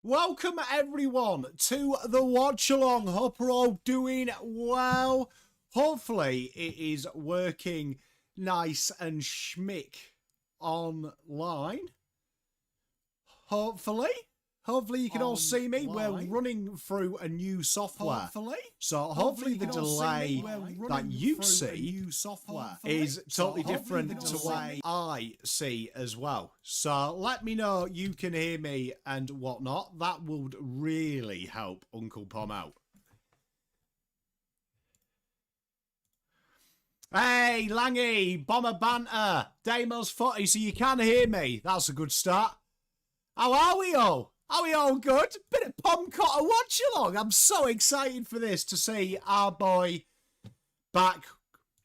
Welcome everyone to the watch along. Hope we're all doing well. Hopefully it is working nice and schmick online. Hopefully you can all see me. We're running through a new software. Hopefully the delay that you see is totally different to what I see as well. So let me know you can hear me and whatnot. That would really help Uncle Pom out. Hey, Langy, Bomber Banter, Damo's Footy, so you can hear me. That's a good start. How are we all? Are we all good? Bit of Pomcotta watch along. I'm so excited for this to see our boy back.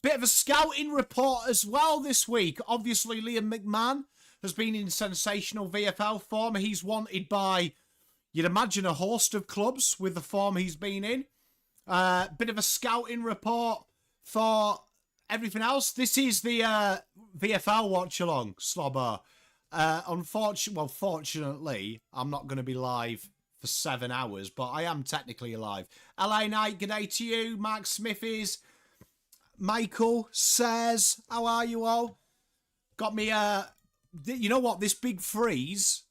Bit of a scouting report as well this week. Obviously, Liam McMahon has been in sensational VFL form. He's wanted by, you'd imagine, a host of clubs with the form he's been in. Bit of a scouting report for everything else. This is the VFL watch along, Slobber. Fortunately, I'm not going to be live for 7 hours, but I am technically alive. LA Knight, good day to you. Mark Smithies, Michael says, how are you all? Got me, you know what? This big freeze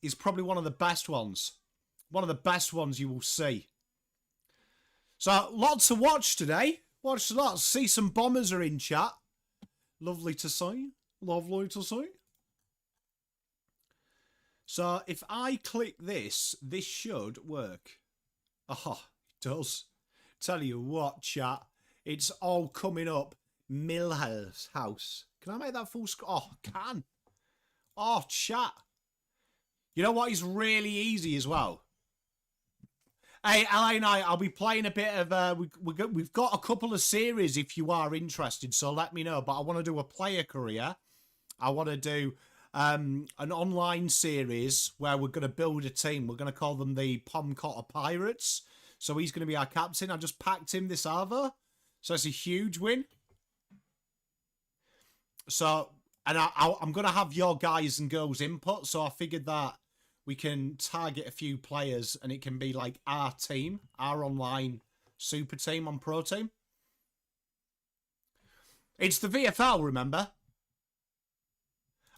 is probably one of the best ones. One of the best ones you will see. So, lots to watch today. Watch lots. See some Bombers are in chat. Lovely to see. Lovely to see. So, if I click this, this should work. Oh, it does. Tell you what, chat. It's all coming up. Millhouse House. Can I make that full screen? Oh, can. Oh, chat. You know what is really easy as well? Hey, LA Knight, I'll be playing a bit of... we've got a couple of series if you are interested, so let me know. But I want to do a player career. I want to do... an online series where we're going to build a team. We're going to call them the Pomcotta Pirates. So he's going to be our captain. I just packed him this Arvo. So it's a huge win. So, and I'm going to have your guys and girls input. So I figured that we can target a few players and it can be like our team, our online super team on Pro Team. It's the VFL, remember?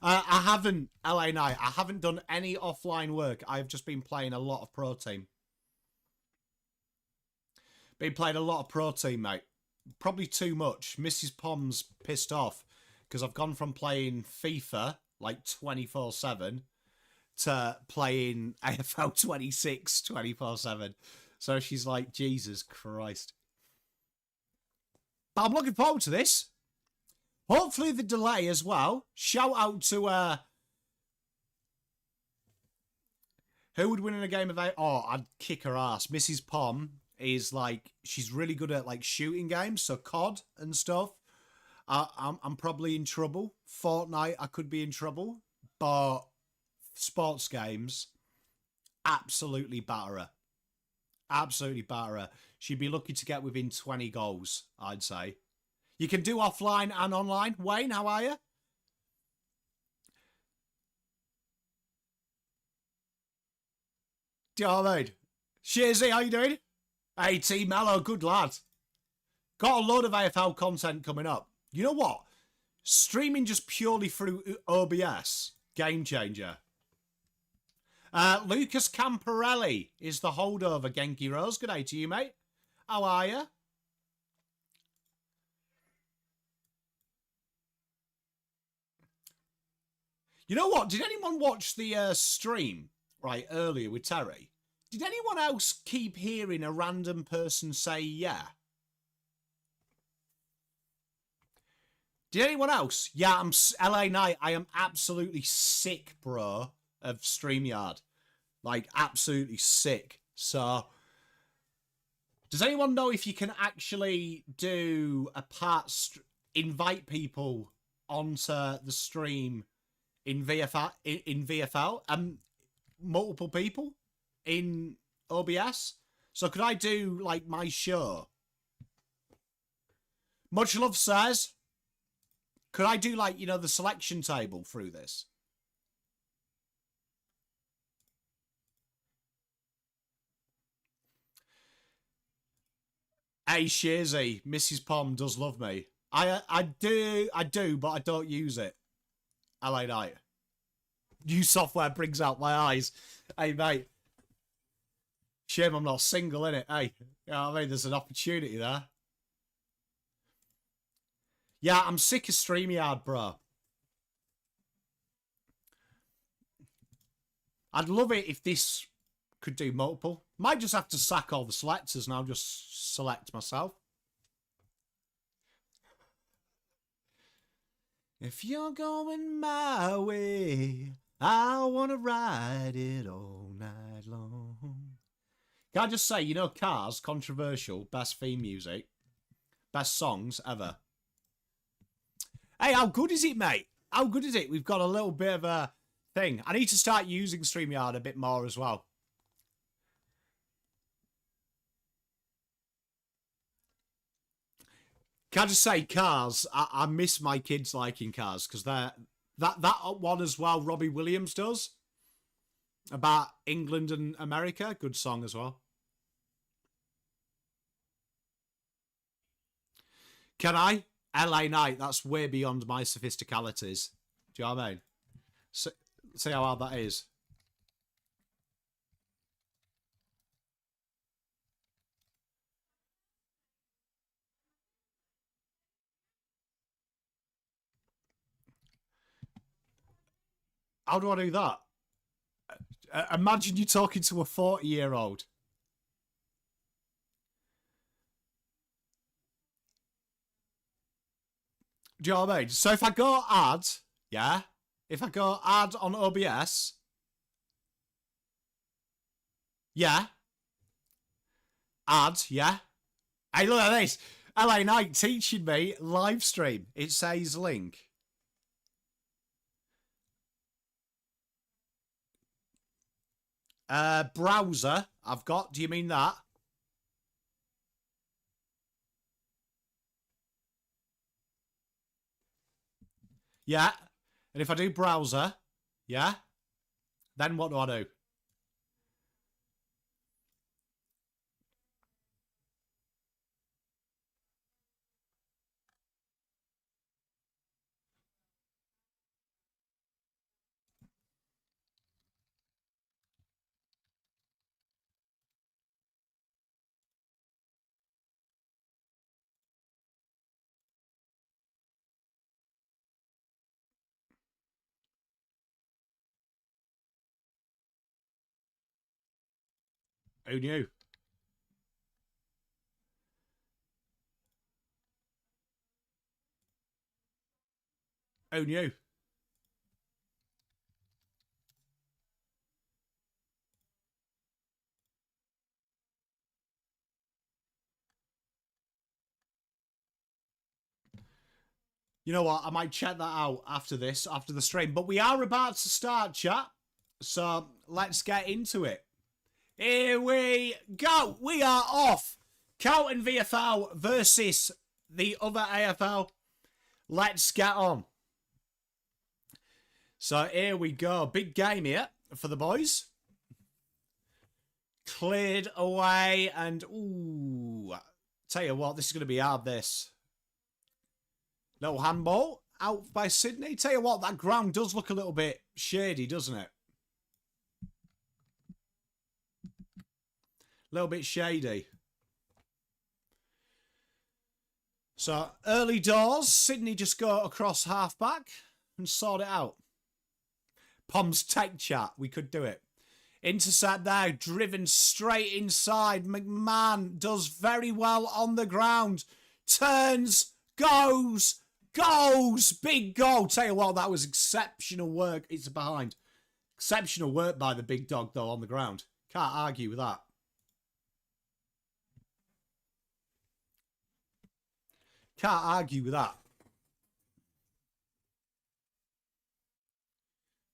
I haven't, LA Knight, I haven't done any offline work. I've just been playing a lot of Pro Team. Been playing a lot of Pro Team, mate. Probably too much. Mrs. Pom's pissed off because I've gone from playing FIFA like 24/7 to playing AFL 26 24/7. So she's like, Jesus Christ. But I'm looking forward to this. Hopefully the delay as well. Shout out to who would win in a game of eight? Oh, I'd kick her ass. Mrs. Pom is like, she's really good at like shooting games, so COD and stuff. I'm probably in trouble. Fortnite, I could be in trouble, but sports games, absolutely batter her. Absolutely batter her. She'd be lucky to get within 20 goals, I'd say. You can do offline and online. Wayne, how are you? Do you know what I mean? Shazy, how you doing? Hey, T Mello, good lad. Got a load of AFL content coming up. You know what? Streaming just purely through OBS, game changer. Lucas Camparelli is the holdover, Genki Rose. Good day to you, mate. How are you? You know what? Did anyone watch the stream, right, earlier with Terry? Did anyone else keep hearing a random person say yeah? Did anyone else? Yeah, I'm LA Knight. I am absolutely sick, bro, of StreamYard. Like, absolutely sick. So, does anyone know if you can actually do a invite people onto the stream in VFL, multiple people in OBS? So could I do like my show? Much Love says, could I do like, you know, the selection table through this? Hey, Shazy, Mrs. Pom does love me. I do, but I don't use it. LA Night. New software brings out my eyes. Hey, mate. Shame I'm not single, innit? Hey, you know what I mean? There's an opportunity there. Yeah, I'm sick of StreamYard, bro. I'd love it if this could do multiple. Might just have to sack all the selectors and I'll just select myself. If you're going my way, I want to ride it all night long. Can I just say, you know, Cars, controversial, best theme music, best songs ever. Hey, how good is it, mate? How good is it? We've got a little bit of a thing. I need to start using StreamYard a bit more as well. Can I just say, Cars, I miss my kids liking Cars because that one as well, Robbie Williams does, about England and America. Good song as well. Can I? LA Night, that's way beyond my sophisticalities. Do you know what I mean? See how hard that is. How do I do that? Imagine you talking to a 40-year-old. Do you know what I mean? So if I go add, yeah? If I go add on OBS, yeah? Add, yeah? Hey, look at this. LA Knight teaching me live stream. It says link. Browser, I've got. Do you mean that? Yeah. And if I do browser, yeah? Then what do I do? Who knew? Who knew? You know what? I might check that out after this, after the stream. But we are about to start, chat. So let's get into it. Here we go. We are off. Carlton VFL versus the other AFL. Let's get on. So here we go. Big game here for the boys. Cleared away and ooh. Tell you what, this is going to be hard, this. Little handball out by Sydney. Tell you what, that ground does look a little bit shady, doesn't it? A little bit shady. So, early doors. Sydney just go across half-back and sort it out. Pom's tech chat. We could do it. Intercept there. Driven straight inside. McMahon does very well on the ground. Turns. Goes. Big goal. Tell you what, that was exceptional work. It's behind. Exceptional work by the big dog, though, on the ground. Can't argue with that. Can't argue with that.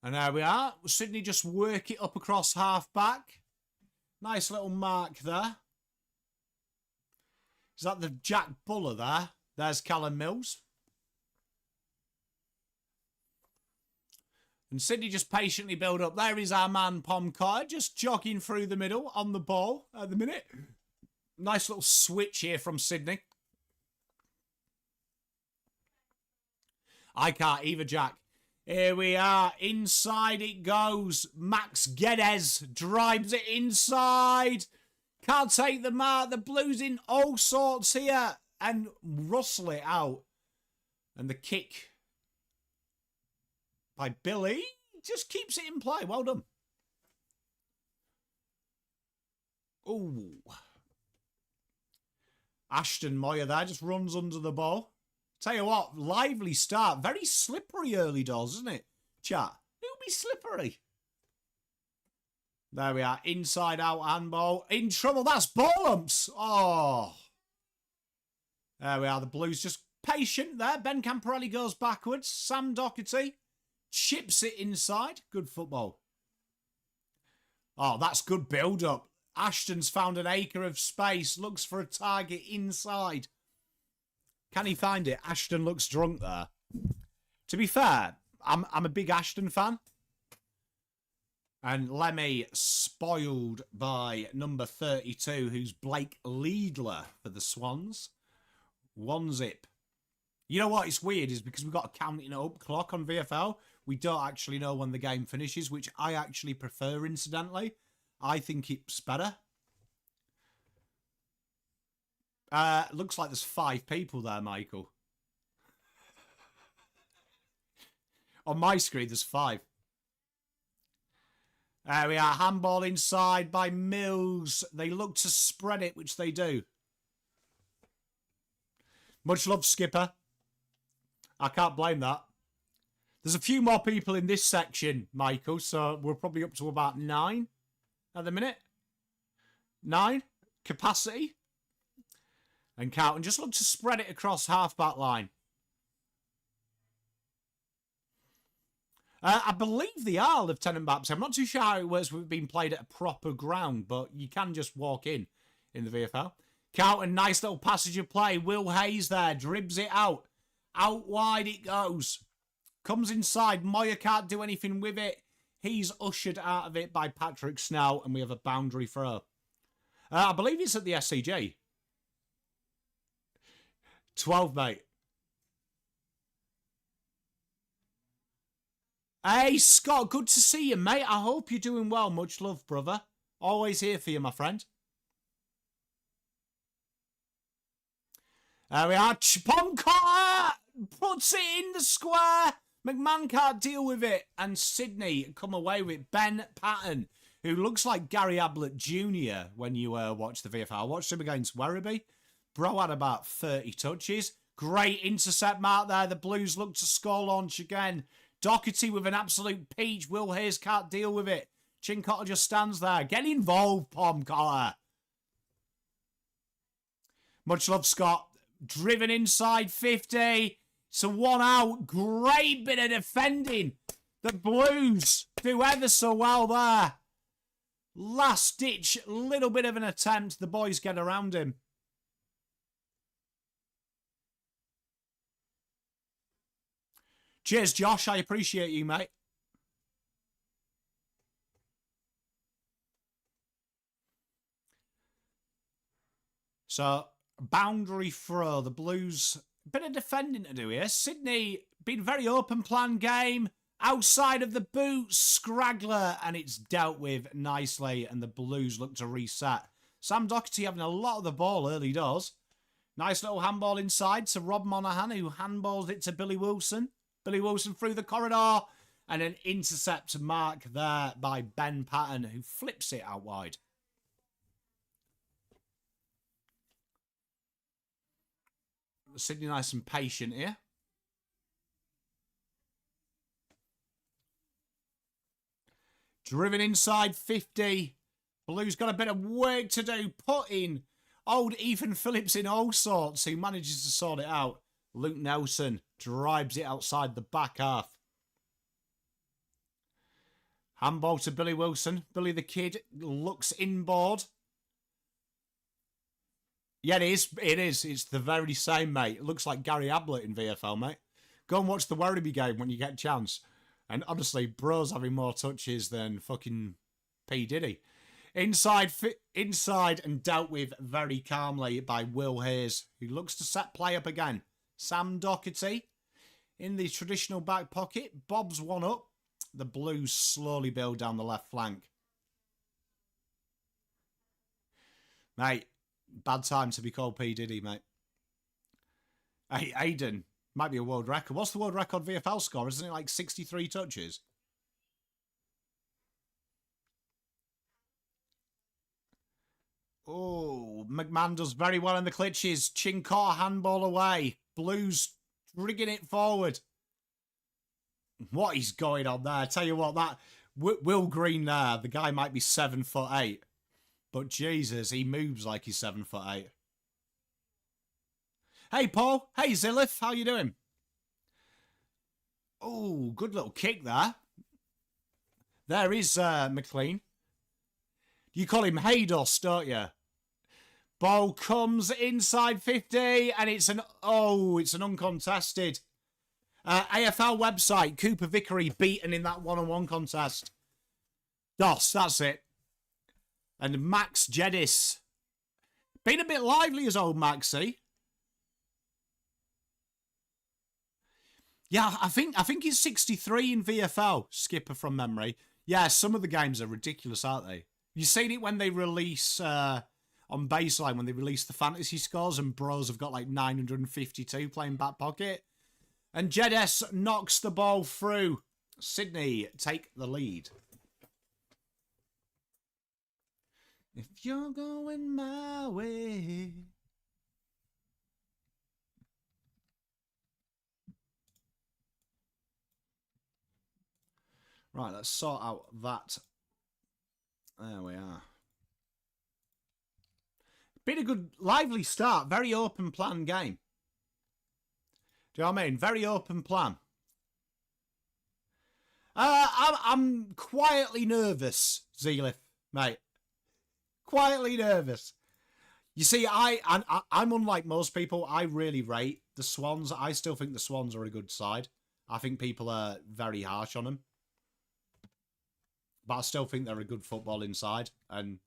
And there we are. Sydney just work it up across half-back. Nice little mark there. Is that the Jack Buller there? There's Callum Mills. And Sydney just patiently build up. There is our man, Pomcotta, just jogging through the middle on the ball at the minute. Nice little switch here from Sydney. I can't either, Jack. Here we are. Inside it goes. Max Guedes drives it inside. Can't take the mark. The Blues in all sorts here. And rustle it out. And the kick by Billy just keeps it in play. Well done. Ooh. Ashton Moyer there just runs under the ball. Tell you what, lively start. Very slippery early doors, isn't it? Chat. It'll be slippery. There we are. Inside out handball. In trouble. That's ball umps. Oh. There we are. The Blues just patient there. Ben Camporelli goes backwards. Sam Doherty chips it inside. Good football. Oh, that's good build-up. Ashton's found an acre of space. Looks for a target inside. Can he find it? Ashton looks drunk there. To be fair, I'm a big Ashton fan. And Lemmy spoiled by number 32, who's Blake Liedler for the Swans. 1-zip. You know what? It's weird is because we've got a counting up clock on VFL. We don't actually know when the game finishes, which I actually prefer, incidentally. I think it's better. Looks like there's 5 people there, Michael. On my screen, there's 5. There we are. Handball inside by Mills. They look to spread it, which they do. Much love, Skipper. I can't blame that. There's a few more people in this section, Michael, so we're probably up to about 9 at the minute. 9 capacity. And Carlton just look to spread it across half-back line. I believe they are Lieutenant Baps. I'm not too sure how it works with it being played at a proper ground, but you can just walk in the VFL. Carlton, nice little passage of play. Will Hayes there, dribs it out. Out wide it goes. Comes inside. Moyer can't do anything with it. He's ushered out of it by Patrick Snell, and we have a boundary throw. I believe it's at the SCG. 12, mate. Hey, Scott, good to see you, mate. I hope you're doing well. Much love, brother. Always here for you, my friend. There we are. Pomcotta puts it in the square. McMahon can't deal with it. And Sydney come away with Ben Patton, who looks like Gary Ablett Jr. when you watch the VFL. I watched him against Werribee. Bro had about 30 touches. Great intercept mark there. The Blues look to score launch again. Doherty with an absolute peach. Will Hayes can't deal with it. Cincotta just stands there. Get involved, Pomcotta. Much love, Scott. Driven inside 50. It's a 1 out. Great bit of defending. The Blues do ever so well there. Last ditch, little bit of an attempt. The boys get around him. Cheers, Josh. I appreciate you, mate. So, boundary throw. The Blues, bit of defending to do here. Sydney, been very open plan game. Outside of the boot, Scraggler, and it's dealt with nicely, and the Blues look to reset. Sam Doherty having a lot of the ball early doors. Nice little handball inside to Rob Monaghan, who handballs it to Billy Wilson. Billy Wilson through the corridor, and an intercept mark there by Ben Patton, who flips it out wide. Sydney nice and patient here. Driven inside 50. Blues got a bit of work to do. Putting old Ethan Phillips in all sorts, who manages to sort it out. Luke Nelson drives it outside the back half. Handball to Billy Wilson. Billy the Kid looks inboard. Yeah, it is. It is. It's the very same, mate. It looks like Gary Ablett in VFL, mate. Go and watch the Werribee game when you get a chance. And honestly, bro's having more touches than fucking P. Diddy. inside and dealt with very calmly by Will Hayes, who looks to set play up again. Sam Doherty in the traditional back pocket. Bob's one up. The Blues slowly build down the left flank. Mate, bad time to be called P. Diddy, mate. Hey, Aiden, might be a world record. What's the world record VFL score? Isn't it like 63 touches? Oh, McMahon does very well in the clutches. Cincotta handball away. Blues rigging it forward. What is going on there? I tell you what, that Will Green there, the guy might be 7'8", but Jesus, he moves like he's 7'8". Hey, Paul. Hey, Zilith. How you doing? Oh, good little kick there. There is McLean. You call him Haydos, don't you? Ball comes inside 50, and it's an uncontested. AFL website, Cooper Vickery beaten in that one-on-one contest. Dos, that's it. And Max Jedis. Been a bit lively as old Maxie. Yeah, I think he's 63 in VFL, skipper from memory. Yeah, some of the games are ridiculous, aren't they? You've seen it when they release, on baseline, when they release the fantasy scores and bros have got like 952 playing back pocket. And Jedis knocks the ball through. Sydney take the lead. If you're going my way. Right, let's sort out that. There we are. Been a good, lively start. Very open plan game. Do you know what I mean? Very open plan. I'm quietly nervous, Zealith, mate. Quietly nervous. You see, I'm unlike most people. I really rate the Swans. I still think the Swans are a good side. I think people are very harsh on them. But I still think they're a good footballing side. And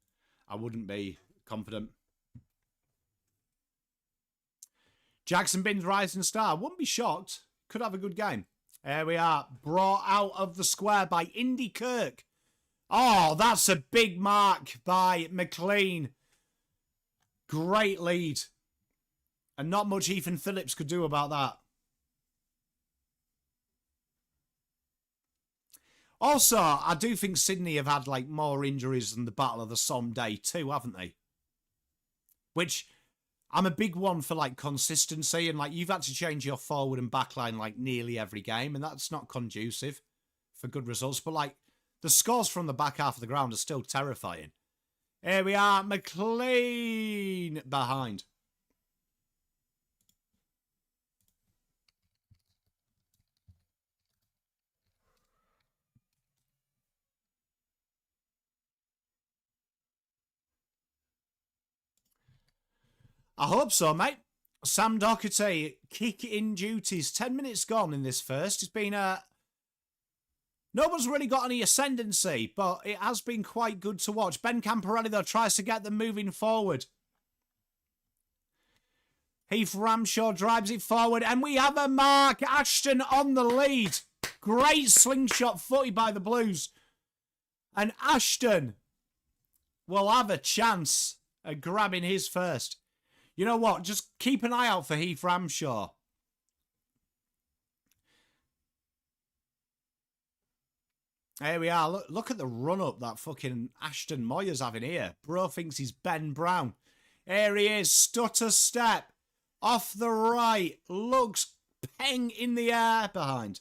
I wouldn't be confident. Jackson Binns rising star. Wouldn't be shocked. Could have a good game. Here we are. Brought out of the square by Indy Kirk. Oh, that's a big mark by McLean. Great lead. And not much Ethan Phillips could do about that. Also, I do think Sydney have had like more injuries than the Battle of the Somme Day too, haven't they? Which, I'm a big one for like consistency, and like you've had to change your forward and back line like nearly every game, and that's not conducive for good results. But like the scores from the back half of the ground are still terrifying. Here we are, McLean behind. I hope so, mate. Sam Doherty, kick-in duties. 10 minutes gone in this first. It's been no one's really got any ascendancy, but it has been quite good to watch. Ben Camporelli, though, tries to get them moving forward. Heath Ramshaw drives it forward, and we have a mark. Ashton on the lead. Great slingshot footy by the Blues. And Ashton will have a chance at grabbing his first. You know what? Just keep an eye out for Heath Ramshaw. Here we are. Look at the run-up that fucking Ashton Moyer's having here. Bro thinks he's Ben Brown. Here he is. Stutter step. Off the right. Looks peng in the air behind.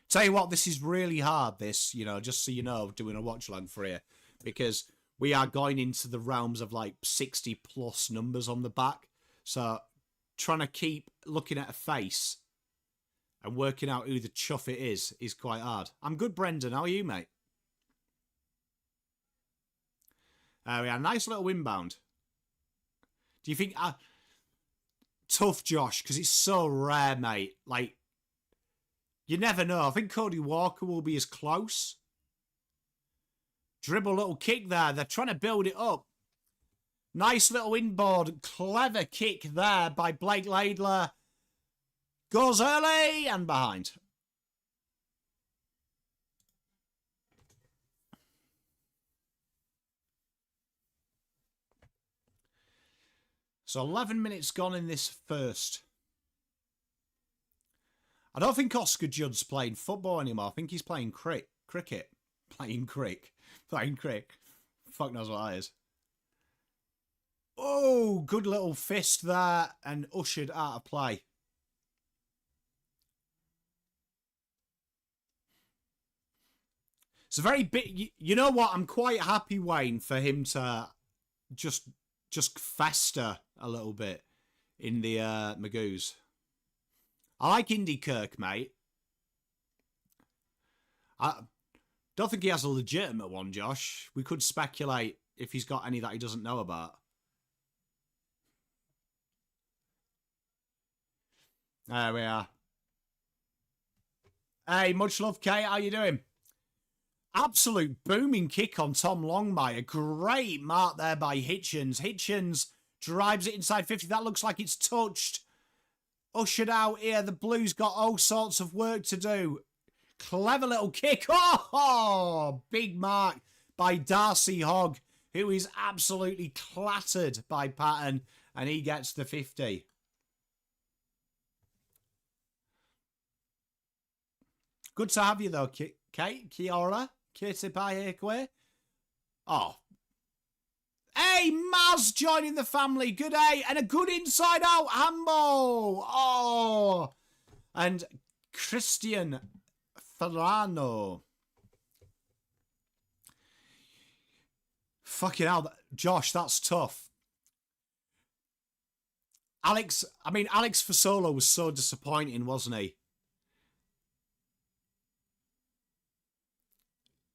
Tell you what, this is really hard, this, you know, just so you know, doing a watch-along for you. Because we are going into the realms of like 60-plus numbers on the back. So trying to keep looking at a face and working out who the chuff it is quite hard. I'm good, Brendan. How are you, mate? We had a nice little inbound. Do you think... tough, Josh, because it's so rare, mate. Like, you never know. I think Cody Walker will be as close. Dribble little kick there. They're trying to build it up. Nice little inboard. Clever kick there by Blake Laidler. Goes early and behind. So 11 minutes gone in this first. I don't think Oscar Judd's playing football anymore. I think he's playing cricket. Playing crick. Fuck knows what that is. Oh, good little fist there and ushered out of play. It's a very big... You know what? I'm quite happy, Wayne, for him to just fester a little bit in the Magoos. I like Indy Kirk, mate. I don't think he has a legitimate one, Josh. We could speculate if he's got any that he doesn't know about. There we are. Hey, much love, Kate. How you doing? Absolute booming kick on Tom Longmire. Great mark there by Hitchens. Hitchens drives it inside 50. That looks like it's touched. Ushered out here. The Blues got all sorts of work to do. Clever little kick. Oh, big mark by Darcy Hogg, who is absolutely clattered by Patton, and he gets the 50. Good to have you, though, Kate. Kia ora. Katie Pai Ekwe. Oh. Hey, Maz joining the family. Good day. And a good inside-out handball. Oh. And Christian Ferrano. Fucking hell. Josh, that's tough. Alex Fasolo was so disappointing, wasn't he?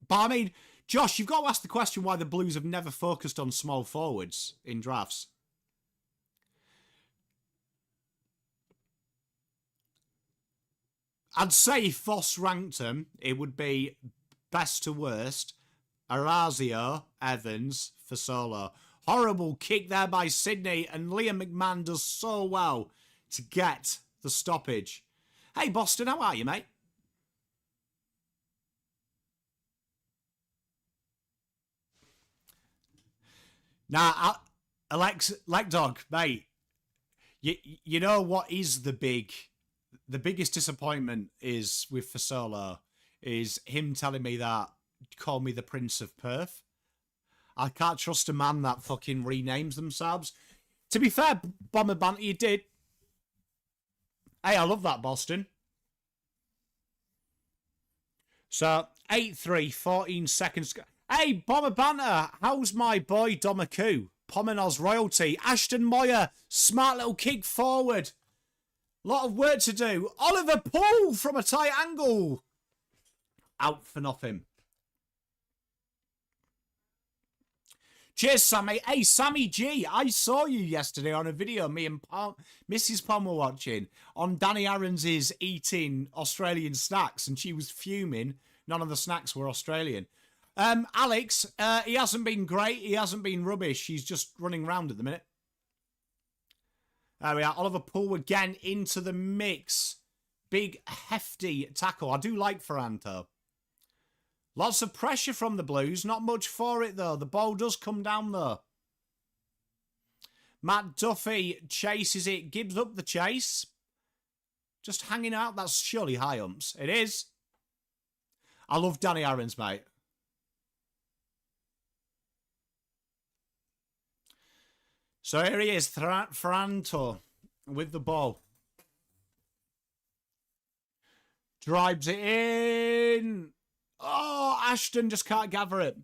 But I mean, Josh, you've got to ask the question why the Blues have never focused on small forwards in drafts. I'd say if Voss ranked them, it would be best to worst. Arazio, Evans, Fasolo. Horrible kick there by Sydney, and Liam McMahon does so well to get the stoppage. Hey, Boston, how are you, mate? Now, Alex, Dog, mate, you know what is the biggest disappointment is with Fasolo is him telling me that, call me the Prince of Perth. I can't trust a man that fucking renames themselves. To be fair, Bomber Banter, you did. Hey, I love that, Boston. So, 8-3, 14 seconds. Hey, Bomber Banter, how's my boy Domaku? PommyInOz royalty. Ashton Moyer, smart little kick forward. Lot of work to do. Oliver Poole from a tight angle. Out for nothing. Cheers, Sammy. Hey, Sammy G, I saw you yesterday on a video me and Mrs. Pom were watching on Danny Aarons' eating Australian snacks, and she was fuming. None of the snacks were Australian. Alex, he hasn't been great. He hasn't been rubbish. He's just running around at the minute. There we are. Oliver Poole again into the mix. Big, hefty tackle. I do like Ferranto. Lots of pressure from the Blues. Not much for it, though. The ball does come down, though. Matt Duffy chases it. Gives up the chase. Just hanging out. That's surely high umps. It is. I love Danny Aarons, mate. So here he is, Ferranto, with the ball. Drives it in. Oh, Ashton just can't gather it.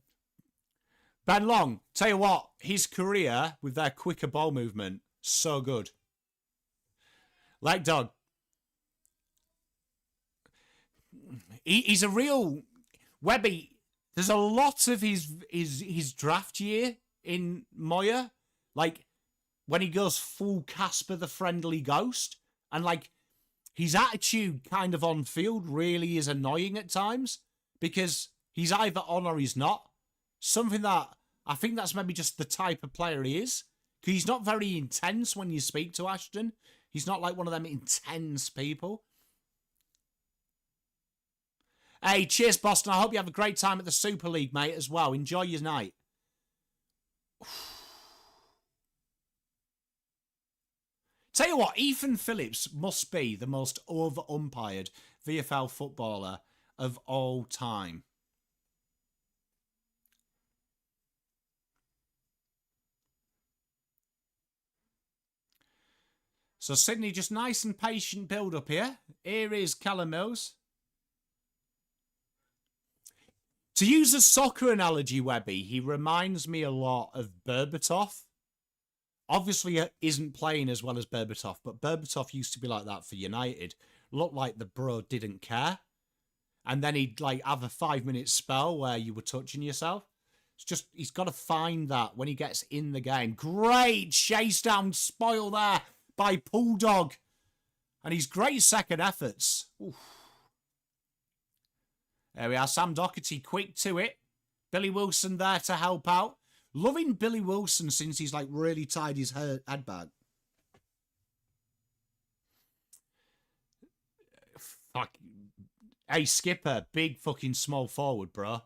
Ben Long, tell you what, his career with their quicker ball movement, so good. Leg Dog. He's a real... Webby, there's a lot of his draft year in Moyer. Like, when he goes full Casper the Friendly Ghost. And, like, his attitude kind of on field really is annoying at times. Because he's either on or he's not. something that I think that's maybe just the type of player he is. Because he's not very intense when you speak to Ashton. He's not like one of them intense people. Hey, cheers, Boston. I hope you have a great time at the Super League, mate, as well. Enjoy your night. Tell you what, Ethan Phillips must be the most over-umpired VFL footballer of all time. So Sydney, just nice and patient build-up here. Here is Callum Mills. To use a soccer analogy, Webby, he reminds me a lot of Berbatov. Obviously, isn't playing as well as Berbatov, but Berbatov used to be like that for United. Looked like the bro didn't care. And then he'd like have a 5-minute spell where you were touching yourself. It's just, he's got to find that when he gets in the game. Great chase down spoil there by Bulldog. And he's great second efforts. Oof. There we are, Sam Doherty quick to it. Billy Wilson there to help out. Loving Billy Wilson since he's like really tied his head back. Fuck. Hey, Skipper, big fucking small forward, bro.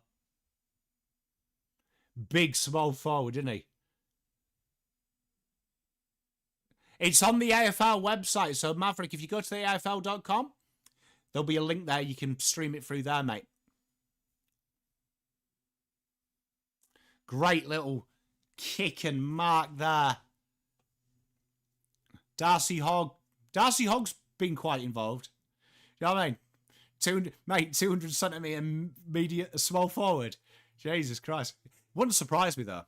Big small forward, isn't he? It's on the AFL website. So, Maverick, if you go to the AFL.com, there'll be a link there. You can stream it through there, mate. Great little kick and mark there. Darcy Hogg. Darcy Hogg's been quite involved. You know what I mean? 200 centimetre medium, small forward. Jesus Christ. Wouldn't surprise me, though.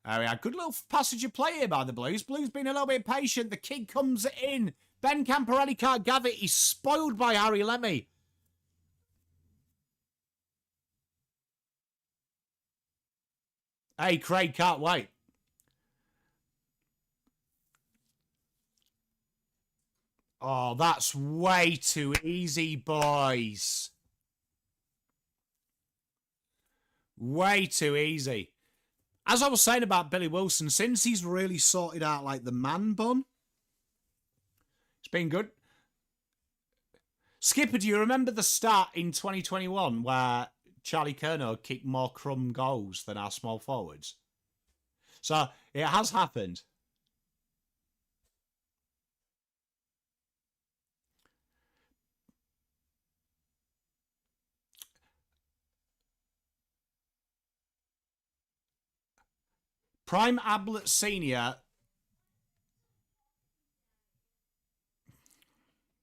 There we are. Good little passage of play here by the Blues. Blues being a little bit patient. The kick comes in. Ben Camporelli can't have it. He's spoiled by Harry Lemmy. Hey, Craig, can't wait. Oh, that's way too easy, boys. Way too easy. As I was saying about Billy Wilson, since he's really sorted out like the man bun, it's been good. Skipper, do you remember the start in 2021 where Charlie Curnow kicked more crumb goals than our small forwards? So it has happened. Prime Ablett Senior.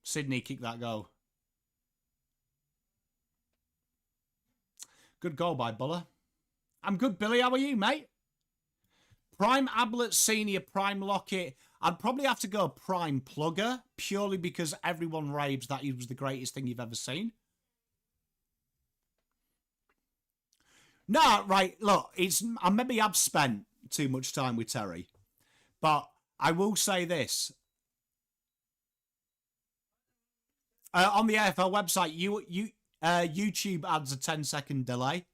Sydney kicked that goal. Good goal by Buller. I'm good, Billy. How are you, mate? Prime Ablett Senior, Prime Lockett. I'd probably have to go Prime Plugger, purely because everyone raves that he was the greatest thing you've ever seen. No, right, look, I maybe have spent too much time with Terry, but I will say this. On the AFL website, YouTube adds a 10-second delay.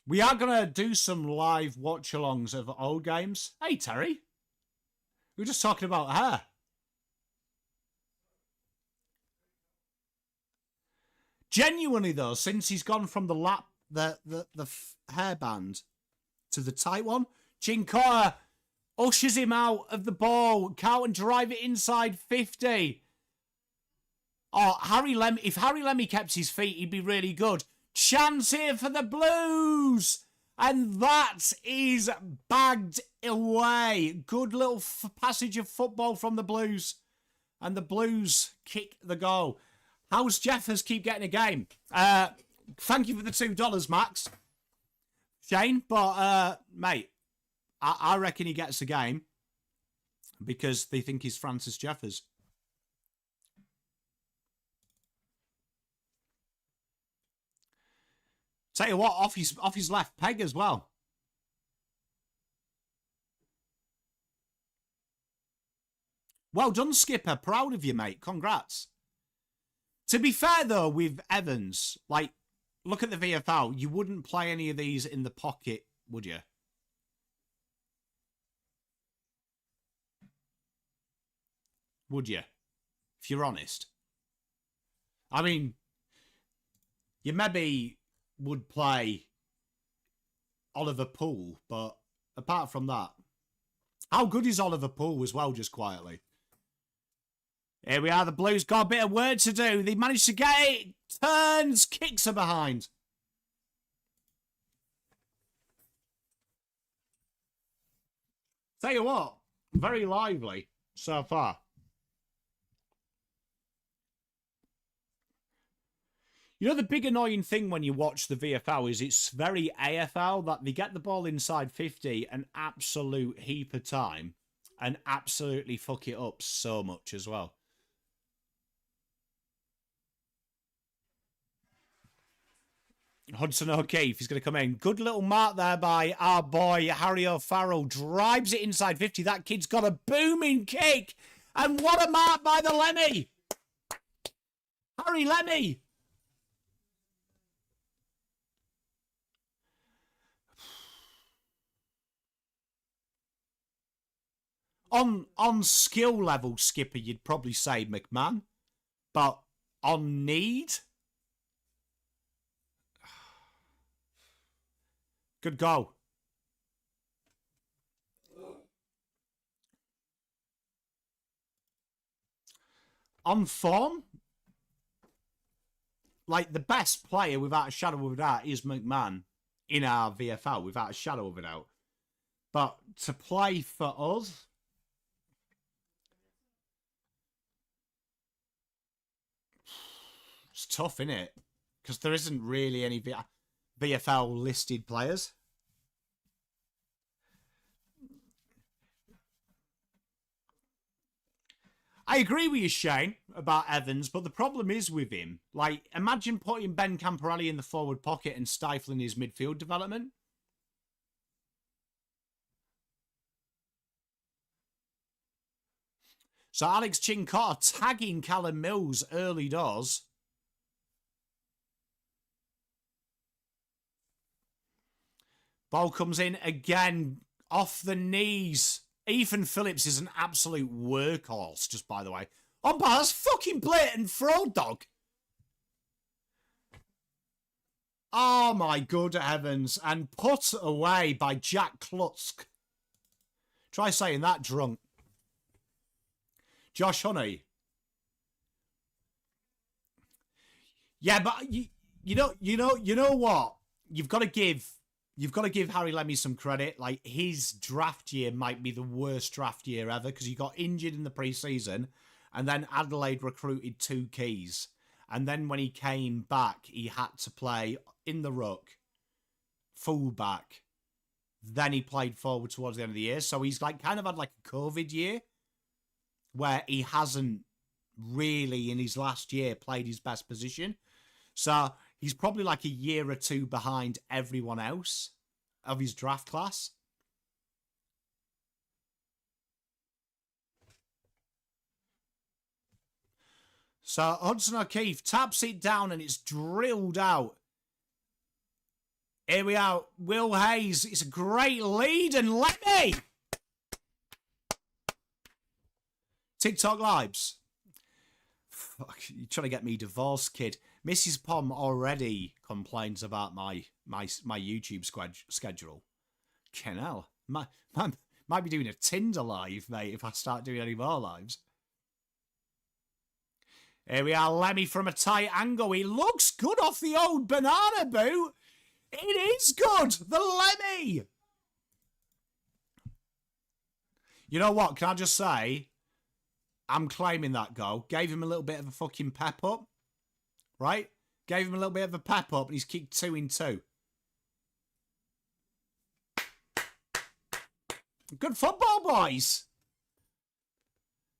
We are going to do some live watch-alongs of old games. Hey, Terry. We were just talking about her. Genuinely, though, since he's gone from the hairband to the tight one, Cincotta ushers him out of the ball. Carlton drive it inside 50. Oh, if Harry Lemmy kept his feet, he'd be really good. Chance here for the Blues. And that is bagged away. Good little passage of football from the Blues. And the Blues kick the goal. How's Jeffers keep getting a game? Thank you for the $2, Max. Shane, but, mate, I reckon he gets a game because they think he's Francis Jeffers. Tell you what, off his left peg as well. Well done, Skipper. Proud of you, mate. Congrats. To be fair, though, with Evans, like, look at the VFL. You wouldn't play any of these in the pocket, would you? Would you? If you're honest. I mean, you maybe would play Oliver Poole, but apart from that, how good is Oliver Poole as well, just quietly? Here we are, the Blues got a bit of work to do. They managed to get it. Turns, kicks are behind. Tell you what, very lively so far. You know, the big annoying thing when you watch the VFL is it's very AFL, that they get the ball inside 50 an absolute heap of time and absolutely fuck it up so much as well. Hudson O'Keefe is going to come in. Good little mark there by our boy Harry O'Farrell. Drives it inside 50. That kid's got a booming kick. And what a mark by the Lemmy. Harry Lemmy. On skill level, Skipper, you'd probably say McMahon. But on need... Good goal. On form, like the best player without a shadow of a doubt is McMahon in our VFL, without a shadow of a doubt. But to play for us, it's tough, isn't it? Because there isn't really any VFL listed players. I agree with you, Shane, about Evans, but the problem is with him. Like, imagine putting Ben Camporelli in the forward pocket and stifling his midfield development. So Alex Cincotta tagging Callum Mills early doors. Ball comes in again, off the knees. Ethan Phillips is an absolute workhorse, just by the way. Umpire, that's fucking blatant fraud, dog. Oh my good heavens. And put away by Jack Klutzk. Try saying that drunk. Josh Honey. Yeah, but you know what? You've got to give Harry Lemmy some credit. Like, his draft year might be the worst draft year ever because he got injured in the pre-season and then Adelaide recruited 2 keys. And then when he came back, he had to play in the ruck, fullback. Then he played forward towards the end of the year. So he's like kind of had like a COVID year where he hasn't really in his last year played his best position. So he's probably like a year or 2 behind everyone else of his draft class. So Hudson O'Keefe taps it down and it's drilled out. Here we are. Will Hayes. It's a great lead and Lemmy. TikTok lives. Fuck, you're trying to get me divorced, kid. Mrs. Pom already complains about my YouTube schedule. Kenel. Might be doing a Tinder live, mate, if I start doing any more lives. Here we are, Lemmy from a tight angle. He looks good off the old banana boot. It is good. The Lemmy. You know what? Can I just say, I'm claiming that goal. Gave him a little bit of a fucking pep up. Right? Gave him a little bit of a pep up and he's kicked 2 in 2. Good football, boys.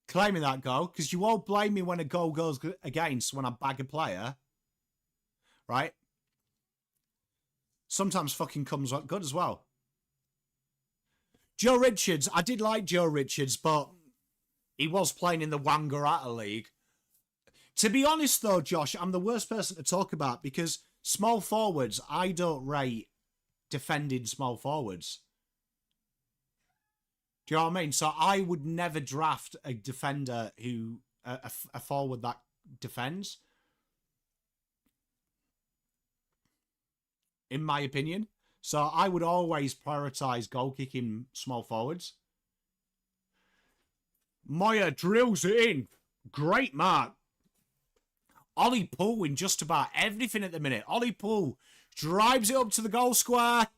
Claiming that goal, because you won't blame me when a goal goes against when I bag a player. Right? Sometimes fucking comes up good as well. Joe Richards. I did like Joe Richards, but He was playing in the Wangaratta League. To be honest, though, Josh, I'm the worst person to talk about because small forwards, I don't rate defending small forwards. Do you know what I mean? So I would never draft a defender who, a forward that defends. In my opinion. So I would always prioritise goal-kicking small forwards. Moya drills it in. Great mark. Ollie Poole in just about everything at the minute. Ollie Poole drives it up to the goal square.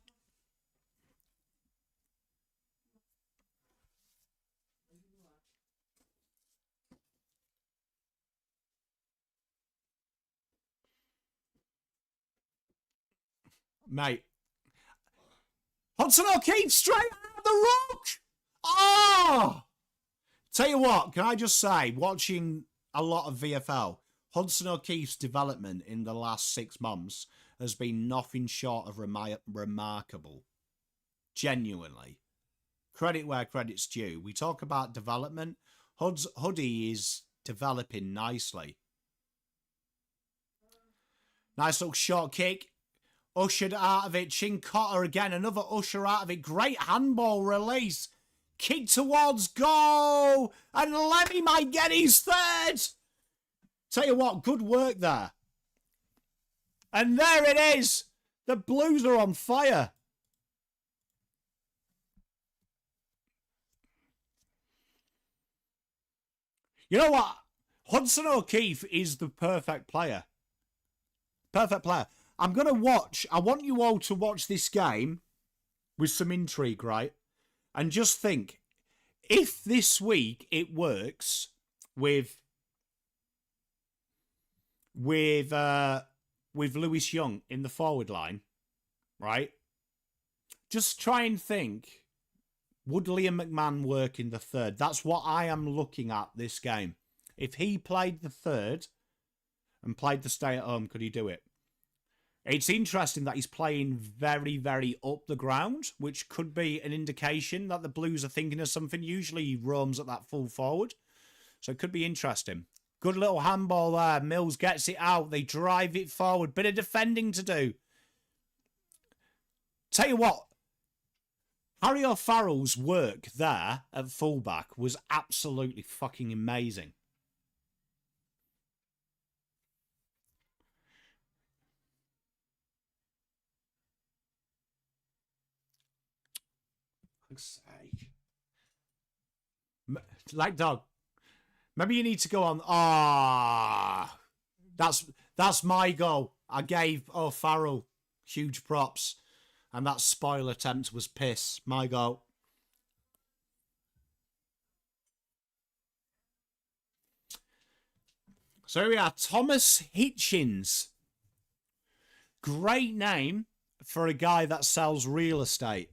Mate. Hudson O'Keefe straight out of the rock. Oh! Tell you what, can I just say, watching a lot of VFL, Hudson O'Keefe's development in the last 6 months has been nothing short of remarkable. Genuinely. Credit where credit's due. We talk about development. Huddy is developing nicely. Nice little short kick. Ushered out of it. Cincotta again. Another usher out of it. Great handball release. Kick towards goal. And Lemmy might get his third. Tell you what, good work there. And there it is. The Blues are on fire. You know what? Hudson O'Keefe is the perfect player. Perfect player. I'm going to watch. I want you all to watch this game with some intrigue, right? And just think, if this week it works with Lewis Young in the forward line, right? Just try and think, would Liam McMahon work in the third? That's what I am looking at this game. If he played the third and played the stay at home, could he do it? It's interesting that he's playing very, very up the ground, which could be an indication that the Blues are thinking of something. Usually he roams at that full forward. So it could be interesting. Good little handball there. Mills gets it out. They drive it forward. Bit of defending to do. Tell you what, Harry O'Farrell's work there at fullback was absolutely fucking amazing. Like dog. Maybe you need to go on. That's my goal. I gave O'Farrell huge props, and that spoil attempt was piss. My goal. So here we are, Thomas Hitchens. Great name for a guy that sells real estate.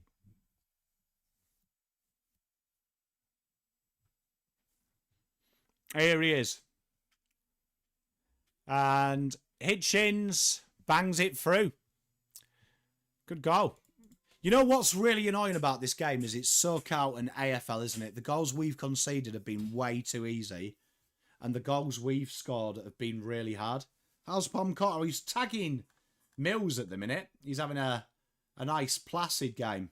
Here he is. And Hitchens bangs it through. Good goal. You know what's really annoying about this game is it's SoCal and AFL, isn't it? The goals we've conceded have been way too easy. And the goals we've scored have been really hard. How's Pomcotta? He's tagging Mills at the minute. He's having a nice placid game.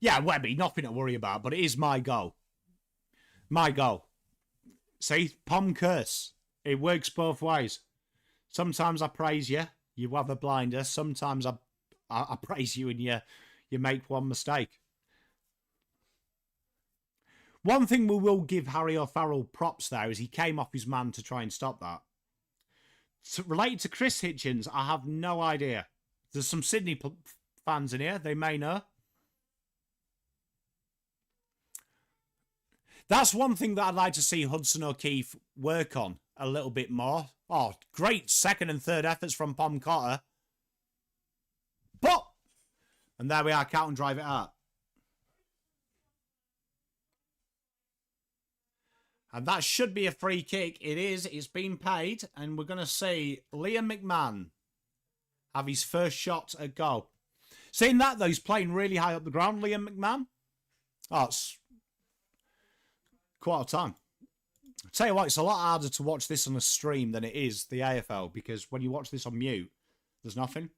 Yeah, Webby, nothing to worry about, but it is my goal. My goal. See, Pom curse. It works both ways. Sometimes I praise you, you have a blinder. Sometimes I praise you and you make one mistake. One thing we will give Harry O'Farrell props there is he came off his man to try and stop that. So, related to Chris Hitchens, I have no idea. There's some Sydney fans in here. They may know. That's one thing that I'd like to see Hudson O'Keefe work on a little bit more. Oh, great second and third efforts from Pomcotta. Pop! And there we are, count and drive it out. And that should be a free kick. It is. It's been paid. And we're going to see Liam McMahon have his first shot at goal. Seeing that, though, he's playing really high up the ground, Liam McMahon. Oh, it's quite a time. I'll tell you what, it's a lot harder to watch this on a stream than it is the AFL, because when you watch this on mute, there's nothing.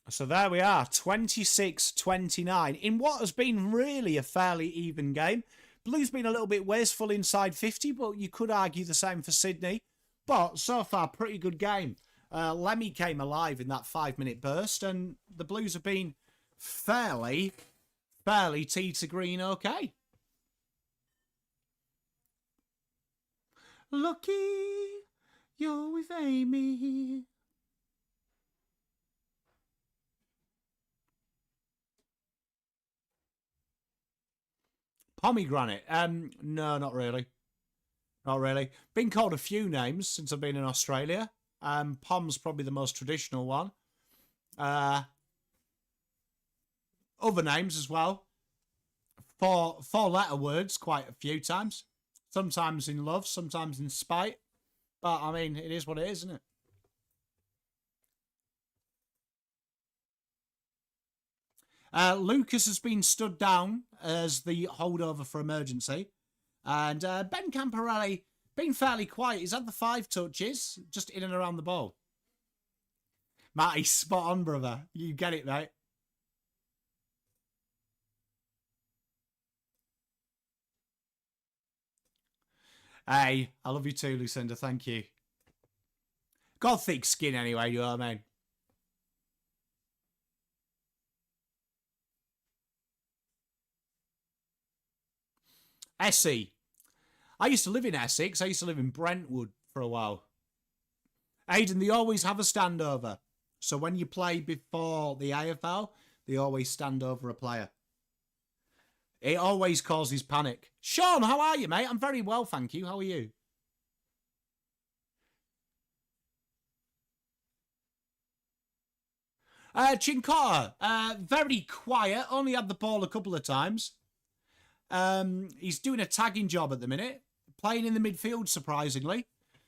So there we are, 26-29, in what has been really a fairly even game. Blues been a little bit wasteful inside 50, but you could argue the same for Sydney. But so far, pretty good game. Lemmy came alive in that 5-minute burst, and the Blues have been fairly tee to green okay. Lucky you're with Amy. Pomegranate? No, not really. Not really. Been called a few names since I've been in Australia. Pom's probably the most traditional one. Other names as well. Four-letter words quite a few times. Sometimes in love, sometimes in spite. But, I mean, it is what it is, isn't it? Lucas has been stood down as the holdover for emergency. And Ben Camporelli, been fairly quiet. He's had the 5 touches, just in and around the ball. Matty, spot on, brother. You get it, mate. Hey, I love you too, Lucinda. Thank you. Got thick skin anyway, you know what I mean? Essie. I used to live in Essex. I used to live in Brentwood for a while. Aidan, they always have a standover. So when you play before the AFL, they always stand over a player. It always causes panic. Sean, how are you, mate? I'm very well, thank you. How are you? Cincotta, very quiet. Only had the ball a couple of times. He's doing a tagging job at the minute. Playing in the midfield, surprisingly.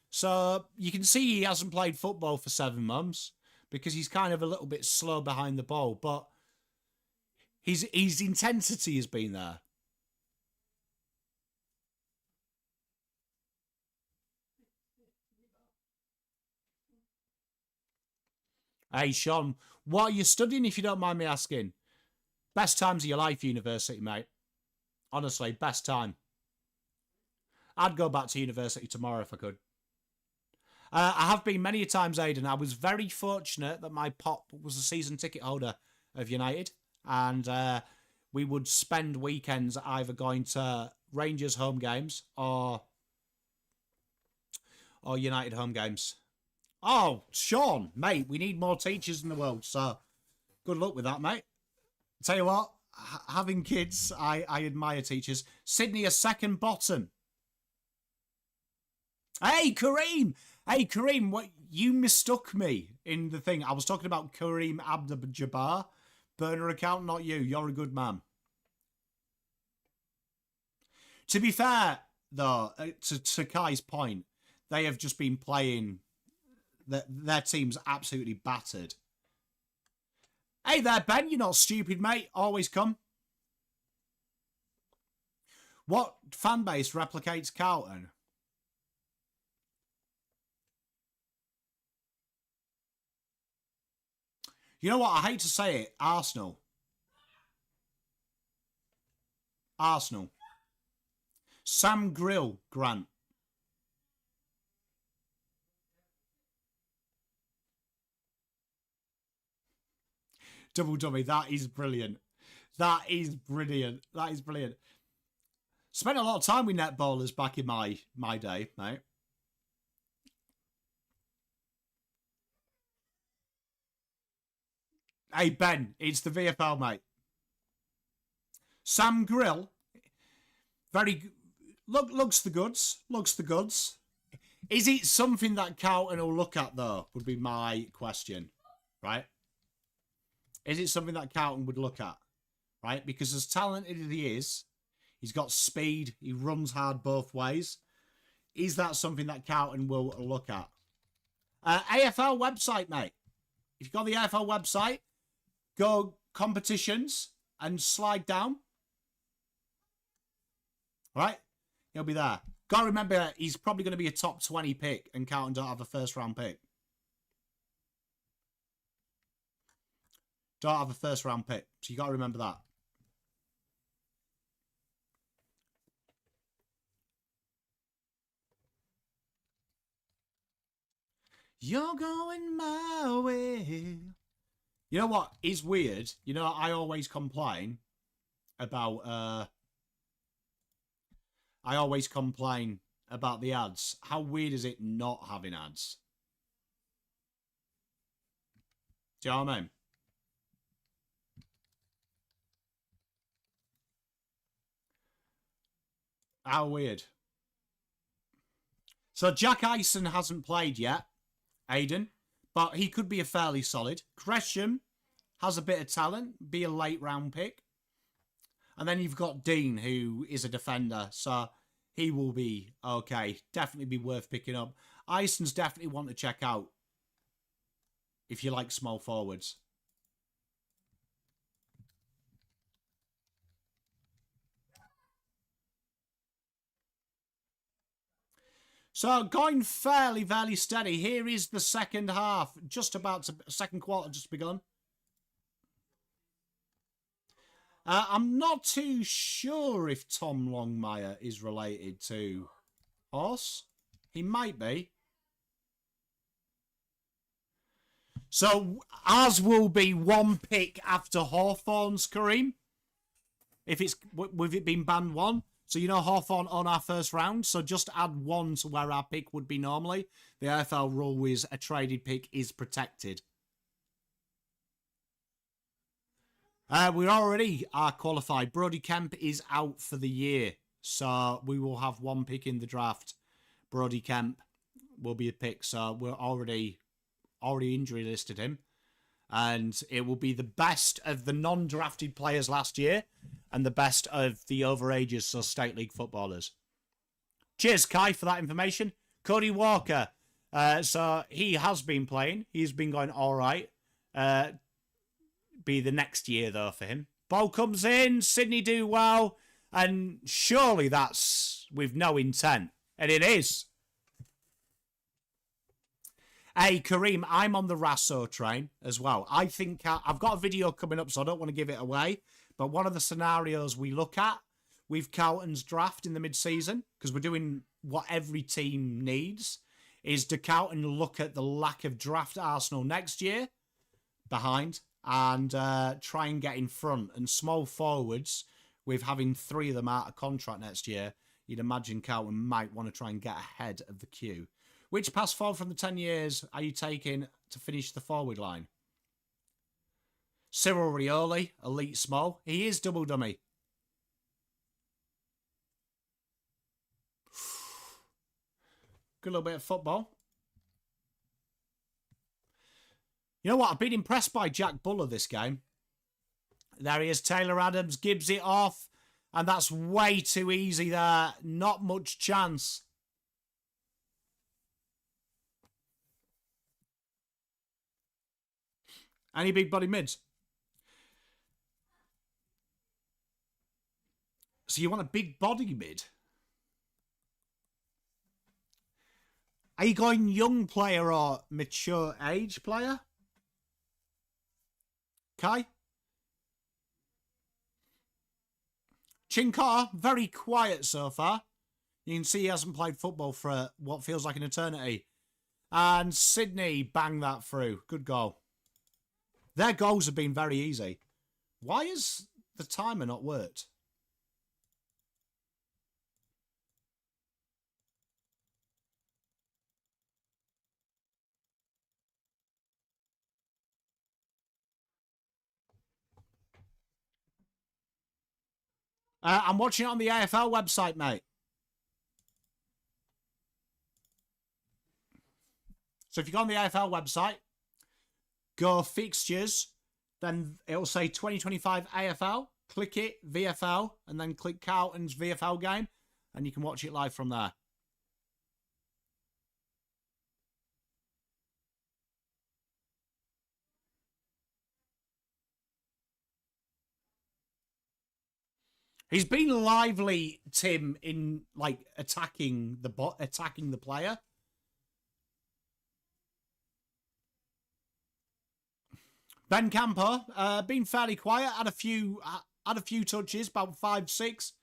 So you can see he hasn't played football for 7 months because he's kind of a little bit slow behind the ball. But his intensity has been there. Hey, Sean, what are you studying, if you don't mind me asking? Best times of your life, university, mate. Honestly, best time. I'd go back to university tomorrow if I could. I have been many times, Aidan. I was very fortunate that my pop was a season ticket holder of United. And we would spend weekends either going to Rangers home games or United home games. Oh, Sean, mate, we need more teachers in the world. So good luck with that, mate. Tell you what, having kids, I admire teachers. Sydney, a second bottom. Hey, Kareem! Hey, Kareem, what you mistook me in the thing. I was talking about Kareem Abdul-Jabbar. Burner account, not you. You're a good man. To be fair, though, to Kai's point, they have just been playing... Their team's absolutely battered. Hey there, Ben. You're not stupid, mate. Always come. What fan base replicates Carlton? You know what? I hate to say it. Arsenal. Arsenal. Sam Grill, Grant. Double dummy. That is brilliant. That is brilliant. That is brilliant. Spent a lot of time with netballers back in my day, mate. Hey, Ben, it's the VFL, mate. Sam Grill. Very... Looks the goods. Looks the goods. Is it something that Carlton will look at, though, would be my question, right? Is it something that Carlton would look at, right? Because as talented as he is, he's got speed, he runs hard both ways. is that something that Carlton will look at? AFL website, mate. If you go on the AFL website, go competitions and slide down. Right? He'll be there. Got to remember, he's probably going to be a top 20 pick, and Carlton don't have a first round pick. Don't have a first round pick. So you got to remember that. You're going my way. You know what is weird? You know, I always complain about the ads. How weird is it not having ads? Do you know what I mean? How weird. So Jack Eisen hasn't played yet, Aiden, but he could be a fairly solid. Gresham has a bit of talent, be a late round pick. And then you've got Dean, who is a defender, so he will be okay. Definitely be worth picking up. Eisen's definitely one to check out if you like small forwards. So going fairly steady. Here is the second half, second quarter just begun. I'm not too sure if Tom Longmire is related to Horse. He might be. So ours will be one pick after Hawthorn's, Kareem. If it's with it being banned one. So you know Hawthorn on our first round. So just add one to where our pick would be normally. The AFL rule is a traded pick is protected. We already are qualified. Brodie Kemp is out for the year. So we will have one pick in the draft. Brodie Kemp will be a pick. So we're already injury listed him. And it will be the best of the non-drafted players last year and the best of the overages, so State League footballers. Cheers, Kai, for that information. Cody Walker. So he has been playing. He's been going all right. Be the next year, though, for him. Ball comes in. Sydney do well. And surely that's with no intent. And it is. Hey, Kareem, I'm on the Rasso train as well. I think I've got a video coming up, so I don't want to give it away. But one of the scenarios we look at with Carlton's draft in the mid-season, because we're doing what every team needs, is do Carlton look at the lack of draft Arsenal next year behind and try and get in front. And small forwards, with having 3 of them out of contract next year, you'd imagine Carlton might want to try and get ahead of the queue. Which pass forward from the 10 years are you taking to finish the forward line? Cyril Rioli, elite small. He is double dummy. Good little bit of football. You know what? I've been impressed by Jack Buller this game. There he is. Taylor Adams gives it off. And that's way too easy there. Not much chance. Any big body mids? So you want a big body mid? Are you going young player or mature age player? Kai? Cincotta, very quiet so far. You can see he hasn't played football for what feels like an eternity. And Sydney banged that through. Good goal. Their goals have been very easy. Why has the timer not worked? I'm watching it on the AFL website, mate. So if you go on the AFL website, go fixtures, then it'll say 2025 AFL. Click it, VFL, and then click Carlton's VFL game, and you can watch it live from there. He's been lively, Tim, in like attacking the player. Ben Camper, been fairly quiet. Had a few touches, about 5, 6.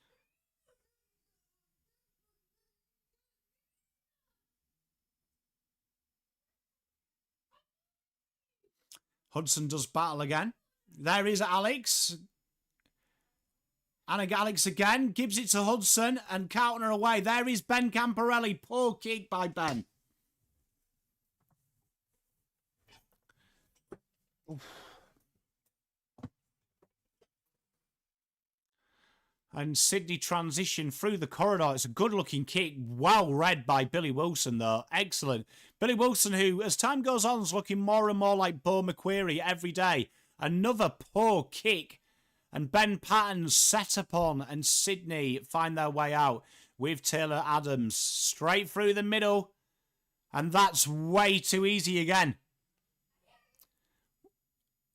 Hudson does battle again. There is Alex. And Alex again gives it to Hudson and Carlton are away. There is Ben Camporelli. Poor kick by Ben. Oof. And Sydney transition through the corridor. It's a good-looking kick. Well read by Billy Wilson, though. Excellent. Billy Wilson, who, as time goes on, is looking more and more like Bo McQuarrie every day. Another poor kick. And Ben Patton's set upon, and Sydney find their way out with Taylor Adams. Straight through the middle. And that's way too easy again.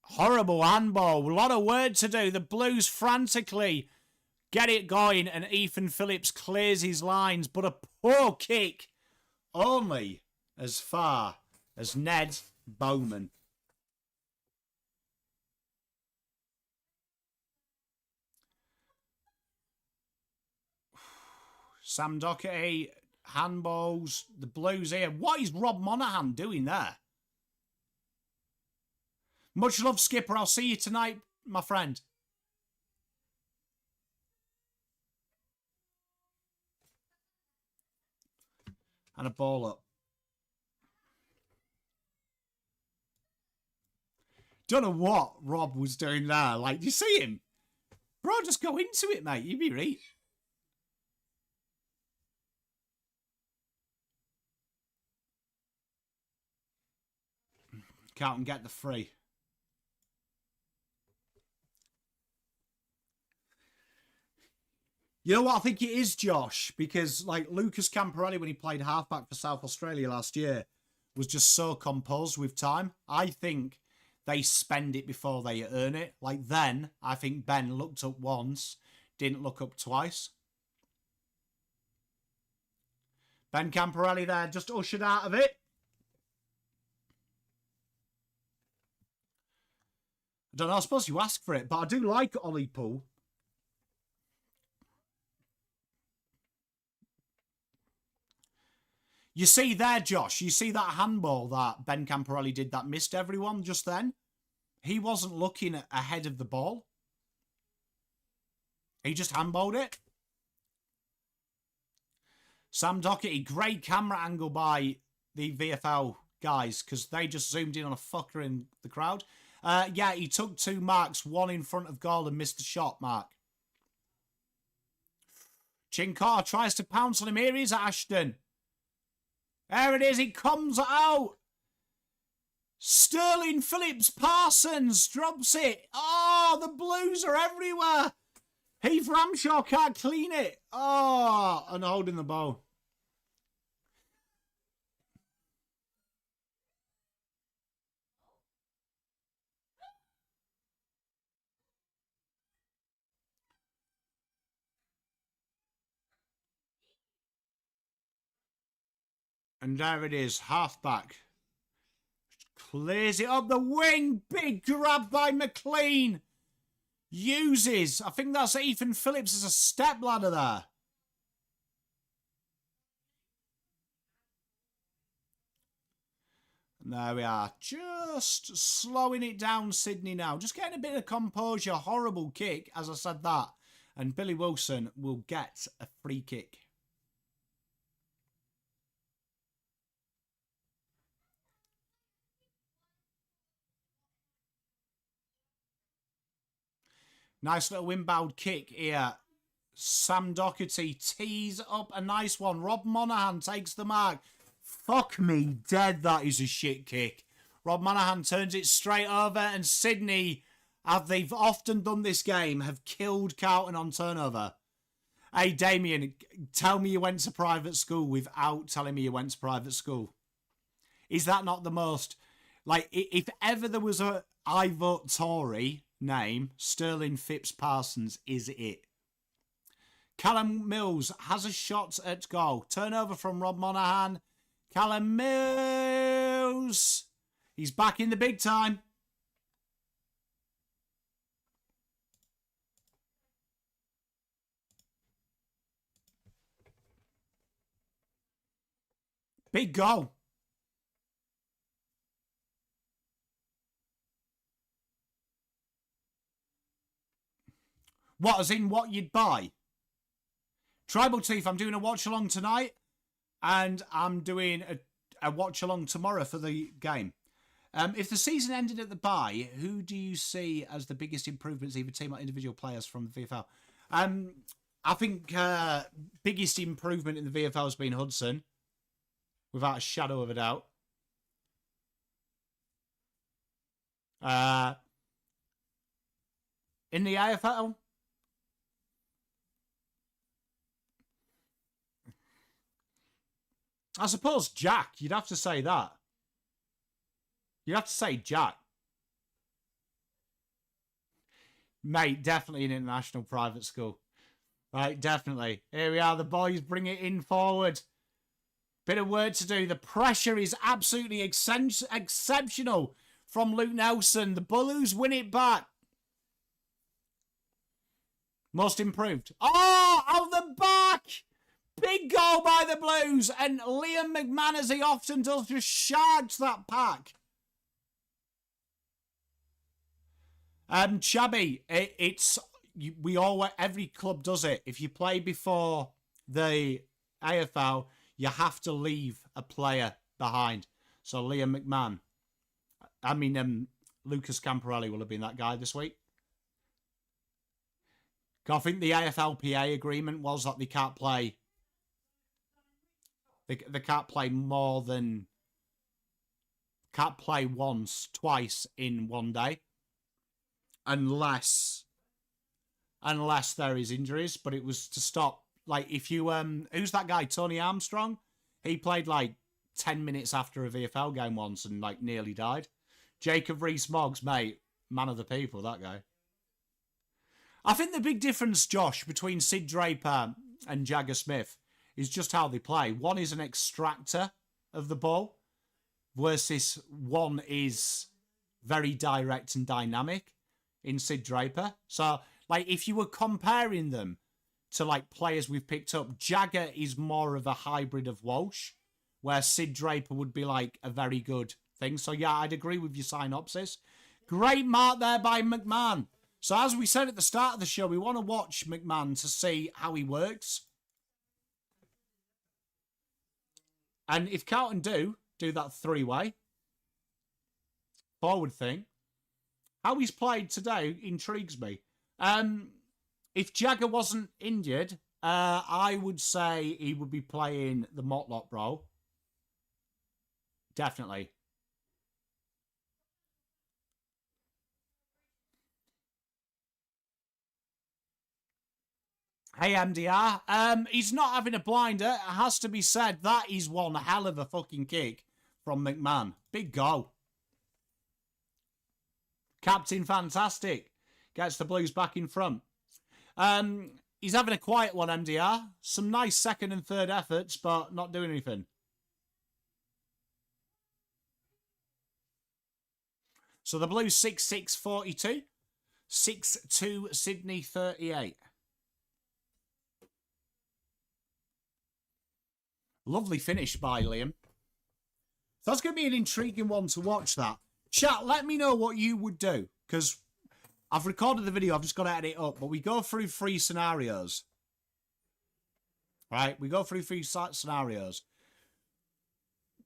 Horrible handball. A lot of work to do. The Blues frantically get it going, and Ethan Phillips clears his lines, but a poor kick only as far as Ned Bowman. Sam Doherty, handballs, the Blues here. What is Rob Monaghan doing there? Much love, Skipper. I'll see you tonight, my friend. And a ball up. Don't know what Rob was doing there. Like, do you see him? Bro, just go into it, mate. You be right. Carlton get the free. You know what I think it is, Josh? Because, like, Lucas Camporelli, when he played halfback for South Australia last year, was just so composed with time. I think they spend it before they earn it. Like, then, I think Ben looked up once, didn't look up twice. Ben Camporelli there, just ushered out of it. I don't know, I suppose you ask for it, but I do like Ollie Poole. You see there, Josh, you see that handball that Ben Camporelli did that missed everyone just then? He wasn't looking ahead of the ball. He just handballed it. Sam Doherty, great camera angle by the VFL guys because they just zoomed in on a fucker in the crowd. Yeah, he took 2 marks, one in front of goal and missed the shot, Mark. Cincotta tries to pounce on him. Here is Ashton. There it is. It comes out. Sterling Phillips Parsons drops it. Oh, the Blues are everywhere. Heath Ramshaw can't clean it. Oh, and holding the ball. And there it is, halfback. Clears it up the wing. Big grab by McLean. Uses, I think that's Ethan Phillips as a step ladder there. And there we are. Just slowing it down, Sydney now. Just getting a bit of composure. Horrible kick, as I said that. And Billy Wilson will get a free kick. Nice little inbound kick here. Sam Doherty tees up a nice one. Rob Monaghan takes the mark. Fuck me dead, that is a shit kick. Rob Monaghan turns it straight over and Sydney, as they've often done this game, have killed Carlton on turnover. Hey, Damien, tell me you went to private school without telling me you went to private school. Is that not the most... Like, if ever there was a I vote Tory name, Sterling Phipps Parsons is it. Callum Mills has a shot at goal. Turnover from Rob Monaghan. Callum Mills. He's back in the big time. Big goal. What, as in what you'd buy? Tribal Teeth, I'm doing a watch-along tonight. And I'm doing a watch-along tomorrow for the game. If the season ended at the bye, who do you see as the biggest improvements, either team or individual players from the VFL? I think biggest improvement in the VFL has been Hudson. Without a shadow of a doubt. In the AFL... I suppose Jack. You'd have to say that. You'd have to say Jack. Mate, definitely an international private school. Right, definitely. Here we are, the boys bring it in forward. Bit of work to do. The pressure is absolutely exceptional from Luke Nelson. The Blues win it back. Most improved. Oh, out the back! Big goal by the Blues, and Liam McMahon, as he often does, just shards that pack. Chabby, every club does it. If you play before the AFL, you have to leave a player behind. So Liam McMahon, Lucas Camporelli will have been that guy this week. I think the AFLPA agreement was that they can't play. They can't play more than... Can't play twice in one day. Unless there is injuries. But it was to stop... Like, if you... who's that guy? Tony Armstrong? He played, 10 minutes after a VFL game once and, nearly died. Jacob Rees-Moggs, mate. Man of the people, that guy. I think the big difference, Josh, between Sid Draper and Jagger Smith is just how they play. One is an extractor of the ball versus one is very direct and dynamic in Sid Draper. So, if you were comparing them to, players we've picked up, Jagger is more of a hybrid of Walsh, where Sid Draper would be, a very good thing. So, yeah, I'd agree with your synopsis. Great mark there by McMahon. So, as we said at the start of the show, we want to watch McMahon to see how he works. And if Carlton do that three-way forward thing, how he's played today intrigues me. If Jagger wasn't injured, I would say he would be playing the Motlop role. Definitely. Hey, MDR. He's not having a blinder. It has to be said, that is one hell of a fucking kick from McMahon. Big goal. Captain fantastic. Gets the Blues back in front. He's having a quiet one, MDR. Some nice second and third efforts, but not doing anything. So the Blues 6-6-42. 6-2 Sydney 38. Lovely finish by Liam. So that's going to be an intriguing one to watch, that. Chat, let me know what you would do. Because I've recorded the video. I've just got to edit it up. But we go through 3 scenarios. Right? We go through 3 scenarios.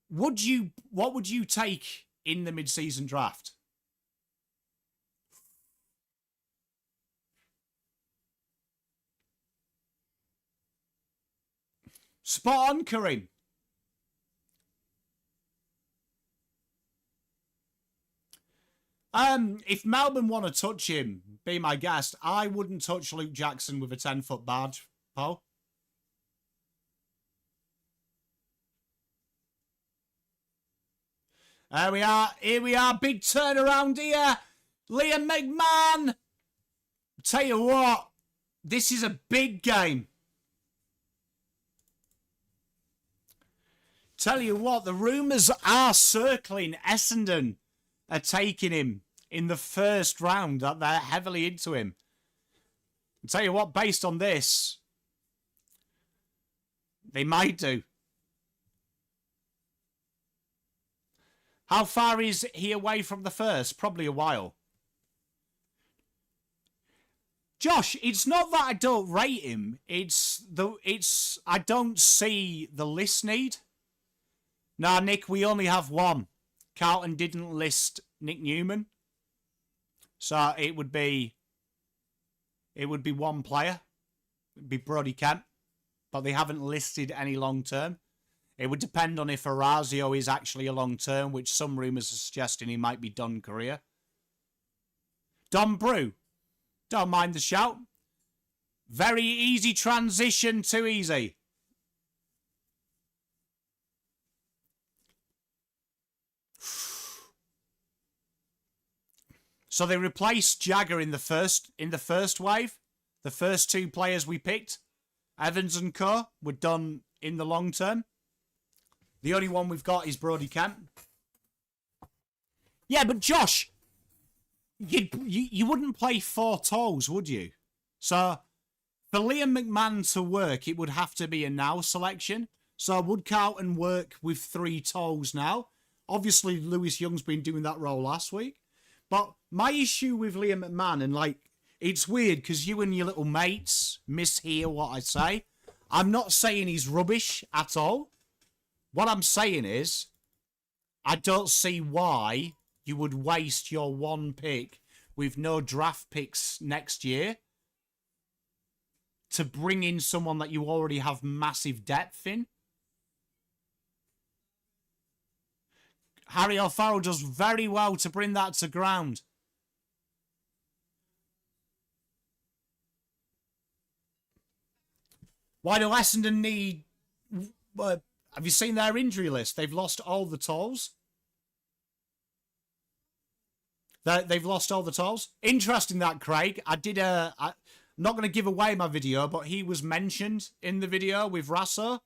What would you take in the mid-season draft? Spot on, Kareem. If Melbourne want to touch him, be my guest, I wouldn't touch Luke Jackson with a 10-foot badge, Paul. There we are. Here we are. Big turnaround here. Liam McMahon. Tell you what, this is a big game. Tell you what, the rumours are circling. Essendon are taking him in the first round, that they're heavily into him. I'll tell you what, based on this, they might do. How far is he away from the first? Probably a while. Josh, it's not that I don't rate him. I don't see the list need. Nah, Nick, we only have one. Carlton didn't list Nick Newman. So it would be one player. It'd be Brodie Kemp. But they haven't listed any long term. It would depend on if Orazio is actually a long term, which some rumours are suggesting he might be done career. Don Brew. Don't mind the shout. Very easy transition, too easy. So they replaced Jagger in the first wave. The first two players we picked, Evans and Co, were done in the long term. The only one we've got is Brodie Kemp. Yeah, but Josh, you wouldn't play 4 toes, would you? So for Liam McMahon to work, it would have to be a now selection. So would Carlton work with 3 toes now? Obviously, Lewis Young's been doing that role last week. But my issue with Liam McMahon, and like, it's weird because you and your little mates mishear what I say. I'm not saying he's rubbish at all. What I'm saying is, I don't see why you would waste your 1 pick with no draft picks next year to bring in someone that you already have massive depth in. Harry O'Farrell does very well to bring that to ground. Why do Essendon need... have you seen their injury list? They've lost all the tolls. They've lost all the tolls. Interesting that, Craig. I'm not going to give away my video, but he was mentioned in the video with Rasso.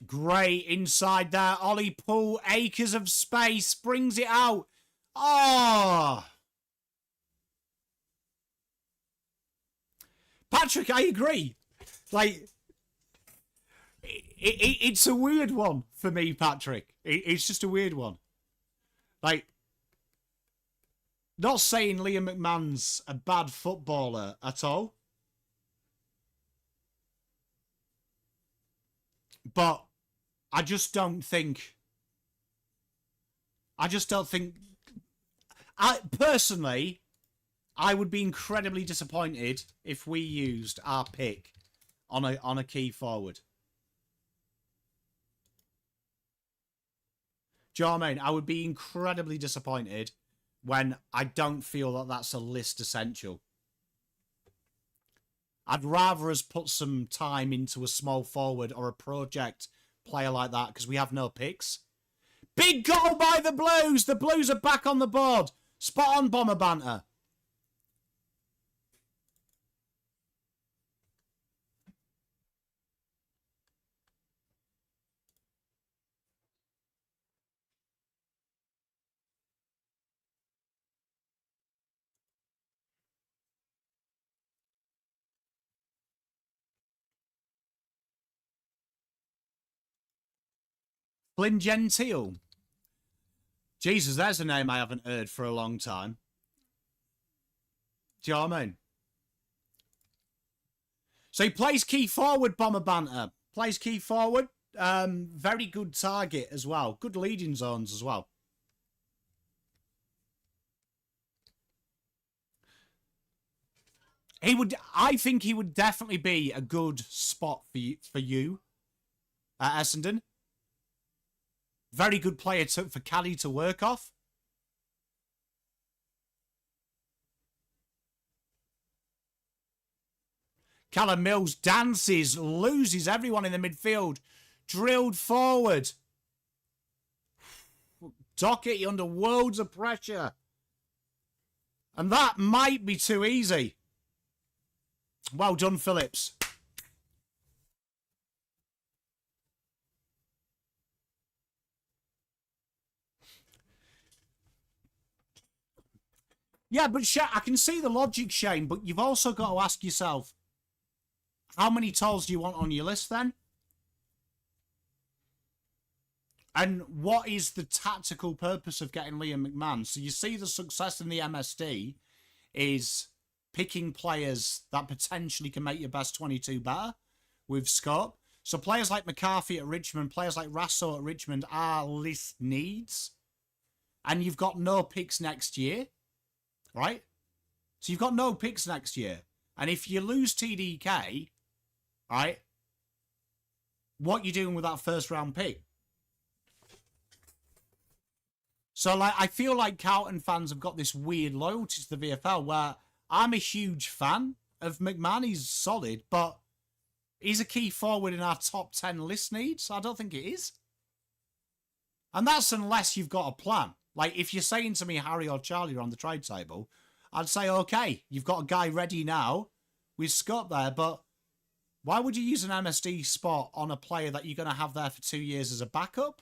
Great inside there. Ollie Poole, acres of space, brings it out. Oh! Patrick, I agree. Like, it's a weird one for me, Patrick. It's just a weird one. Like, not saying Liam McMahon's a bad footballer at all. But I just don't think... personally, I would be incredibly disappointed if we used our pick on a key forward. Do you know what I mean? I would be incredibly disappointed when I don't feel that that's a list essential. I'd rather us put some time into a small forward or a project player like that because we have no picks. Big goal by the Blues! The Blues are back on the board. Spot on, Bomber Banter. Flynn Gentile. Jesus, there's a name I haven't heard for a long time. Do you know what I mean? So he plays key forward, Bomber Banter. Plays key forward. Very good target as well. Good leading zones as well. I think he would definitely be a good spot for you at Essendon. Very good player for Caddy to work off. Callum Mills dances, loses everyone in the midfield. Drilled forward. Dockett under loads of pressure. And that might be too easy. Well done, Phillips. Yeah, but I can see the logic, Shane, but you've also got to ask yourself, how many tolls do you want on your list then? And what is the tactical purpose of getting Liam McMahon? So you see the success in the MSD is picking players that potentially can make your best 22 better with scope. So players like McCarthy at Richmond, players like Rasso at Richmond are list needs. And you've got no picks next year, right? So you've got no picks next year. And if you lose TDK, right, what you doing with that first round pick? So, like, I feel like Carlton fans have got this weird loyalty to the VFL where I'm a huge fan of McMahon. He's solid, but he's a key forward in our top 10 list needs. I don't think it is. And that's unless you've got a plan. Like, if you're saying to me Harry or Charlie are on the trade table, I'd say, okay, you've got a guy ready now with Scott there, but why would you use an MSD spot on a player that you're going to have there for 2 years as a backup?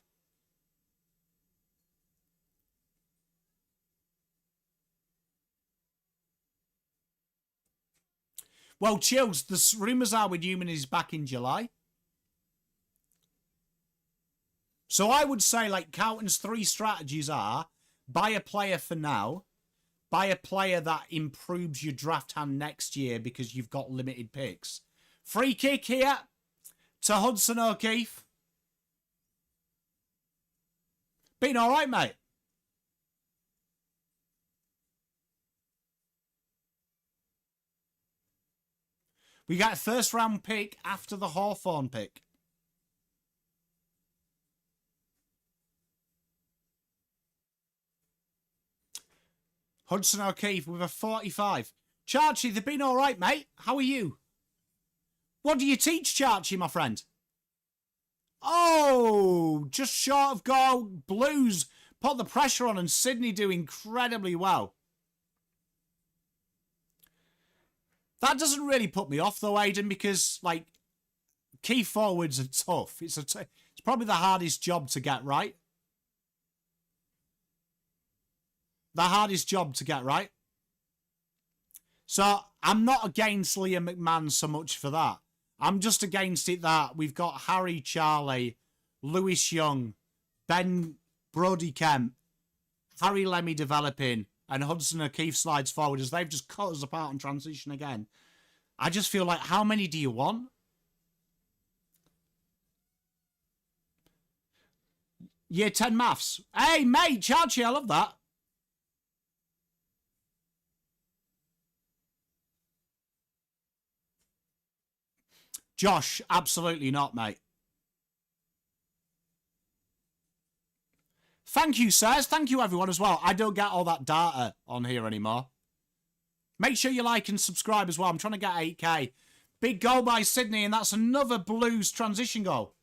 Well, Chills, the rumours are with Newman is back in July. So I would say, like, Carlton's 3 strategies are buy a player for now, buy a player that improves your draft hand next year because you've got limited picks. Free kick here to Hudson O'Keefe. Been all right, mate. We got a first round pick after the Hawthorn pick. Hudson O'Keefe with a 45. Charchie, they've been all right, mate. How are you? What do you teach, Charchie, my friend? Oh, just short of goal. Blues put the pressure on and Sydney do incredibly well. That doesn't really put me off, though, Aidan, because, like, key forwards are tough. It's probably the hardest job to get right. The hardest job to get right. So I'm not against Liam McMahon so much for that. I'm just against it that we've got Harry, Charlie, Lewis Young, Ben Brody Kemp, Harry Lemmy developing, and Hudson O'Keefe slides forward as they've just cut us apart and transition again. I just feel like, how many do you want? Year 10 maths. Hey, mate, Charchie, I love that. Josh, absolutely not, mate. Thank you, sirs. Thank you, everyone, as well. I don't get all that data on here anymore. Make sure you like and subscribe as well. I'm trying to get 8K. Big goal by Sydney, and that's another Blues transition goal.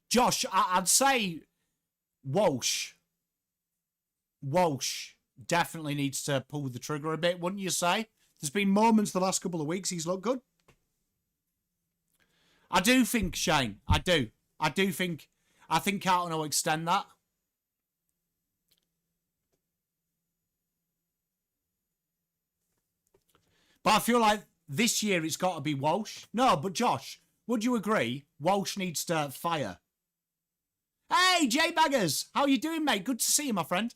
Josh, I'd say Walsh definitely needs to pull the trigger a bit, wouldn't you say? There's been moments the last couple of weeks he's looked good. I do think, Shane, I think Carlton will extend that. But I feel like this year it's got to be Walsh. No, but Josh, would you agree Walsh needs to fire? Hey, Jay Baggers, how you doing, mate? Good to see you, my friend.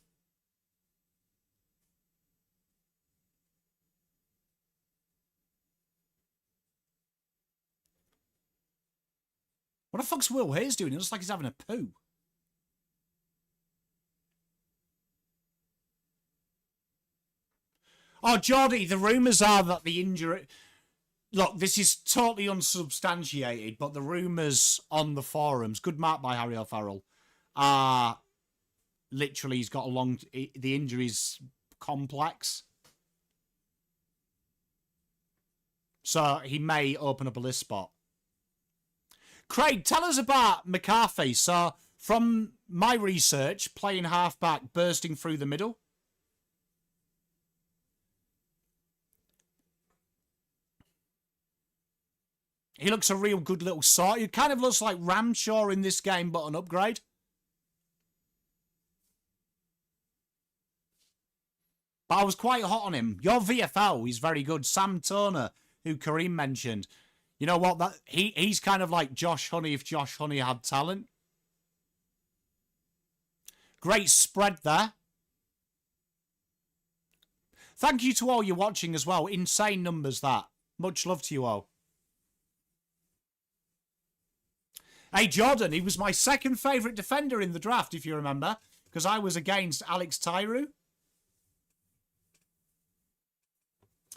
What the fuck's Will Hayes doing? It looks like he's having a poo. Oh, Geordie, the rumours are that the injury... Look, this is totally unsubstantiated, but the rumours on the forums, good mark by Harry O'Farrell, are literally he's got a long... The injury's complex. So he may open up a list spot. Craig, tell us about McCarthy. So, from my research, playing halfback, bursting through the middle. He looks a real good little sort. He kind of looks like Ramshaw in this game, but an upgrade. But I was quite hot on him. Your VFL, he's very good. Sam Turner, who Kareem mentioned. You know what? He's kind of like Josh Honey if Josh Honey had talent. Great spread there. Thank you to all you watching as well. Insane numbers, that. Much love to you all. Hey, Jordan, he was my second favourite defender in the draft, if you remember, because I was against Alex Tyru.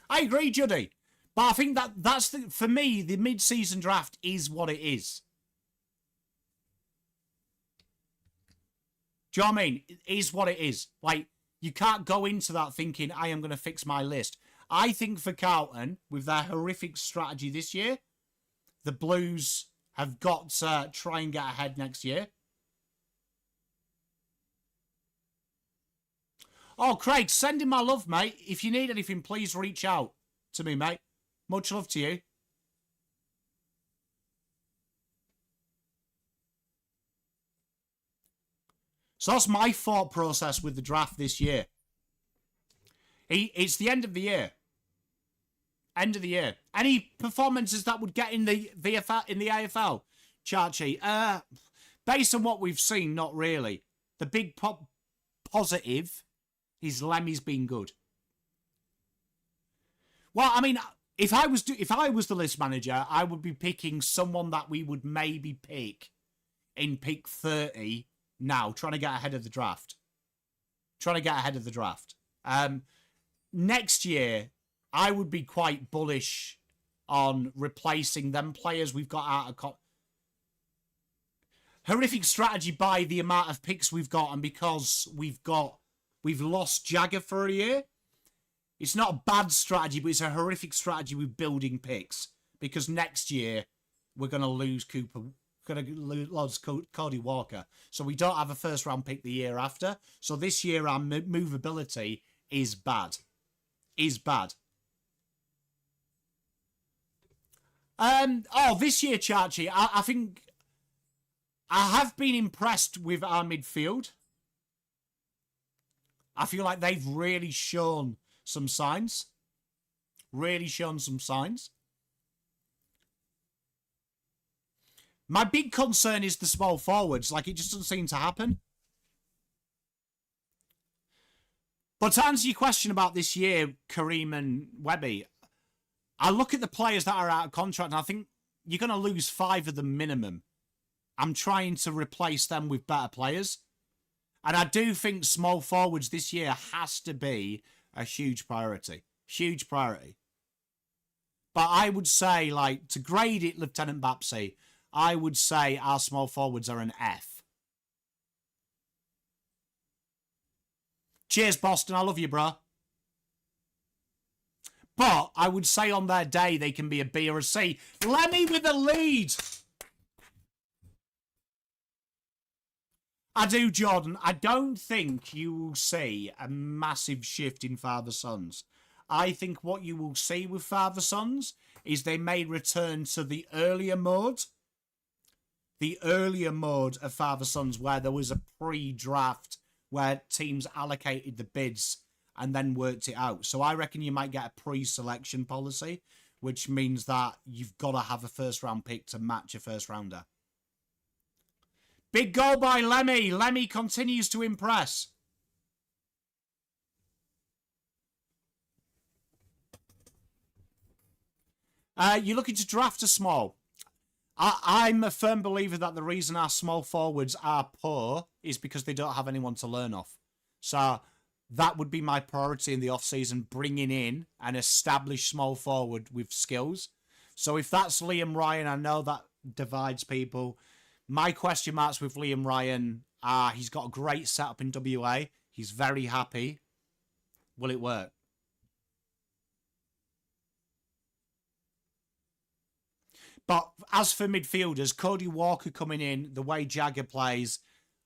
I agree, Juddy. But I think that's for me, the mid-season draft is what it is. Do you know what I mean? It is what it is. Like, you can't go into that thinking, I am going to fix my list. I think for Carlton, with their horrific strategy this year, the Blues have got to try and get ahead next year. Oh, Craig, send him my love, mate. If you need anything, please reach out to me, mate. Much love to you. So that's my thought process with the draft this year. It's the end of the year. End of the year. Any performances that would get in the VFL, in the AFL, Chachi? Based on what we've seen, not really. The big positive is Lemmy's been good. Well, I mean, if I was the list manager, I would be picking someone that we would maybe pick in pick 30 now, trying to get ahead of the draft. Next year, I would be quite bullish on replacing them players we've got out of... Horrific strategy by the amount of picks we've got, and because we've lost Jagger for a year. It's not a bad strategy, but it's a horrific strategy with building picks. Because next year, we're going to lose Cooper. Going to lose Cody Walker. So we don't have a first round pick the year after. So this year, our movability is bad. This year, Chachi, I think I have been impressed with our midfield. I feel like they've really shown some signs. My big concern is the small forwards. Like, it just doesn't seem to happen. But to answer your question about this year, Kareem and Webby, I look at the players that are out of contract and I think you're going to lose 5 of them minimum. I'm trying to replace them with better players. And I do think small forwards this year has to be a huge priority. Huge priority. But I would say, like, to grade it, Lieutenant Bapsy, I would say our small forwards are an F. Cheers, Boston. I love you, bro. But I would say on their day, they can be a B or a C. Lemmy with a lead. I do, Jordan. I don't think you will see a massive shift in father-sons. I think what you will see with father-sons is they may return to the earlier mode. The earlier mode of father-sons where there was a pre-draft where teams allocated the bids and then worked it out. So I reckon you might get a pre-selection policy, which means that you've got to have a first-round pick to match a first-rounder. Big goal by Lemmy. Lemmy continues to impress. You're looking to draft a small. I'm a firm believer that the reason our small forwards are poor is because they don't have anyone to learn off. So that would be my priority in the off-season, bringing in an established small forward with skills. So if that's Liam Ryan, I know that divides people. My question marks with Liam Ryan are he's got a great setup in WA. He's very happy. Will it work? But as for midfielders, Cody Walker coming in, the way Jagger plays,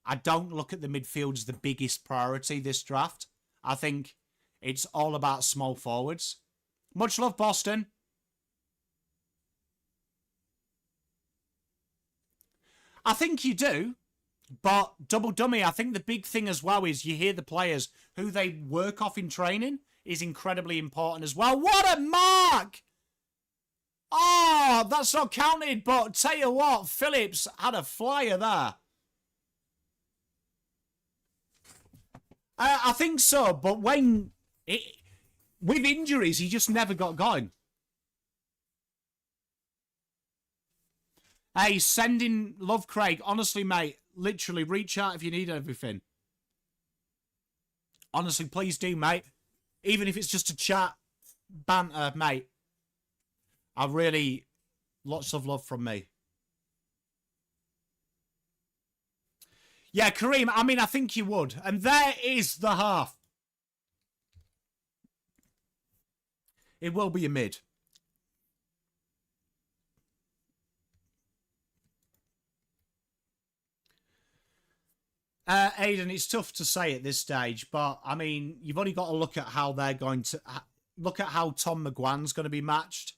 I don't look at the midfield as the biggest priority this draft. I think it's all about small forwards. Much love, Boston. I think you do. But double dummy, I think the big thing as well is you hear the players who they work off in training is incredibly important as well. What a mark! Oh, that's not counted, but tell you what, Phillips had a flyer there. I think so, but with injuries, he just never got going. Hey, sending love, Craig. Honestly, mate, literally reach out if you need everything. Honestly, please do, mate. Even if it's just a chat, banter, mate. I really, lots of love from me. Yeah, Kareem, I mean, I think you would. And there is the half. It will be a mid. Aidan, it's tough to say at this stage, but I mean, you've only got to look at how they're going to look at how Tom McGuan's going to be matched.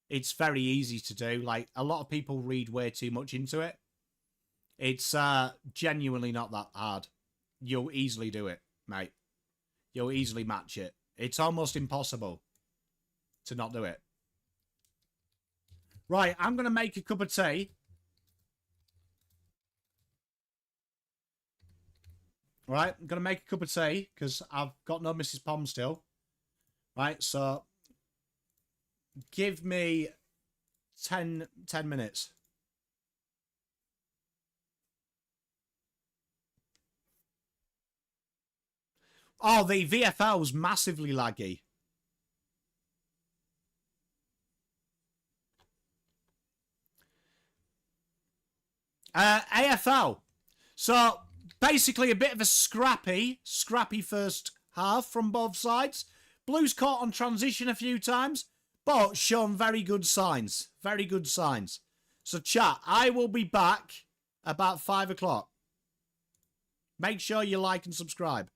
It's very easy to do. Like, a lot of people read way too much into it. It's genuinely not that hard. You'll easily do it, mate. You'll easily match it. It's almost impossible to not do it. Right, I'm going to make a cup of tea. Right, I'm going to make a cup of tea because I've got no Mrs. Pom still. Right, so give me 10 minutes. Oh, the VFL was massively laggy. AFL. So basically a bit of a scrappy first half from both sides. Blues caught on transition a few times, but shown very good signs. Very good signs. So chat, I will be back about 5 o'clock. Make sure you like and subscribe.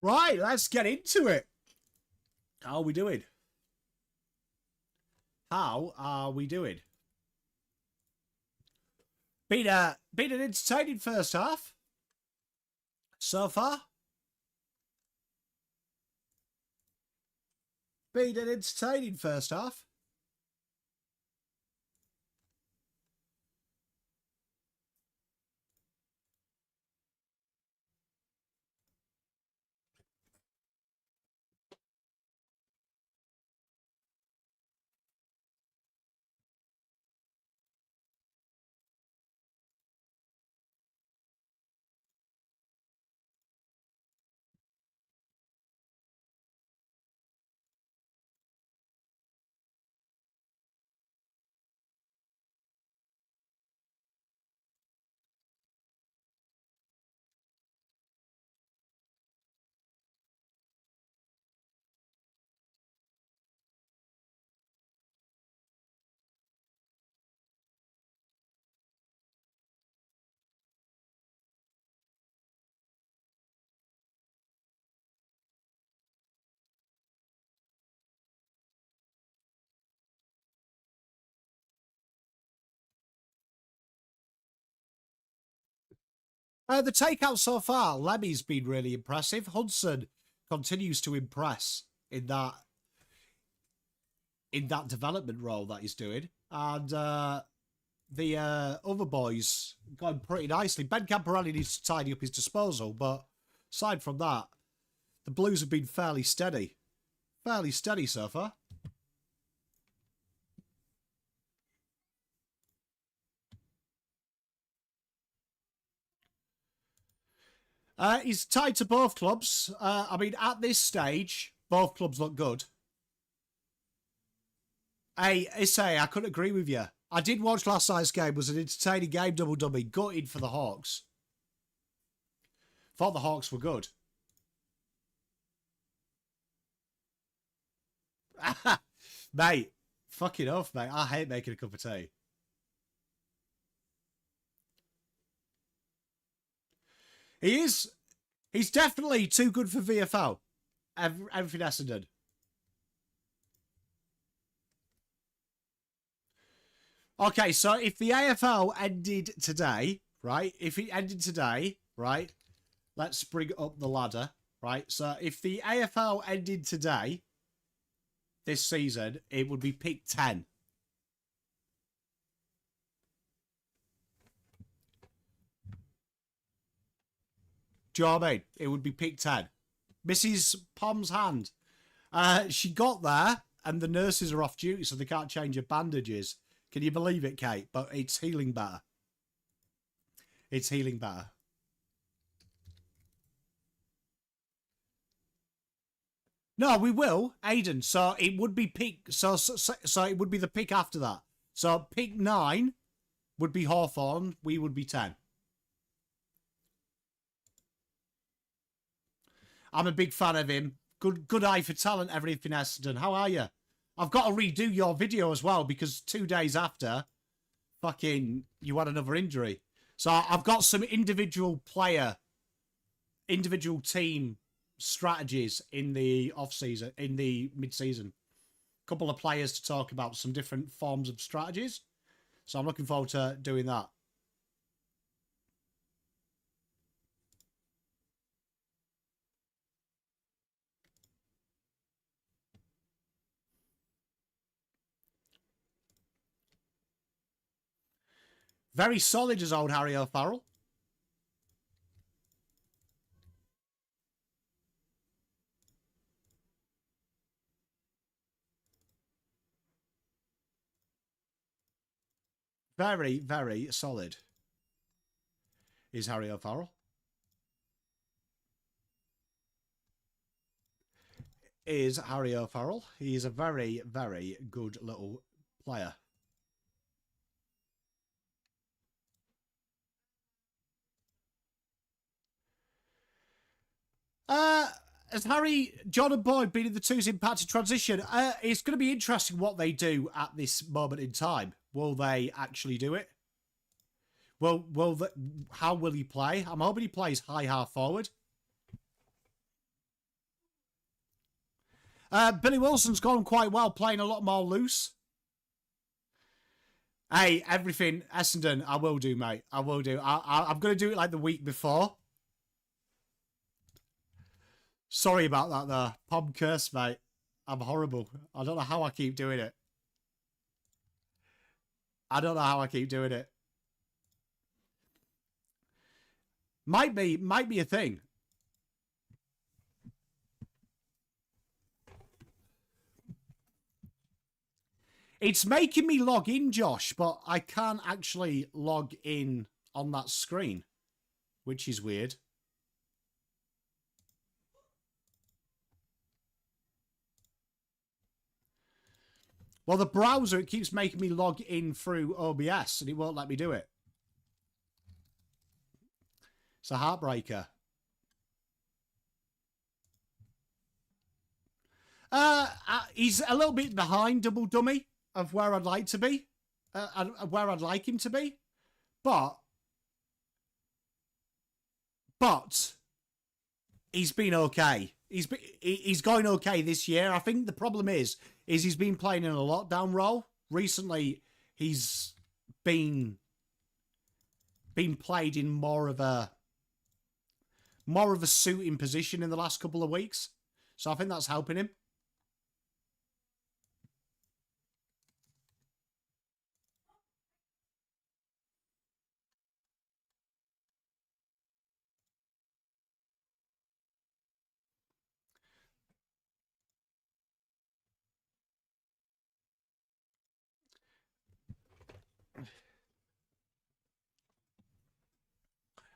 Right, let's get into it. How are we doing? How are we doing? Been an entertaining first half so far. Been an entertaining first half. The takeout so far, Lemmy's been really impressive. Hudson continues to impress in that development role that he's doing, and the other boys going pretty nicely. Ben Camporelli needs to tidy up his disposal, but aside from that, the Blues have been fairly steady so far. He's tied to both clubs. I mean, at this stage, both clubs look good. Hey, Issei, I couldn't agree with you. I did watch last night's game. It was an entertaining game, double dummy. Gutted for the Hawks. Thought the Hawks were good. Mate, fucking off, mate. I hate making a cup of tea. He is. He's definitely too good for VFL. Everything Essendon. Okay, so if the AFL ended today, right? If it ended today, right? Let's bring up the ladder, right? So if the AFL ended today, this season, it would be pick 10. Do you know what I mean? It would be pick 10. Mrs. Pom's hand. She got there, and the nurses are off duty, so they can't change her bandages. Can you believe it, Kate? But it's healing better. It's healing better. No, we will, Aiden. So it would be pick. So it would be the pick after that. So pick 9 would be Hawthorn. We would be 10. I'm a big fan of him. Good eye for talent, everything Essendon. How are you? I've got to redo your video as well because 2 days after, fucking, you had another injury. So I've got some individual team strategies in the off-season, in the mid-season. A couple of players to talk about some different forms of strategies. So I'm looking forward to doing that. Very solid as old Harry O'Farrell. Very, very solid is Harry O'Farrell. Is Harry O'Farrell. He is a very, very good little player. Has Harry, John and Boyd been in the twos impacted transition? It's going to be interesting what they do at this moment in time. Will they actually do it? How will he play? I'm hoping he plays high half forward. Billy Wilson's gone quite well, playing a lot more loose. Hey, everything, Essendon, I will do, mate. I will do. I'm going to do it like the week before. Sorry about that, though. Pom curse, mate. I'm horrible. I don't know how I keep doing it. I don't know how I keep doing it. Might be a thing. It's making me log in, Josh, but I can't actually log in on that screen, which is weird. Well, the browser, it keeps making me log in through OBS, and it won't let me do it. It's a heartbreaker. He's a little bit behind Double Dummy of where I'd like to be, where I'd like him to be, but he's been okay. He's going okay this year. I think the problem is he's been playing in a lockdown role recently. He's been played in more of a suiting position in the last couple of weeks, so I think that's helping him.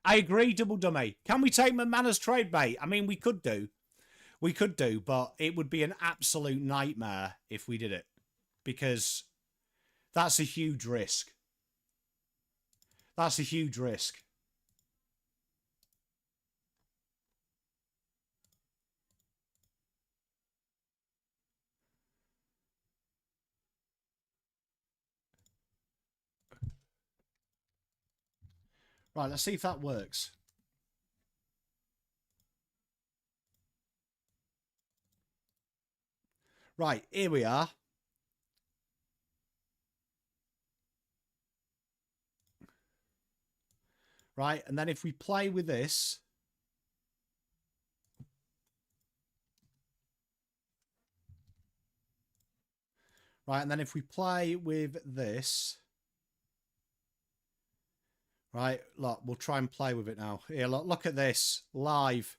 I agree, Double Dummy. Can we take McManus trade bait? I mean, we could do. We could do, but it would be an absolute nightmare if we did it. Because that's a huge risk. That's a huge risk. Right, let's see if that works. Right, here we are. Right, and then if we play with this... Right, and then if we play with this... Right, look, we'll try and play with it now. Here, look at this. Live.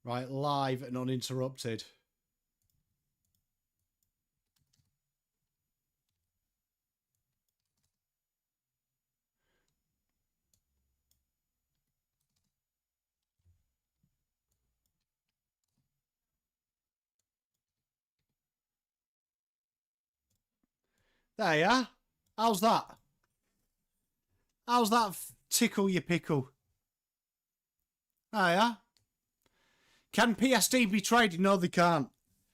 Right, live and uninterrupted. There you are. How's that? How's that tickle your pickle? There you are. Can PSD be traded? No, they can't.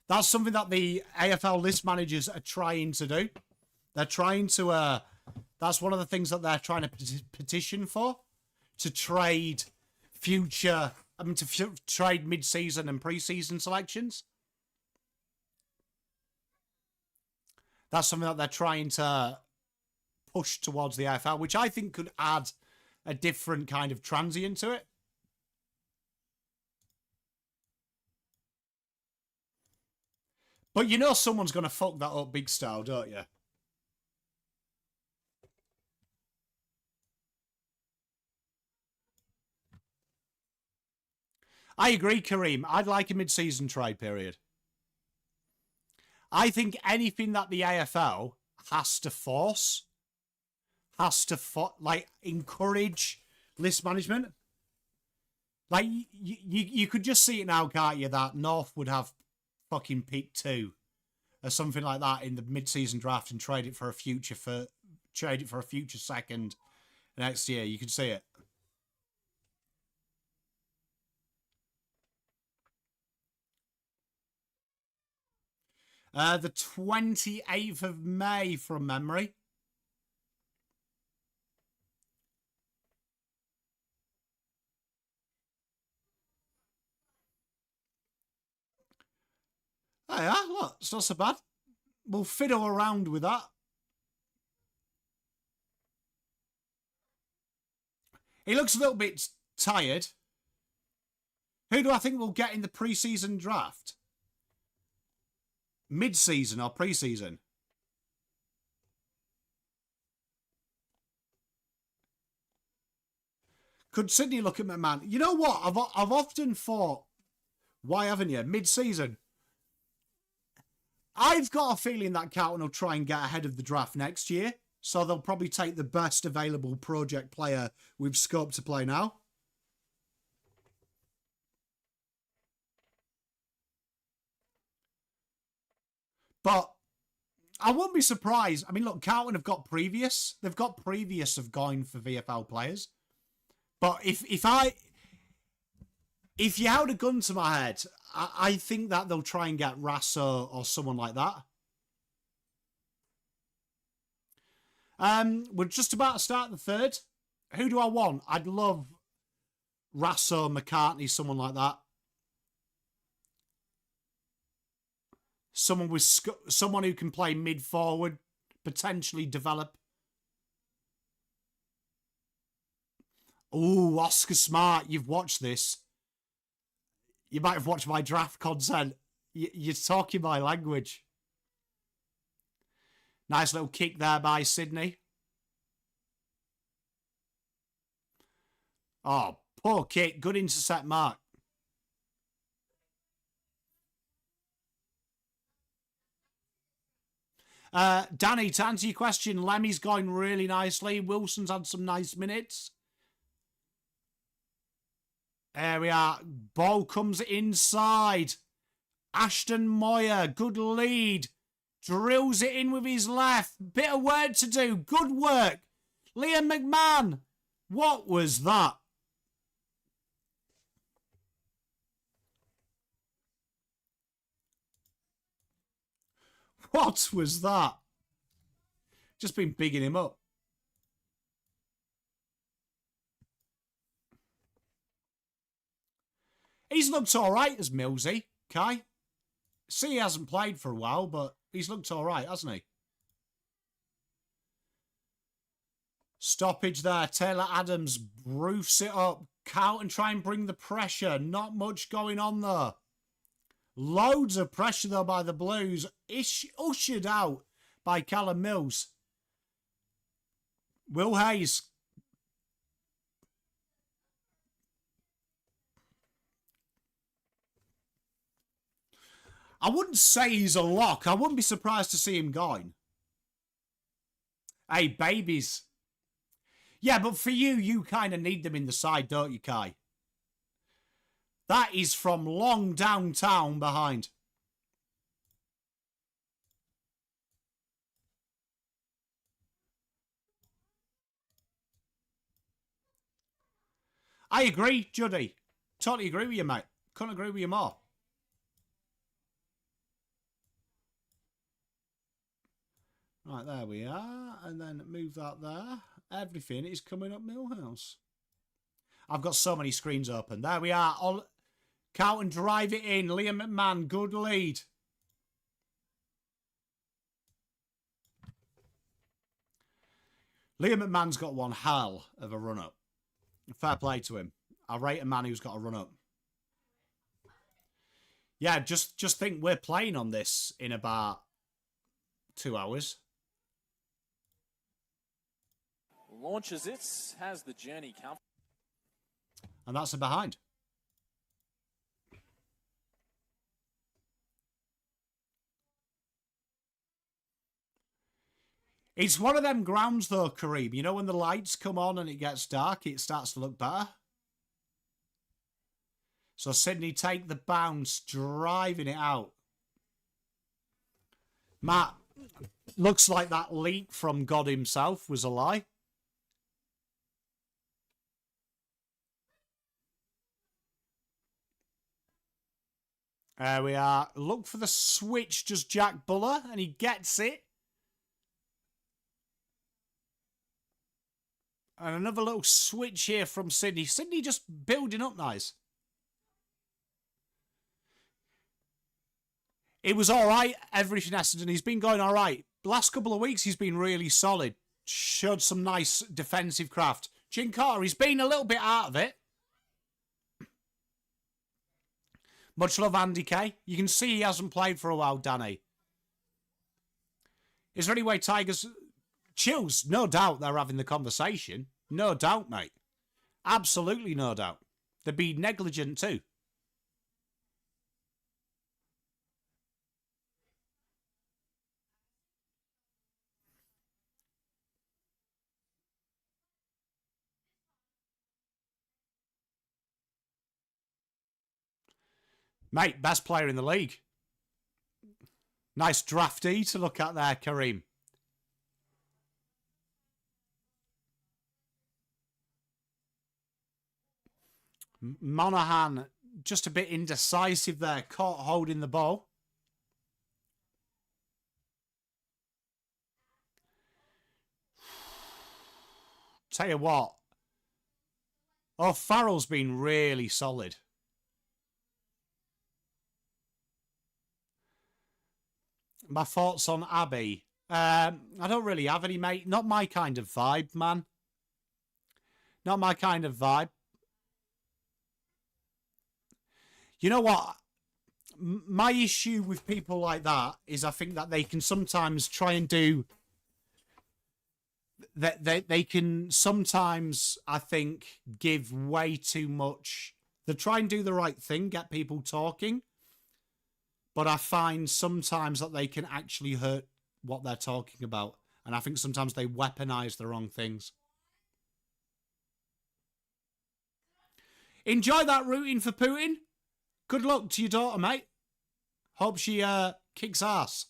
That's something that the AFL list managers are trying to do. They're trying to... that's one of the things that they're trying to petition for. To trade future... I mean, to trade mid-season and pre-season selections. That's something that they're trying to push towards the AFL, which I think could add a different kind of transient to it. But you know someone's going to fuck that up big style, don't you? I agree, Kareem. I'd like a mid-season trade period. I think anything that the AFL has to force, like, encourage list management. Like, you could just see it now, can't you, that North would have fucking pick 2 or something like that in the mid-season draft and trade it for a future second next year. You can see it. The 28th of May from memory. Oh yeah, look, it's not so bad. We'll fiddle around with that. He looks a little bit tired. Who do I think we'll get in the pre-season draft? Mid-season or pre-season? Could Sydney look at McMahon? You know what? I've often thought, why haven't you? Mid-season. I've got a feeling that Carlton will try and get ahead of the draft next year. So they'll probably take the best available project player with scope to play now. But I won't be surprised. I mean, look, Carlton have got previous. They've got previous of going for VFL players. But if you held a gun to my head, I think that they'll try and get Rasso or someone like that. We're just about to start the third. Who do I want? I'd love Rasso, McCartney, someone like that. Someone who can play mid forward, potentially develop. Oh, Oscar Smart, you've watched this. You might have watched my draft content. You're talking my language. Nice little kick there by Sydney. Oh, poor kick. Good intercept mark. Danny, to answer your question, Lemmy's going really nicely. Wilson's had some nice minutes. There we are. Ball comes inside. Ashton Moyer, good lead. Drills it in with his left. Bit of work to do. Good work. Liam McMahon. What was that? What was that? Just been bigging him up. He's looked all right as Millsy, Kai. See, he hasn't played for a while, but he's looked all right, hasn't he? Stoppage there. Taylor Adams roofs it up. Carlton try and bring the pressure. Not much going on there. Loads of pressure, though, by the Blues. Ushered out by Callum Mills. Will Hayes. I wouldn't say he's a lock. I wouldn't be surprised to see him going. Hey, babies. Yeah, but for you, you kind of need them in the side, don't you, Kai? That is from long downtown behind. I agree, Juddy. Totally agree with you, mate. Couldn't agree with you more. Right, there we are. And then move that there. Everything is coming up Millhouse. I've got so many screens open. There we are. Carlton drive it in. Liam McMahon, good lead. Liam McMahon's got one hell of a run-up. Fair play to him. I rate a man who's got a run-up. Yeah, just think we're playing on this in about 2 hours. Launches it, has the journey come. And that's a behind. It's one of them grounds, though, Kareem. You know, when the lights come on and it gets dark, it starts to look better. So Sydney take the bounce, driving it out. Matt, looks like that leak from God himself was a lie. There we are. Look for the switch, just Jack Buller, and he gets it. And another little switch here from Sydney. Sydney just building up nice. It was all right, everything Essendon. He's been going all right. The last couple of weeks, he's been really solid. Showed some nice defensive craft. Cincotta, he's been a little bit out of it. Much love, Andy K. You can see he hasn't played for a while, Danny. Is there any way Tigers... Chills, no doubt they're having the conversation. No doubt, mate. Absolutely no doubt. They'd be negligent too. Mate, best player in the league. Nice draftee to look at there, Kareem. Monaghan, just a bit indecisive there. Caught holding the ball. Tell you what. Oh, Farrell's been really solid. My thoughts on Abbey. I don't really have any, mate. Not my kind of vibe, man. Not my kind of vibe. You know what? My issue with people like that is I think that they can sometimes try and do... They can sometimes, I think, give way too much. They try and do the right thing, get people talking. But I find sometimes that they can actually hurt what they're talking about. And I think sometimes they weaponize the wrong things. Enjoy that rooting for Putin. Good luck to your daughter, mate. Hope she kicks ass.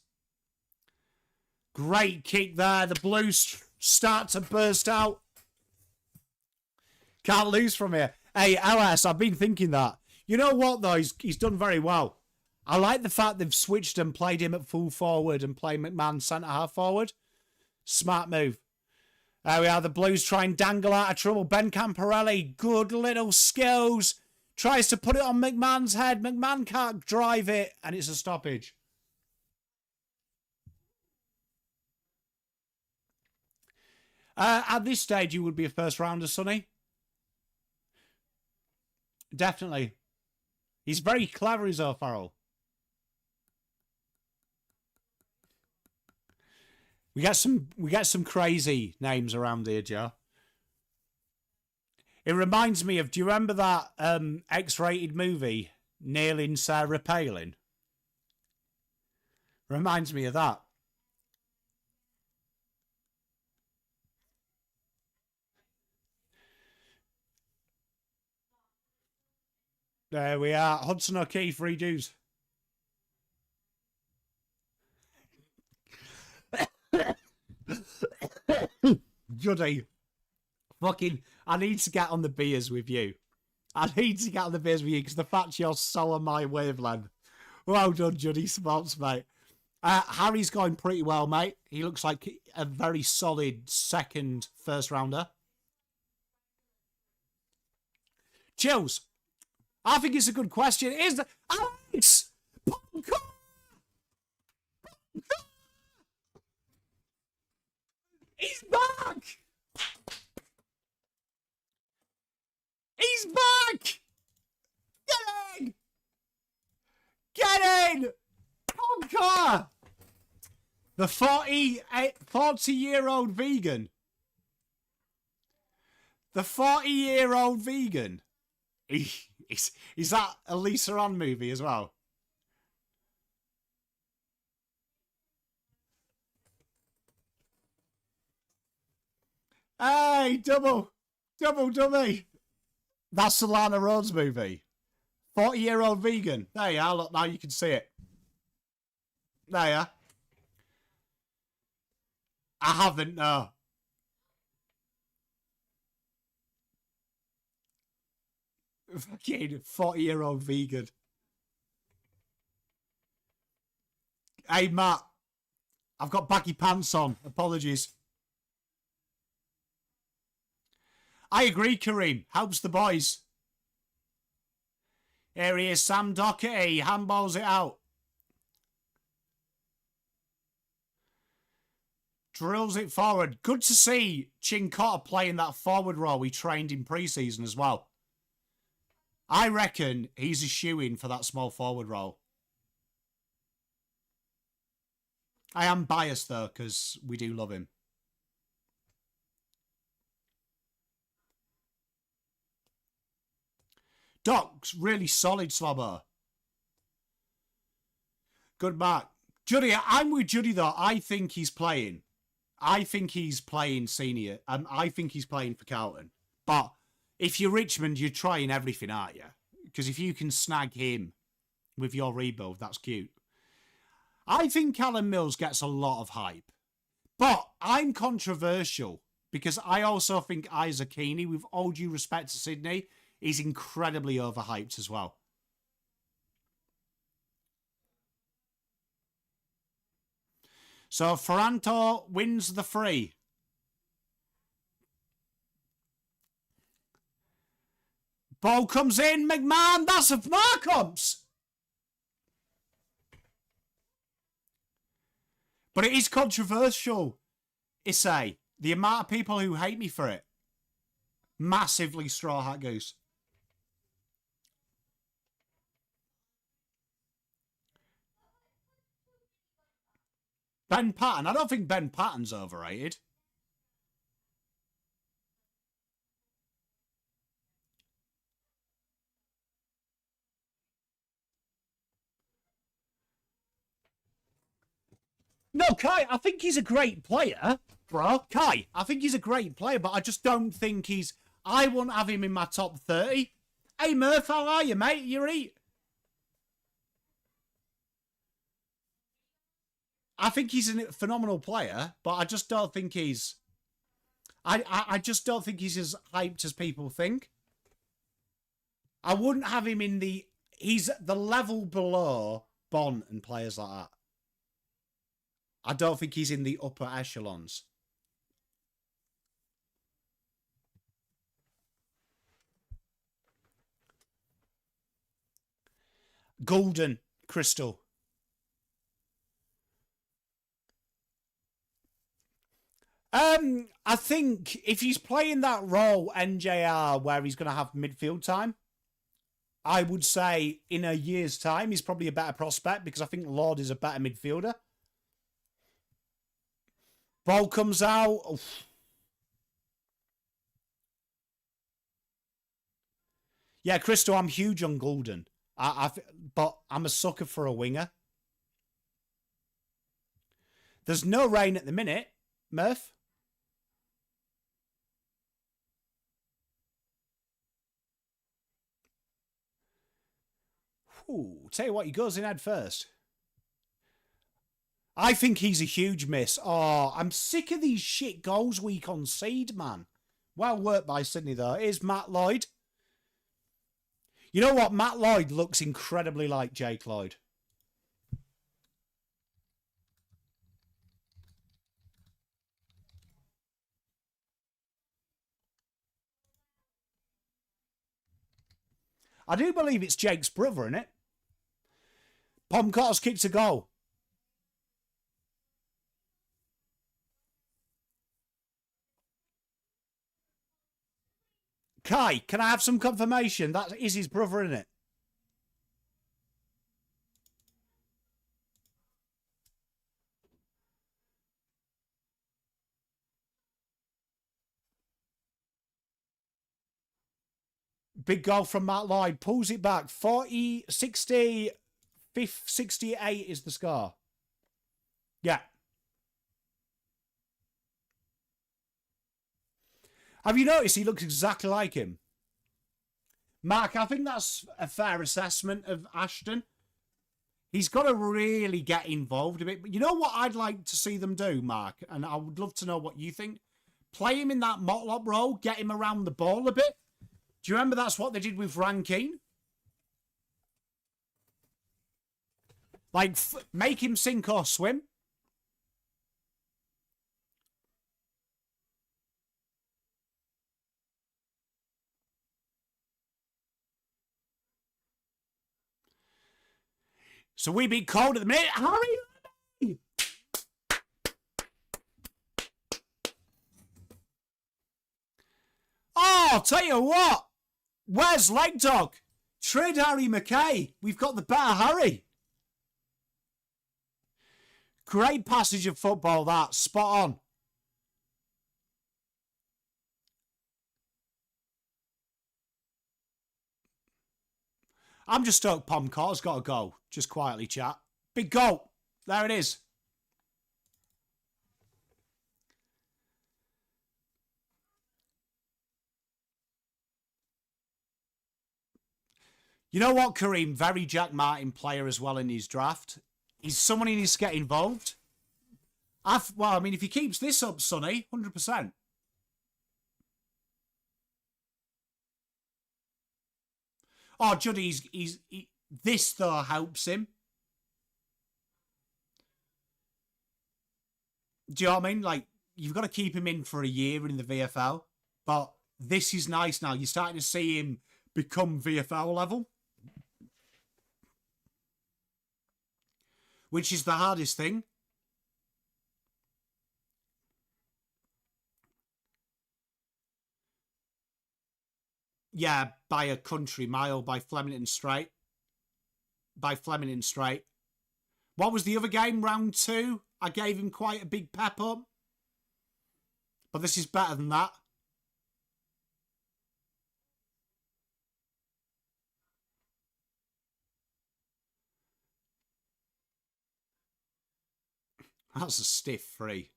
Great kick there. The Blues start to burst out. Can't lose from here. Hey, LS, I've been thinking that. You know what, though? He's done very well. I like the fact they've switched and played him at full forward and played McMahon centre-half forward. Smart move. There we are. The Blues try and dangle out of trouble. Ben Camporelli, good little skills. Tries to put it on McMahon's head. McMahon can't drive it, and it's a stoppage. At this stage, you would be a first rounder, Sonny. Definitely. He's very clever, is O'Farrell. We get some crazy names around here, Joe. It reminds me of, do you remember that X-rated movie, Nailing Sarah Palin? Reminds me of that. There we are. Hudson O'Keefe redos. Juddy, fucking, I need to get on the beers with you. I need to get on the beers with you because the fact you're so on my wavelength. Well done, Juddy Sports, mate. Harry's going pretty well, mate. He looks like a very solid second first rounder. Chills. I think it's a good question. Is the Alex Pomcotta? He's back! He's back! Get in! Get in! Pomcotta! The 40-year-old vegan. The 40-year-old vegan. Is that a Lisa Ann movie as well? Hey, double dummy. That's the Lana Rhodes movie. 40-year-old vegan. There you are. Look, now you can see it. There you are. I haven't, no. Fucking 40-year-old vegan. Hey, Matt. I've got baggy pants on. Apologies. I agree, Kareem. Helps the boys. Here he is, Sam Doherty. Handballs it out. Drills it forward. Good to see Cincotta playing that forward role we trained in pre-season as well. I reckon he's a shoo-in for that small forward role. I am biased, though, because we do love him. Doc's really solid, Slobber. Good mark. Juddy, I'm with Juddy, though. I think he's playing. I think he's playing senior. I think he's playing for Carlton. But if you're Richmond, you're trying everything, aren't you? Because if you can snag him with your rebuild, that's cute. I think Callum Mills gets a lot of hype. But I'm controversial because I also think Isaac Heaney, with all due respect to Sydney, is incredibly overhyped as well. So Ferranto wins the free. Ball comes in. McMahon, that's a Markhams. But it is controversial, Issei. The amount of people who hate me for it. Massively straw hat goose. Ben Patton. I don't think Ben Patton's overrated. No, Kai, I think he's a great player, bro. Kai, I think he's a great player, but I just don't think he's... I won't have him in my top 30. Hey, Murph, how are you, mate? You right? I think he's a phenomenal player, but I just don't think he's... I just don't think he's as hyped as people think. I wouldn't have him in the... He's the level below Bont and players like that. I don't think he's in the upper echelons. Golden Crystal. I think if he's playing that role, NJR, where he's going to have midfield time, I would say in a year's time, he's probably a better prospect because I think Lord is a better midfielder. Ball comes out. Oof. Yeah, Crystal, I'm huge on Golden. But I'm a sucker for a winger. There's no rain at the minute, Murph. Ooh, tell you what, he goes in head first. I think he's a huge miss. Oh, I'm sick of these shit goals we concede, man. Well worked by Sydney, though. Here's Matt Lloyd. You know what? Matt Lloyd looks incredibly like Jake Lloyd. I do believe it's Jake's brother, isn't it? Pomcotta's kicked a goal. Kai, can I have some confirmation? That is his brother, isn't it? Big goal from Matt Lloyd. Pulls it back. 40, 60, 68 is the score. Yeah. Have you noticed he looks exactly like him? Mark, I think that's a fair assessment of Ashton. He's got to really get involved a bit. But you know what I'd like to see them do, Mark? And I would love to know what you think. Play him in that Motlop role. Get him around the ball a bit. Do you remember that's what they did with Rankine? Like, make him sink or swim. So we be cold at the minute. Hurry! I'll tell you what. Where's Leg Dog? Trade Harry McKay. We've got the better Harry. Great passage of football, that. Spot on. I'm just stoked Pomcotta's got to go. Just quietly, chat. Big goal. There it is. You know what, Kareem? Very Jack Martin player as well in his draft. He's someone he needs to get involved. Well, I mean, if he keeps this up, Sonny, 100%. Oh, Juddy, this, though, helps him. Do you know what I mean? Like, you've got to keep him in for a year in the VFL. But this is nice now. You're starting to see him become VFL level. Which is the hardest thing. Yeah, by a country mile, by Flemington Strait. By Flemington Strait. What was the other game? Round 2? I gave him quite a big pep up. But this is better than that. That's a stiff free.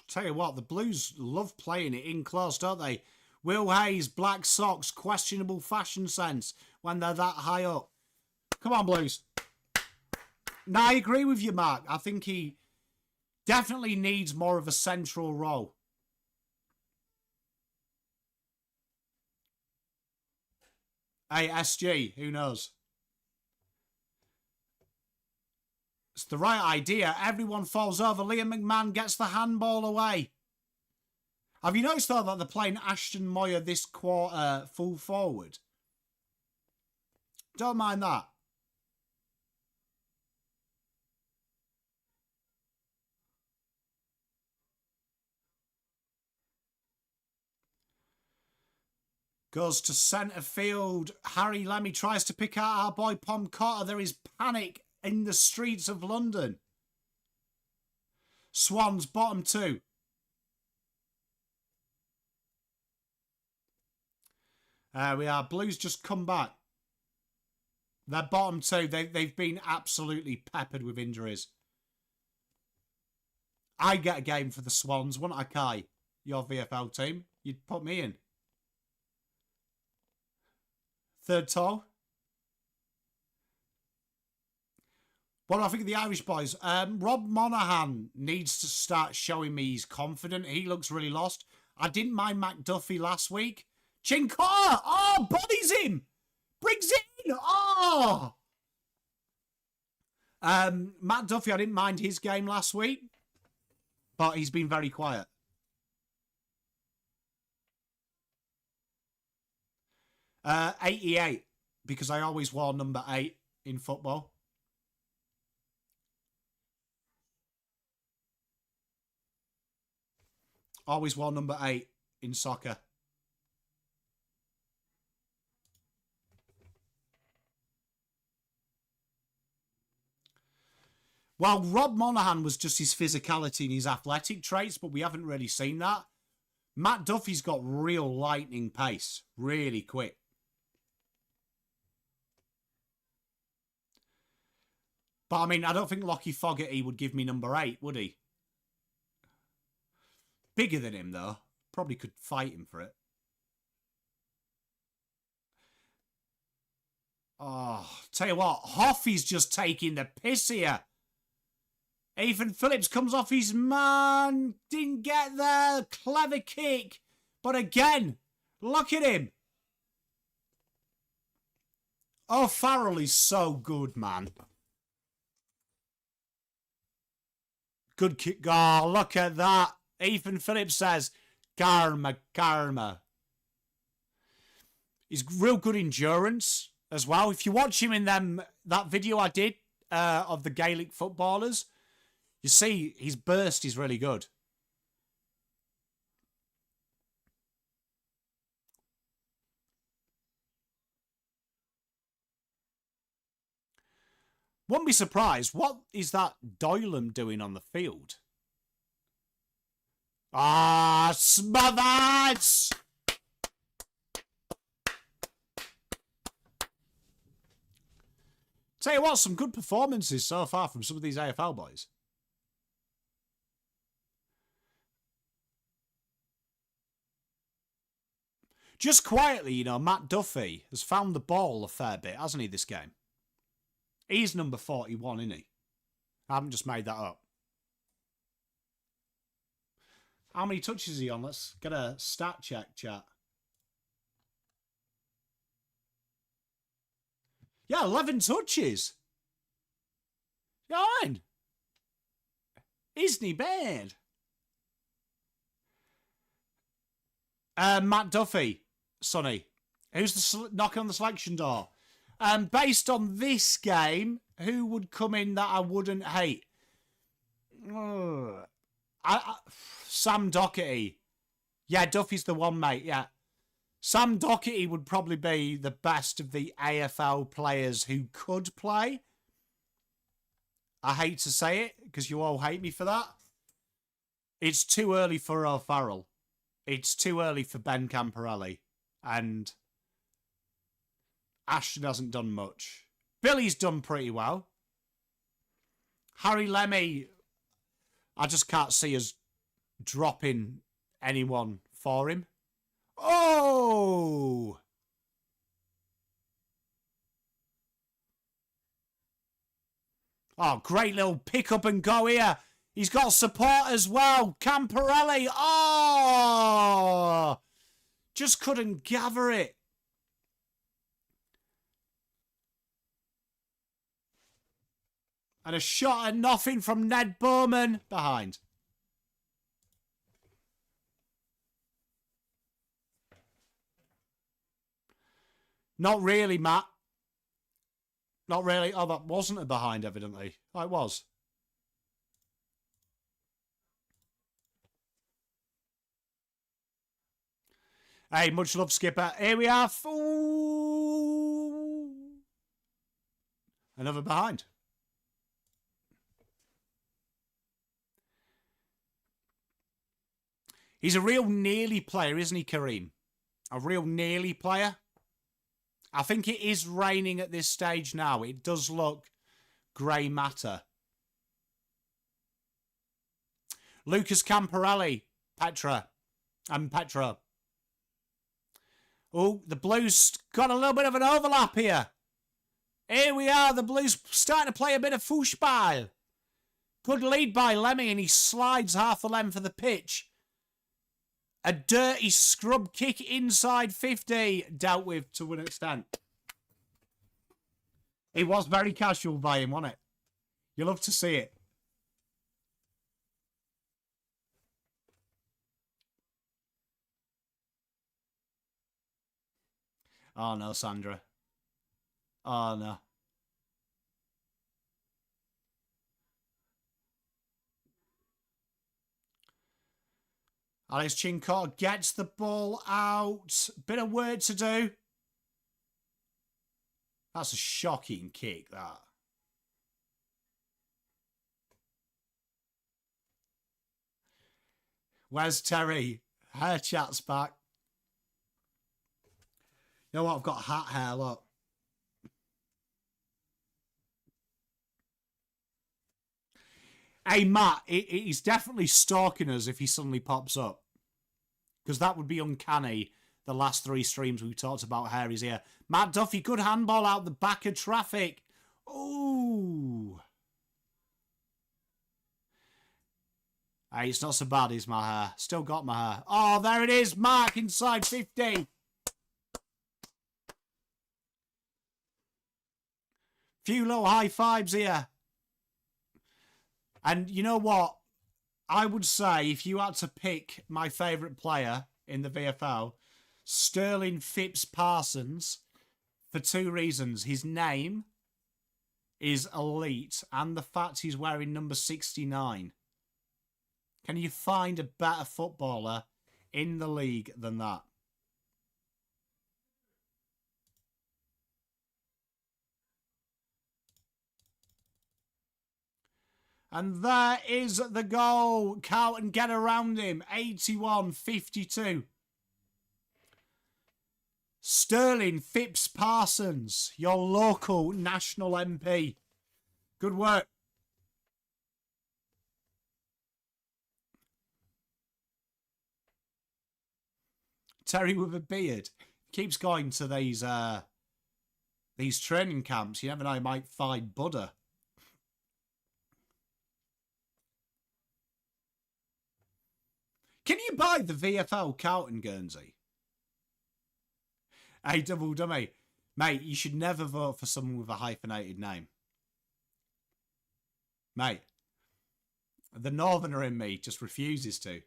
Tell you what, the Blues love playing it in close, don't they? Will Hayes, black socks, questionable fashion sense when they're that high up. Come on, Blues. No, I agree with you, Mark. I think he definitely needs more of a central role. Hey, SG, who knows? It's the right idea. Everyone falls over. Liam McMahon gets the handball away. Have you noticed, though, that they're playing Ashton Moyer this quarter full forward? Don't mind that. Goes to centre field. Harry Lemmy tries to pick out our boy Pomcotta. There is panic in the streets of London. Swans, bottom 2. We are. Blues just come back. They're bottom 2. They've been absolutely peppered with injuries. I'd get a game for the Swans, wouldn't I, Kai? Your VFL team. You'd put me in. Third tall. What do I think of the Irish boys? Rob Monaghan needs to start showing me he's confident. He looks really lost. I didn't mind McDuffie last week. Cincotta! Oh, bodies him! Brings it in! Oh! Matt Duffy, I didn't mind his game last week. But he's been very quiet. Uh, 88. Because I always wore number 8 in football. Always wore number 8 in soccer. Well, Rob Monaghan was just his physicality and his athletic traits, but we haven't really seen that. Matt Duffy's got real lightning pace. Really quick. But, I mean, I don't think Lockie Fogarty would give me number 8, would he? Bigger than him, though. Probably could fight him for it. Oh, tell you what, Hoffy's just taking the piss here. Ethan Phillips comes off his man. Didn't get there. Clever kick. But again, look at him. Oh, Farrell is so good, man. Good kick. Oh, look at that. Ethan Phillips says, karma, karma. He's real good endurance as well. If you watch him in that video I did of the Gaelic footballers. You see, his burst is really good. Wouldn't be surprised. What is that Doylem doing on the field? Ah, smothered! Tell you what, some good performances so far from some of these AFL boys. Just quietly, you know, Matt Duffy has found the ball a fair bit, hasn't he, this game? He's number 41, isn't he? I haven't just made that up. How many touches is he on? Let's get a stat check, chat. Yeah, 11 touches. Yeah, fine. Isn't he bad? Matt Duffy, Sonny. Who's knocking on the selection door? Based on this game, who would come in that I wouldn't hate? Sam Doherty. Yeah, Duffy's the one, mate. Yeah. Sam Doherty would probably be the best of the AFL players who could play. I hate to say it, because you all hate me for that. It's too early for O'Farrell. It's too early for Ben Camporelli. And Ashton hasn't done much. Billy's done pretty well. Harry Lemmy, I just can't see us dropping anyone for him. Oh! Oh, great little pick up and go here. He's got support as well. Camporelli. Oh! Just couldn't gather it. And a shot at nothing from Ned Bowman behind. Not really, Matt. Not really. Oh, that wasn't a behind, evidently. Oh, it was. Hey, much love, Skipper. Here we are. Ooh. Another behind. He's a real nearly player, isn't he, Kareem? A real nearly player. I think it is raining at this stage now. It does look grey matter. Lucas Camporelli, Petra. Oh, the Blues got a little bit of an overlap here. Here we are. The Blues starting to play a bit of foosball. Good lead by Lemmy, and he slides half the length of the pitch. A dirty scrub kick inside 50, dealt with to an extent. It was very casual by him, wasn't it? You love to see it. Oh no, Sandra. Oh no. Alex Cincotta gets the ball out. Bit of work to do. That's a shocking kick, that. Where's Terry? Hair chat's back. You know what? I've got hat hair, look. Hey, Matt, he's definitely stalking us if he suddenly pops up. Because that would be uncanny. The last 3 streams we talked about Harry's here. Matt Duffy, good handball out the back of traffic. Ooh. Hey, it's not so bad, is my hair. Still got my hair. Oh, there it is. Mark inside 50. Few little high fives here. And you know what? I would say if you had to pick my favourite player in the VFL, Sterling Phipps Parsons, for 2 reasons. His name is elite, and the fact he's wearing number 69. Can you find a better footballer in the league than that? And there is the goal. Carlton get around him. 81-52. Sterling Phipps Parsons, your local national MP. Good work. Terry with a beard keeps going to these training camps. You never know, he might find Buddha. Can you buy the VFL Carlton Guernsey? Hey, double dummy. Mate, you should never vote for someone with a hyphenated name. Mate, the northerner in me just refuses to.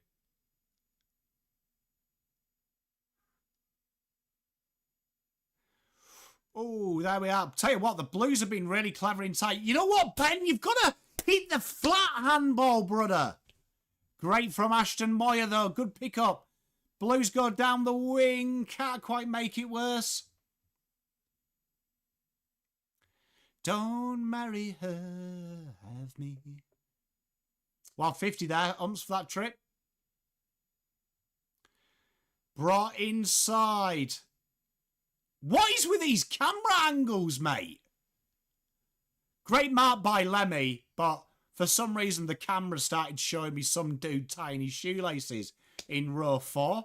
Oh, there we are. Tell you what, the Blues have been really clever inside. You know what, Ben? You've got to hit the flat handball, brother. Great from Ashton Moyer, though. Good pick-up. Blues go down the wing. Can't quite make it worse. Don't marry her, have me. Well, 50 there. Umps for that trip. Brought inside. What is with these camera angles, mate? Great mark by Lemmy, but for some reason the camera started showing me some dude tying his shoelaces in row 4.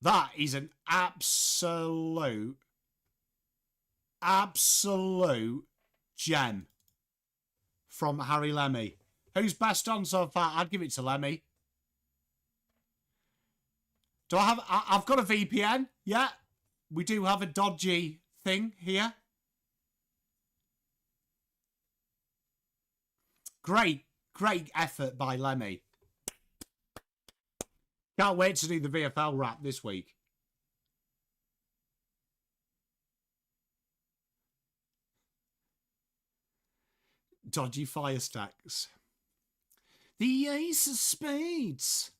That is an absolute gem from Harry Lemmy. Who's best on so far? I'd give it to Lemmy. Do I have... I've got a VPN. Yeah. We do have a dodgy thing here. Great effort by Lemmy. Can't wait to do the VFL wrap this week. Dodgy fire stacks. The ace of spades.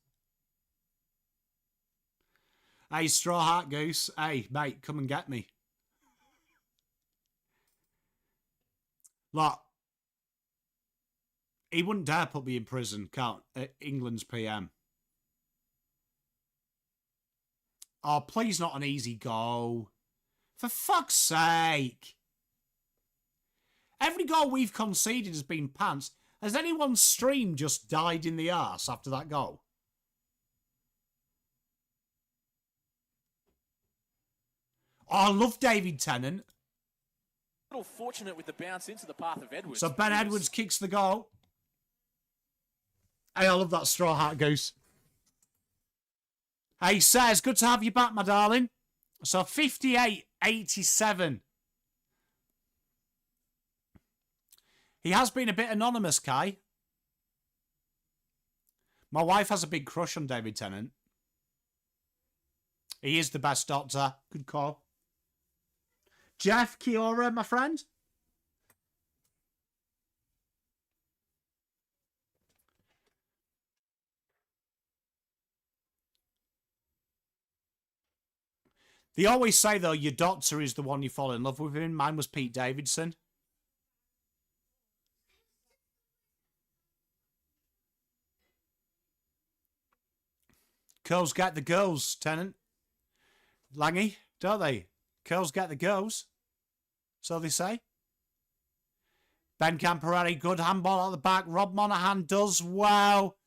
Hey, Straw Hat Goose. Hey, mate, come and get me. Look, he wouldn't dare put me in prison, can't England's PM. Oh, please not an easy goal. For fuck's sake. Every goal we've conceded has been pants. Has anyone's stream just died in the arse after that goal? Oh, I love David Tennant. A little fortunate with the bounce into the path of Edwards. So Ben Edwards kicks the goal. Hey, I love that Straw Hat Goose. Hey, says, good to have you back, my darling. So 58-87. He has been a bit anonymous, Kai. My wife has a big crush on David Tennant. He is the best doctor. Good call. Jeff Kiora, my friend. They always say, though, your doctor is the one you fall in love with him. Mine was Pete Davidson. Curls get the girls, Tennant. Langy, don't they? Curls get the girls. So they say. Ben Camporelli, good handball at the back. Rob Monaghan does well.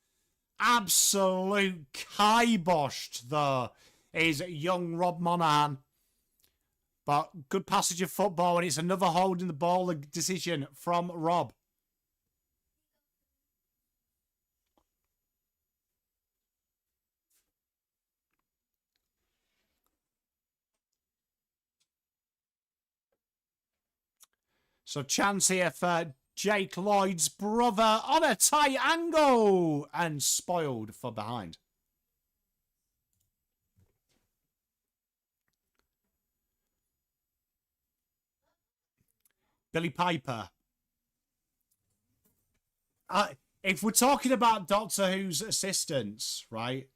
Absolute kiboshed, though, is young Rob Monaghan. But good passage of football, and it's another holding the ball decision from Rob. So chance here for Jake Lloyd's brother on a tight angle and spoiled for behind. Billy Piper. If we're talking about Doctor Who's assistants, right?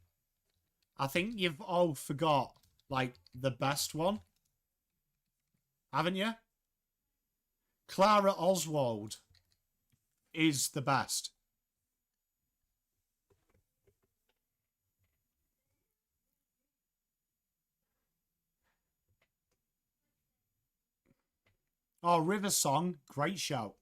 I think you've all forgot, like, the best one. Haven't you? Clara Oswald is the best. Oh, River Song, great shout.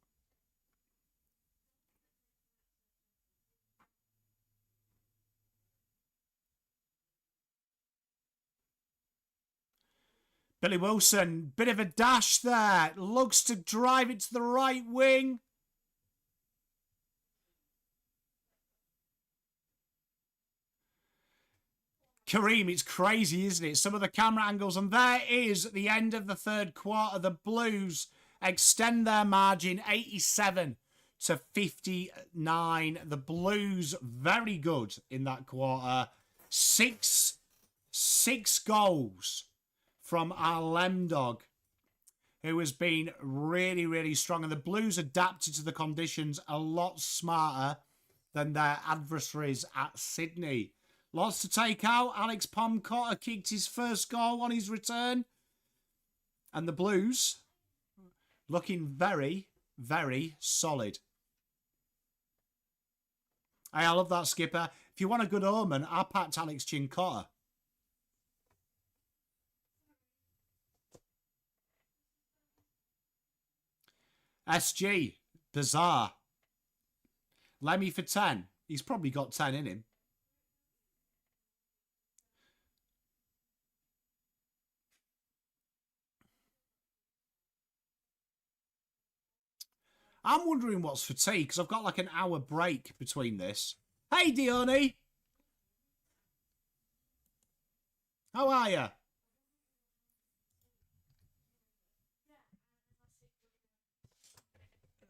Billy Wilson, bit of a dash there. Looks to drive it to the right wing. Kareem, it's crazy, isn't it? Some of the camera angles. And there is at the end of the third quarter. The Blues extend their margin 87 to 59. The Blues very good in that quarter. Six goals from our Lemdog, who has been really, really strong. And the Blues adapted to the conditions a lot smarter than their adversaries at Sydney. Lots to take out. Alex Pomcotta kicked his first goal on his return. And the Blues looking very, very solid. Hey, I love that, Skipper. If you want a good omen, I packed Alex Cincotta. SG, bizarre. Lemmy for 10. He's probably got 10 in him. I'm wondering what's for tea, because I've got like an hour break between this. Hey, Dione. How are you?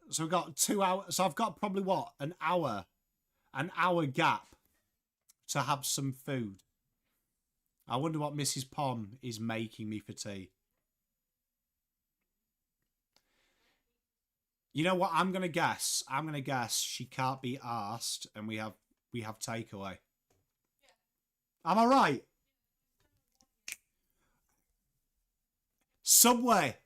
So we've got 2 hours. So I've got probably, what, an hour gap to have some food. I wonder what Mrs. Pom is making me for tea. You know what? I'm gonna guess. She can't be arsed, and we have takeaway. Am I right? Subway.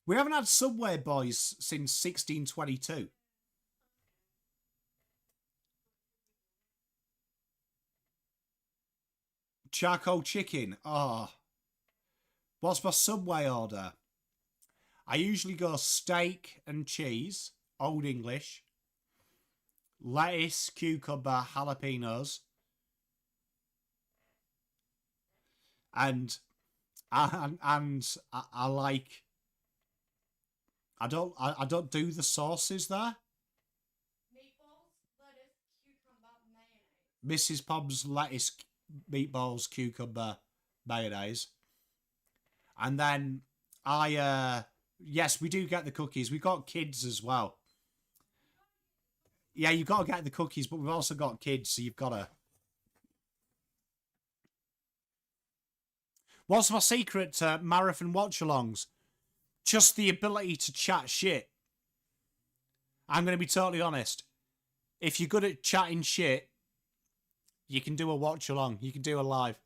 We haven't had Subway, boys, since 1622. Charcoal chicken. Oh. What's my Subway order? I usually go steak and cheese, Old English, lettuce, cucumber, jalapenos, and I like. I don't do the sauces there. Meatballs, lettuce, cucumber, mayonnaise. Mrs. Pom's lettuce, meatballs, cucumber, mayonnaise. And then yes, we do get the cookies. We've got kids as well. Yeah, you've got to get the cookies, but we've also got kids, so you've got to. What's my secret marathon watch-alongs? Just the ability to chat shit. I'm going to be totally honest. If you're good at chatting shit, you can do a watch-along. You can do a live.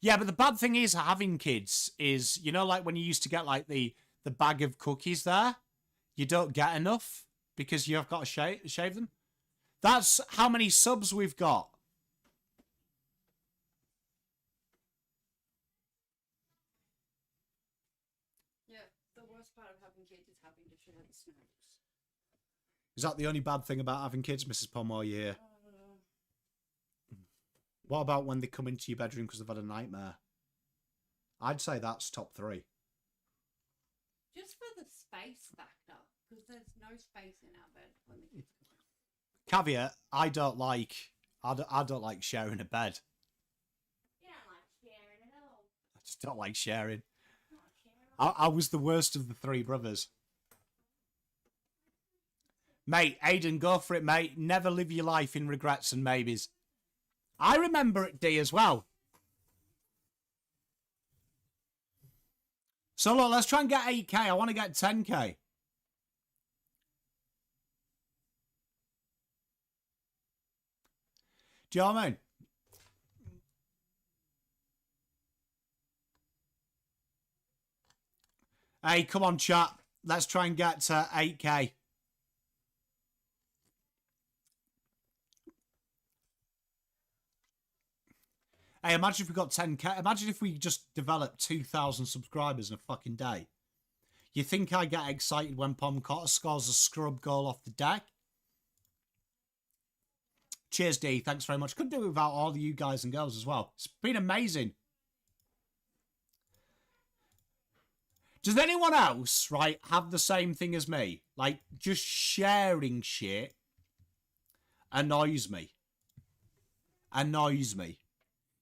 Yeah, but the bad thing is having kids is, you know, like when you used to get like the bag of cookies there, you don't get enough because you've got to shave them. That's how many subs we've got. Yeah, the worst part of having kids is having to share the snacks. Is that the only bad thing about having kids, Mrs. Pommel? Yeah. What about when they come into your bedroom because they've had a nightmare? I'd say that's top 3. Just for the space factor, because there's no space in our bed when the kids come. Caveat: I don't like sharing a bed. You don't don't like sharing. I was the worst of the three brothers. Mate, Aiden, go for it, mate. Never live your life in regrets and maybes. I remember it, D, as well. So, look, let's try and get 8K. I want to get 10K. Do you know what I mean? Hey, come on, chat. Let's try and get 8K. Hey, imagine if we got 10K. Imagine if we just developed 2,000 subscribers in a fucking day. You think I get excited when Pomcotta scores a scrub goal off the deck? Cheers, D. Thanks very much. Couldn't do it without all of you guys and girls as well. It's been amazing. Does anyone else, right, have the same thing as me? Like, just sharing shit annoys me. Annoys me.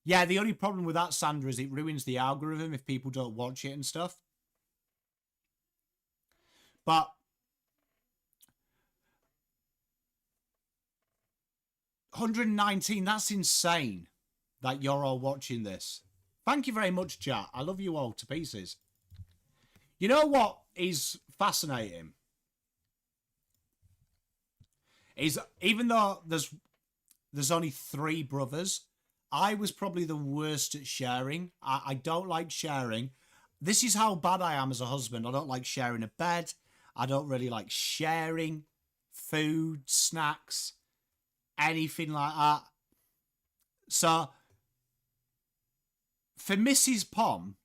Yeah, the only problem with that, Sandra, is it ruins the algorithm if people don't watch it and stuff. But 119, that's insane that you're all watching this. Thank you very much, chat. I love you all to pieces. You know what is fascinating? Is even though there's only 3 brothers, I was probably the worst at sharing. I don't like sharing. This is how bad I am as a husband. I don't like sharing a bed. I don't really like sharing food, snacks, anything like that. So, for Mrs. Pom,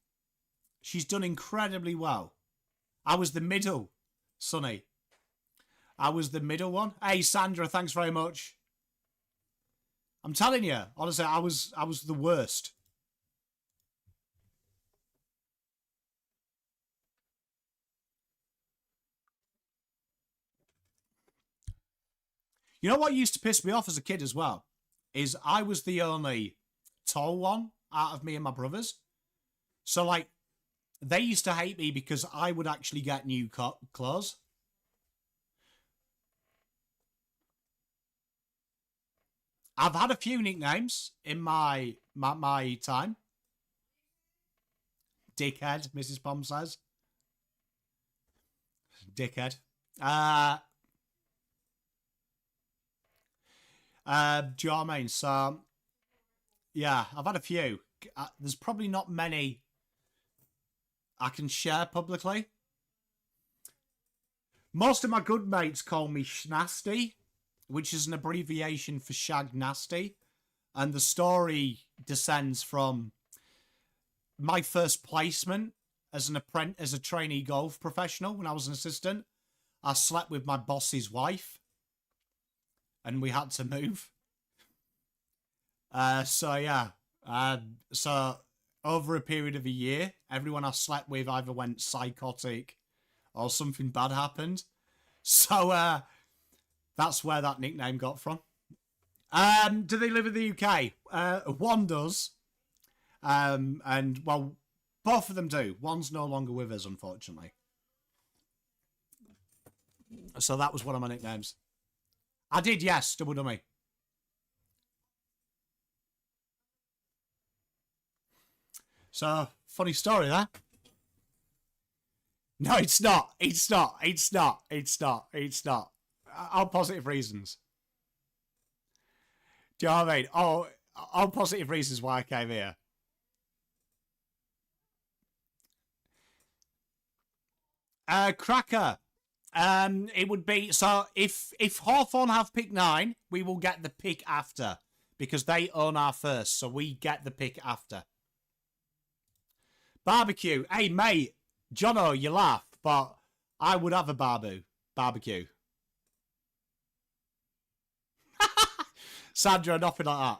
she's done incredibly well. I was the middle, Sonny. I was the middle one. Hey, Sandra, thanks very much. I'm telling you, honestly, I was the worst. You know what used to piss me off as a kid as well? Is I was the only tall one out of me and my brothers. So, like, they used to hate me because I would actually get new clothes. I've had a few nicknames in my time. Dickhead, Mrs. Pom says. Dickhead. Do you know what I mean? So, yeah, I've had a few. There's probably not many I can share publicly. Most of my good mates call me Schnasty, which is an abbreviation for Shag Nasty. And the story descends from my first placement as a trainee golf professional when I was an assistant. I slept with my boss's wife and we had to move. So over a period of a year, everyone I slept with either went psychotic or something bad happened. So that's where that nickname got from. Do they live in the UK? One does. And, well, both of them do. One's no longer with us, unfortunately. So that was one of my nicknames. I did, yes, double dummy. So, funny story there. No, it's not. It's not. It's not. It's not. It's not. On positive reasons. Do you know what I mean? Oh, on positive reasons why I came here. Cracker. It would be, so if Hawthorn have pick 9, we will get the pick after. Because they own our first, so we get the pick after. Barbecue. Hey, mate. Jono, you laugh, but I would have a barbecue. Sandra, nothing like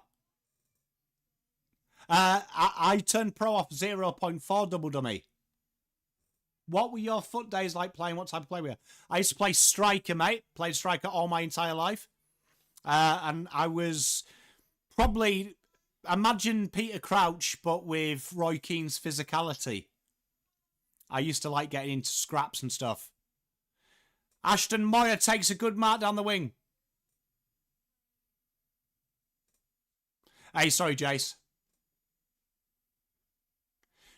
that. I turned pro off 0.4 double dummy. What were your foot days like playing? What type of play were you? I used to play striker, mate. Played striker all my entire life. And I was probably Imagine Peter Crouch, but with Roy Keane's physicality. I used to like getting into scraps and stuff. Ashton Moyer takes a good mark down the wing. Hey, sorry, Jace.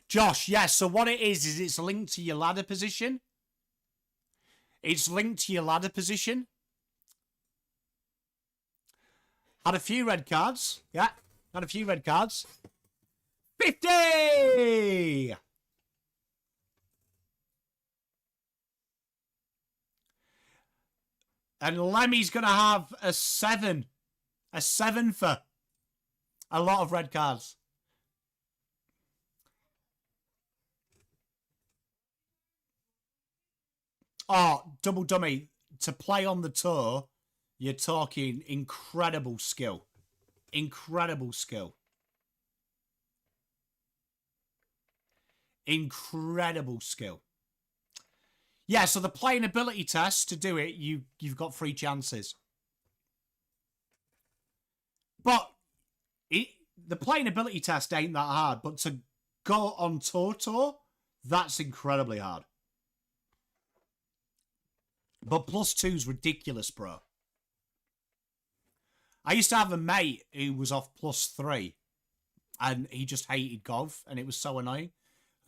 Josh, yes, so what it is it's linked to your ladder position. It's linked to your ladder position. Had a few red cards. Yeah, had a few red cards. 50! And Lemmy's going to have a 7. A 7 for a lot of red cards. Oh, double dummy. To play on the tour, you're talking incredible skill. Incredible skill. Incredible skill. Yeah, so the playing ability test, to do it, you've got 3 chances. But the playing ability test ain't that hard, but to go on tour, that's incredibly hard. But +2's ridiculous, bro. I used to have a mate who was off +3, and he just hated golf, and it was so annoying.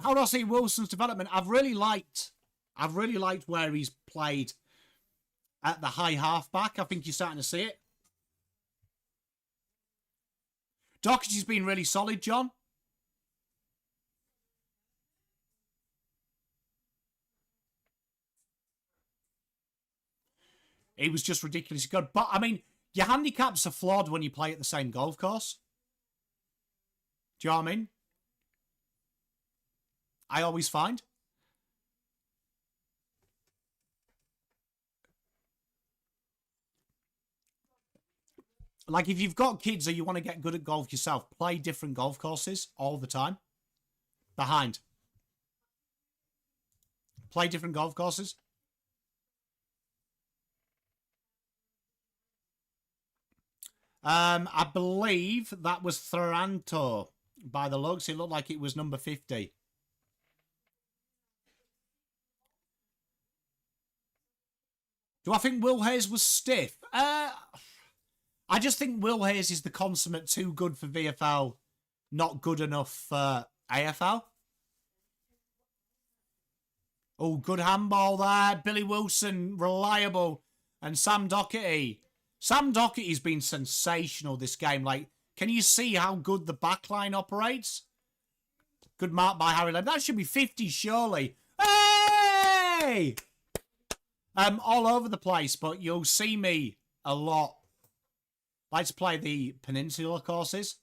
How do I see Wilson's development? I've really liked where he's played at the high halfback. I think you're starting to see it. Doherty's been really solid, John. He was just ridiculously good. But, I mean, your handicaps are flawed when you play at the same golf course. Do you know what I mean? I always find. Like, if you've got kids or you want to get good at golf yourself, play different golf courses all the time. Behind. Play different golf courses. I believe that was Taranto. By the looks, it looked like it was number 50. Do I think Will Hayes was stiff? I just think Will Hayes is the consummate too good for VFL, not good enough for AFL. Oh, good handball there. Billy Wilson, reliable. And Sam Doherty. Sam Doherty's been sensational this game. Like, can you see how good the backline operates? Good mark by Harry Lem. That should be 50, surely. Hey! All over the place, but you'll see me a lot. Like to play the Peninsula courses.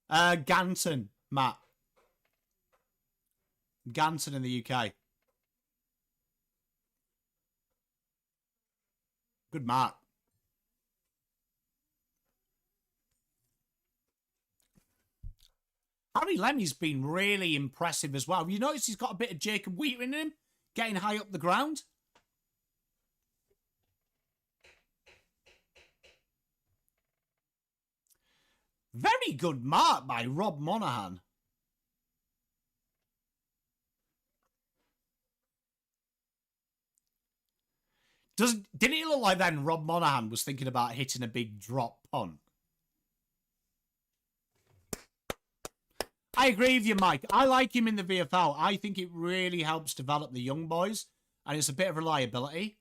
Ganton, Matt. Ganton in the UK. Good mark. Harry Lemmy's been really impressive as well. You notice he's got a bit of Jacob Wheater in him, getting high up the ground. Very good mark by Rob Monaghan. Didn't it look like then Rob Monaghan was thinking about hitting a big drop punt? I agree with you, Mike. I like him in the VFL. I think it really helps develop the young boys, and it's a bit of reliability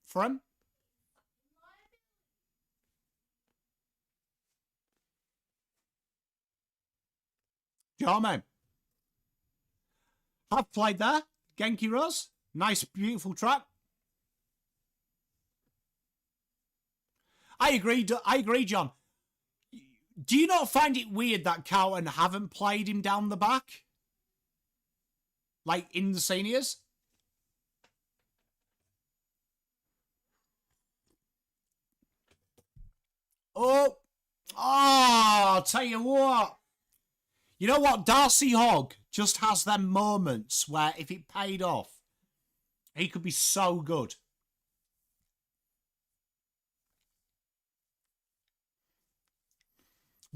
for him. Do you know what I mean? I've played there. Genki Rose. Nice, beautiful track. I agree, John. Do you not find it weird that Carlton haven't played him down the back? Like in the seniors? Oh, I'll tell you what. You know what? Darcy Hogg just has them moments where if it paid off, he could be so good.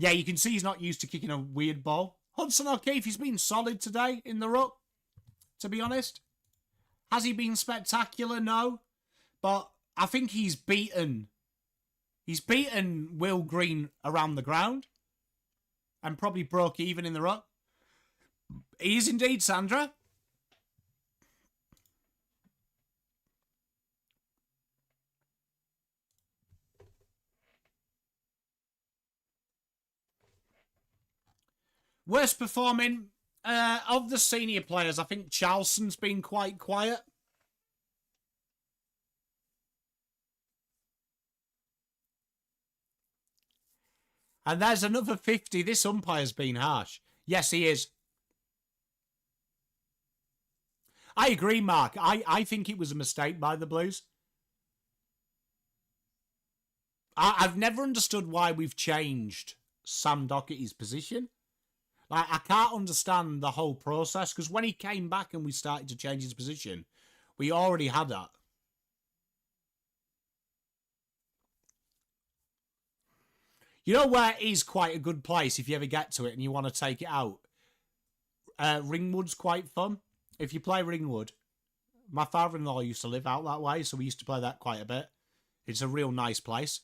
Yeah, you can see he's not used to kicking a weird ball. Hudson O'Keefe, he's been solid today in the ruck, to be honest. Has he been spectacular? No. But I think he's beaten Will Green around the ground and probably broke even in the ruck. He is indeed, Sandra. Worst performing of the senior players, I think Charleston's been quite quiet. And there's another 50. This umpire's been harsh. Yes, he is. I agree, Mark. I think it was a mistake by the Blues. I've never understood why we've changed Sam Docherty's position. Like, I can't understand the whole process, because when he came back and we started to change his position, we already had that. You know where is quite a good place if you ever get to it and you want to take it out? Ringwood's quite fun. If you play Ringwood, my father-in-law used to live out that way, so we used to play that quite a bit. It's a real nice place.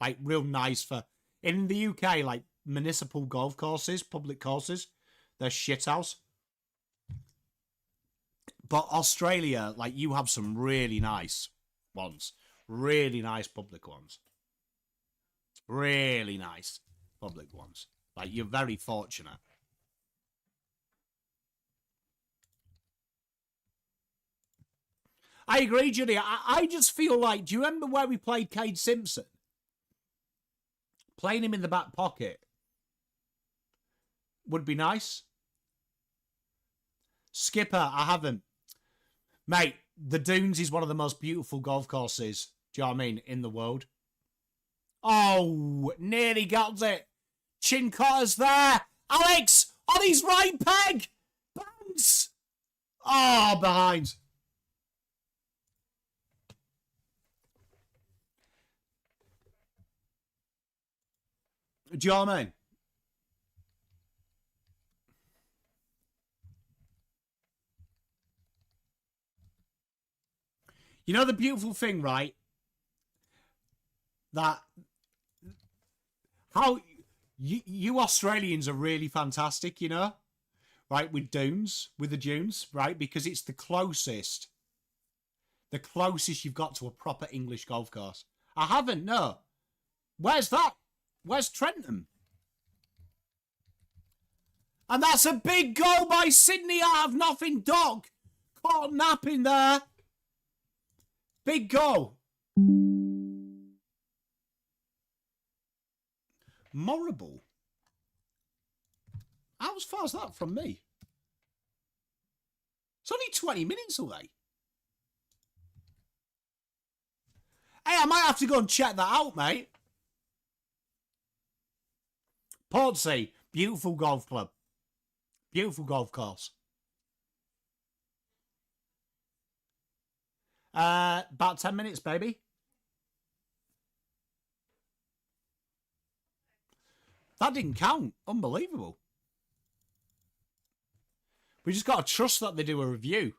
Like, real nice for... In the UK, like, municipal golf courses, public courses, they're shithouse. But Australia, like, you have some really nice ones. Really nice public ones. Really nice public ones. Like, you're very fortunate. I agree, Judy. I just feel like, do you remember where we played Cade Simpson? Playing him in the back pocket would be nice. Skipper, I haven't. Mate, the Dunes is one of the most beautiful golf courses, do you know what I mean, in the world. Oh, nearly got it. Cincotta's there. Alex, on his right peg. Bounce. Oh, behind. Do you know what I mean? You know the beautiful thing, right? That how you Australians are really fantastic, you know? Right, with the dunes, right? Because it's the closest you've got to a proper English golf course. I haven't, no. Where's that? Where's Trentham? And that's a big goal by Sydney out of nothing. Dog caught napping there. Big goal. Morrible. How far is that from me? It's only 20 minutes away. Hey, I might have to go and check that out, mate. Portsea, beautiful golf club. Beautiful golf course. About 10 minutes, baby. That didn't count. Unbelievable. We just got to trust that they do a review.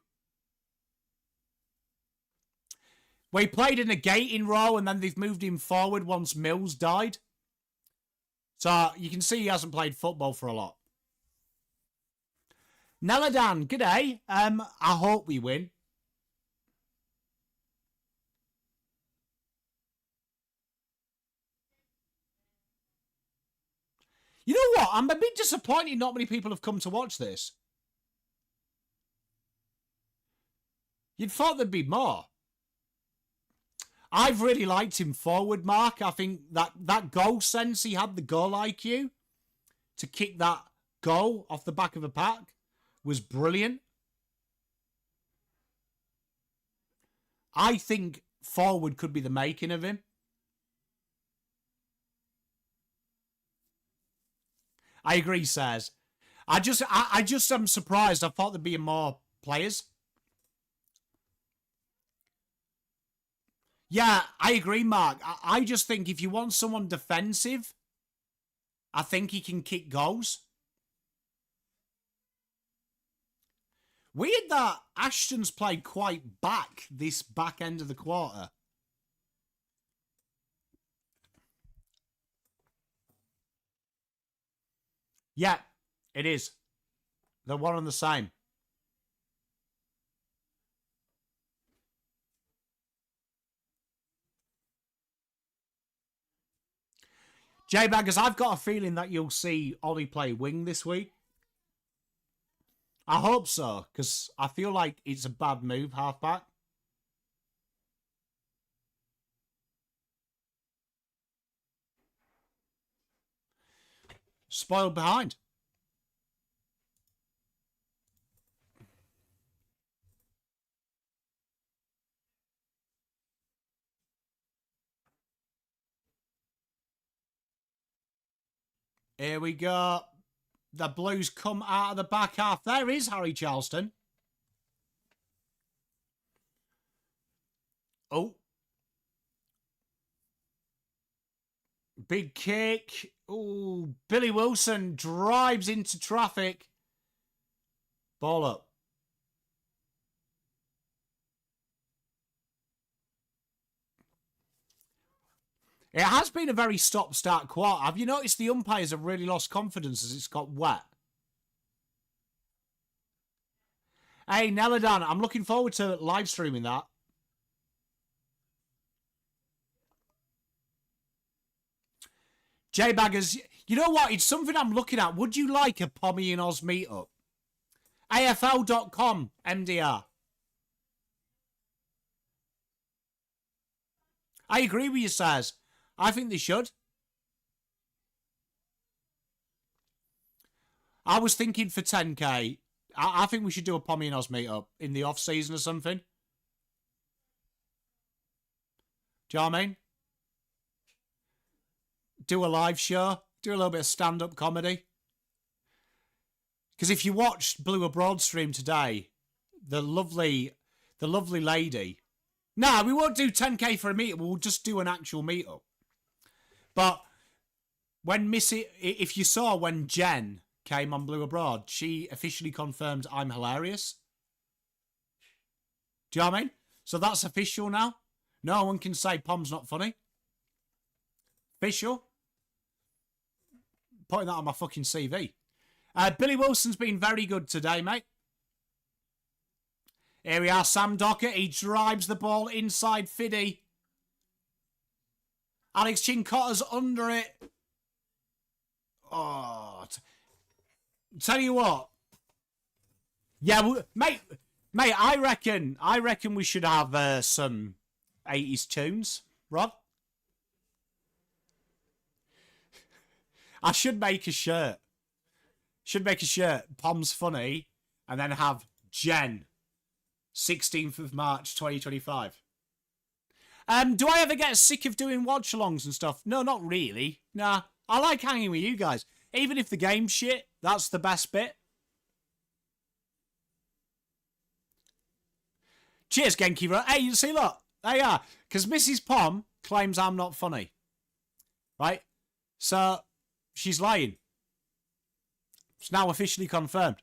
We played in a gating row and then they've moved him forward once Mills died. So you can see he hasn't played football for a lot. Neladan, g'day. I hope we win. You know what? I'm a bit disappointed not many people have come to watch this. You'd thought there'd be more. I've really liked him forward, Mark. I think that goal sense he had, the goal IQ, to kick that goal off the back of a pack was brilliant. I think forward could be the making of him. I agree, Saz. I just am surprised. I thought there'd be more players. Yeah, I agree, Mark. I just think if you want someone defensive, I think he can kick goals. Weird that Ashton's played quite back this back end of the quarter. Yeah, it is. They're one and the same. J-Baggers, I've got a feeling that you'll see Ollie play wing this week. I hope so, because I feel like it's a bad move, halfback. Spoiled behind. Here we go. The Blues come out of the back half. There is Harry Charleston. Oh. Big kick. Oh, Billy Wilson drives into traffic. Ball up. It has been a very stop-start quarter. Have you noticed the umpires have really lost confidence as it's got wet? Hey, Neladan, I'm looking forward to live streaming that. J-Baggers, you know what? It's something I'm looking at. Would you like a PommyInOz meetup? AFL.com, MDR. I agree with you, Saz. I think they should. I was thinking for 10k, I think we should do a PommyInOz meetup in the off-season or something. Do you know what I mean? Do a live show. Do a little bit of stand-up comedy. Because if you watched Blue Abroad stream today, the lovely lady... No, we won't do 10k for a meetup. We'll just do an actual meetup. But when if you saw when Jen came on Blue Abroad, she officially confirmed I'm hilarious. Do you know what I mean? So that's official now. No one can say Pom's not funny. Official. Putting that on my fucking CV. Billy Wilson's been very good today, mate. Here we are, Sam Docker. He drives the ball inside Fiddy. Alex Cincotta's under it. Oh, tell you what. Yeah, mate. I reckon we should have some 80s tunes, Rod. I should make a shirt. Pom's funny, and then have Jen. 16th of March, 2025. Do I ever get sick of doing watch-alongs and stuff? No, not really. Nah, I like hanging with you guys. Even if the game's shit, that's the best bit. Cheers, Genki. Hey, you see, look. There you are. Because Mrs. Pom claims I'm not funny. Right? So, she's lying. It's now officially confirmed.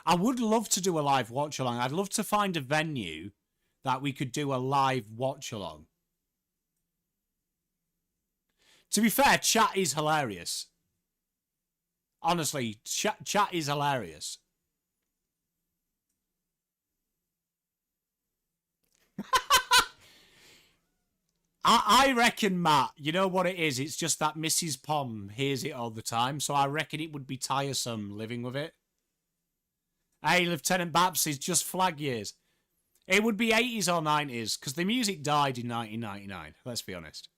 I would love to do a live watch-along. I'd love to find a venue that we could do a live watch-along. To be fair, chat is hilarious. Honestly, chat is hilarious. I reckon, Matt, you know what it is? It's just that Mrs. Pom hears it all the time, so I reckon it would be tiresome living with it. Hey, Lieutenant Babs is just flag years. It would be 80s or 90s, because the music died in 1999, let's be honest.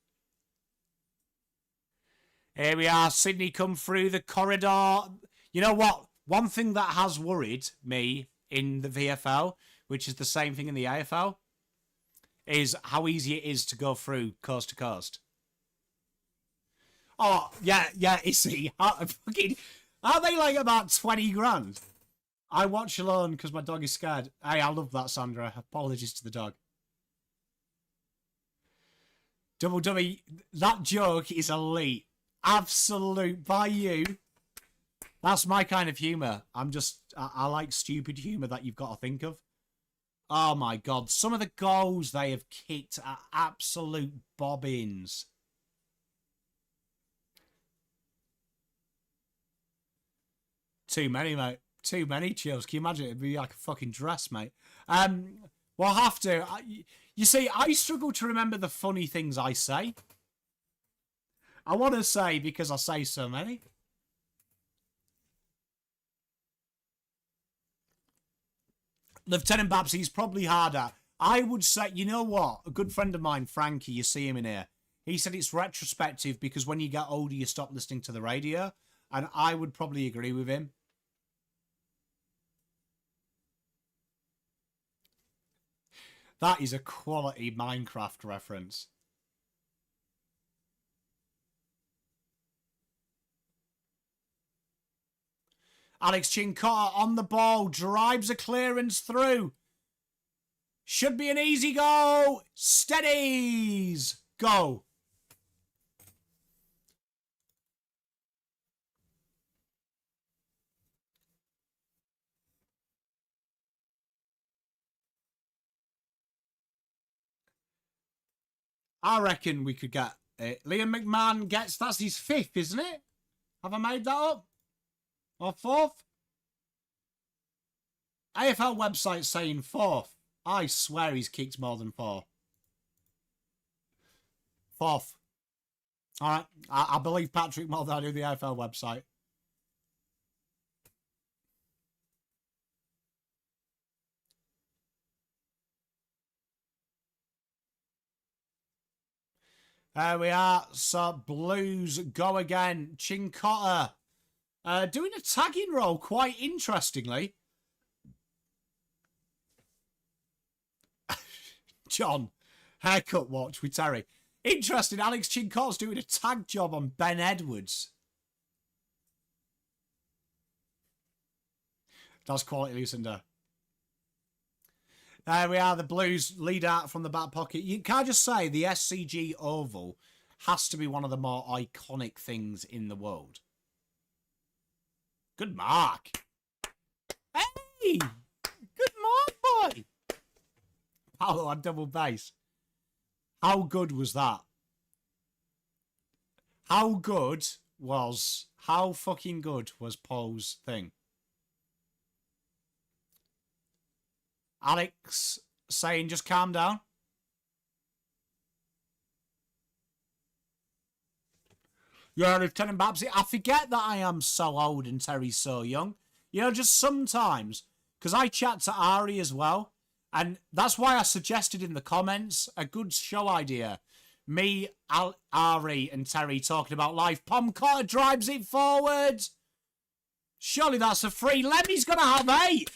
Here we are, Sydney come through the corridor. You know what? One thing that has worried me in the VFL, which is the same thing in the AFL, is how easy it is to go through coast to coast. Oh, yeah, see, aren't they like about 20 grand? I watch alone because my dog is scared. Hey, I love that, Sandra. Apologies to the dog. Double dummy, that joke is elite. Absolute by you. That's my kind of humour. I like stupid humour that you've got to think of. Oh my God. Some of the goals they have kicked are absolute bobbins. Too many, mate. Too many chills. Can you imagine? It'd be like a fucking dress, mate. We'll have to. You see, I struggle to remember the funny things I say. I want to say because I say so many. Lieutenant Babsy's probably harder. I would say, you know what? A good friend of mine, Frankie, you see him in here. He said it's retrospective because when you get older, you stop listening to the radio. And I would probably agree with him. That is a quality Minecraft reference. Alex Cincotta on the ball, drives a clearance through. Should be an easy goal. Steadies. Go. I reckon we could get it. Liam McMahon gets, that's his 5th, isn't it? Have I made that up? Or 4th? AFL website saying 4th. I swear he's kicked more than 4. 4th. Alright, I believe Patrick more than I do the AFL website. There we are. So, Blues go again. Cincotta doing a tagging role, quite interestingly. John, haircut watch with Terry. Interesting, Alex Cincotta's doing a tag job on Ben Edwards. That's quality, Lucinda. There we are, the Blues lead out from the back pocket. You can't just say the SCG Oval has to be one of the more iconic things in the world. Good mark. Hey! Good mark, boy! Paolo on double base. How good was that? How fucking good was Paul's thing? Alex saying, just calm down. Yeah, Lieutenant Babsy, I forget that I am so old and Terry's so young. You know, just sometimes, because I chat to Ari as well, and that's why I suggested in the comments a good show idea. Me, Ari, and Terry talking about life. Pomcotta drives it forward. Surely that's a free. Lemmy's going to have 8.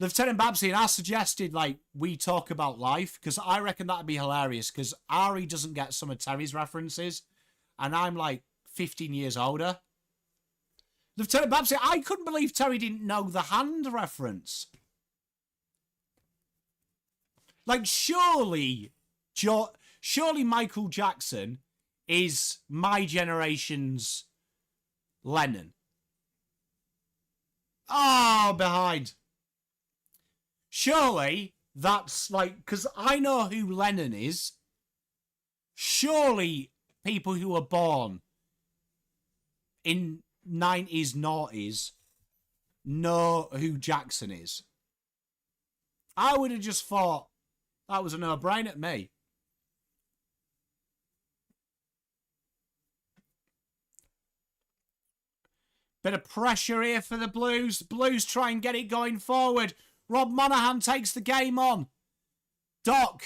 Lieutenant Babsy, and I suggested, like, we talk about life, because I reckon that'd be hilarious, because Ari doesn't get some of Terry's references, and I'm, like, 15 years older. Lieutenant Babsy, I couldn't believe Terry didn't know the hand reference. Like, surely Michael Jackson is my generation's Lennon. Oh, behind. Surely that's like, because I know who Lennon is. Surely people who were born in 90s, noughties know who Jackson is. I would have just thought that was a no-brainer to me. Bit of pressure here for the Blues. Blues try and get it going forward. Rob Monaghan takes the game on. Doc.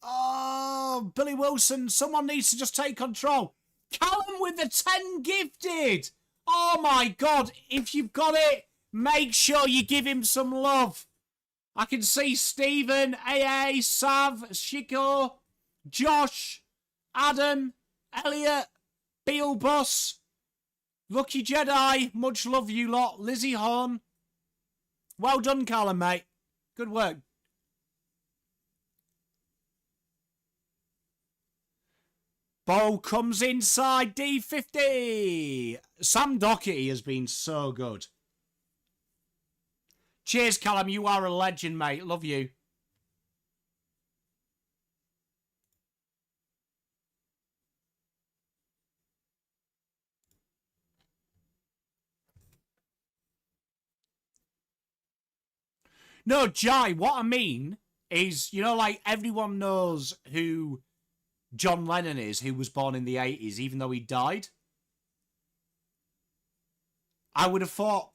Oh, Billy Wilson. Someone needs to just take control. Callum with the 10 gifted. Oh, my God. If you've got it, make sure you give him some love. I can see Stephen, AA, Sav, Shiko, Josh, Adam, Elliot, Beal Bus, Lucky Jedi. Much love, you lot. Lizzie Horn. Well done, Callum, mate. Good work. Bo comes inside D50. Sam Doherty has been so good. Cheers, Callum. You are a legend, mate. Love you. No, Jai, what I mean is, you know, like everyone knows who John Lennon is, who was born in the 80s, even though he died. I would have thought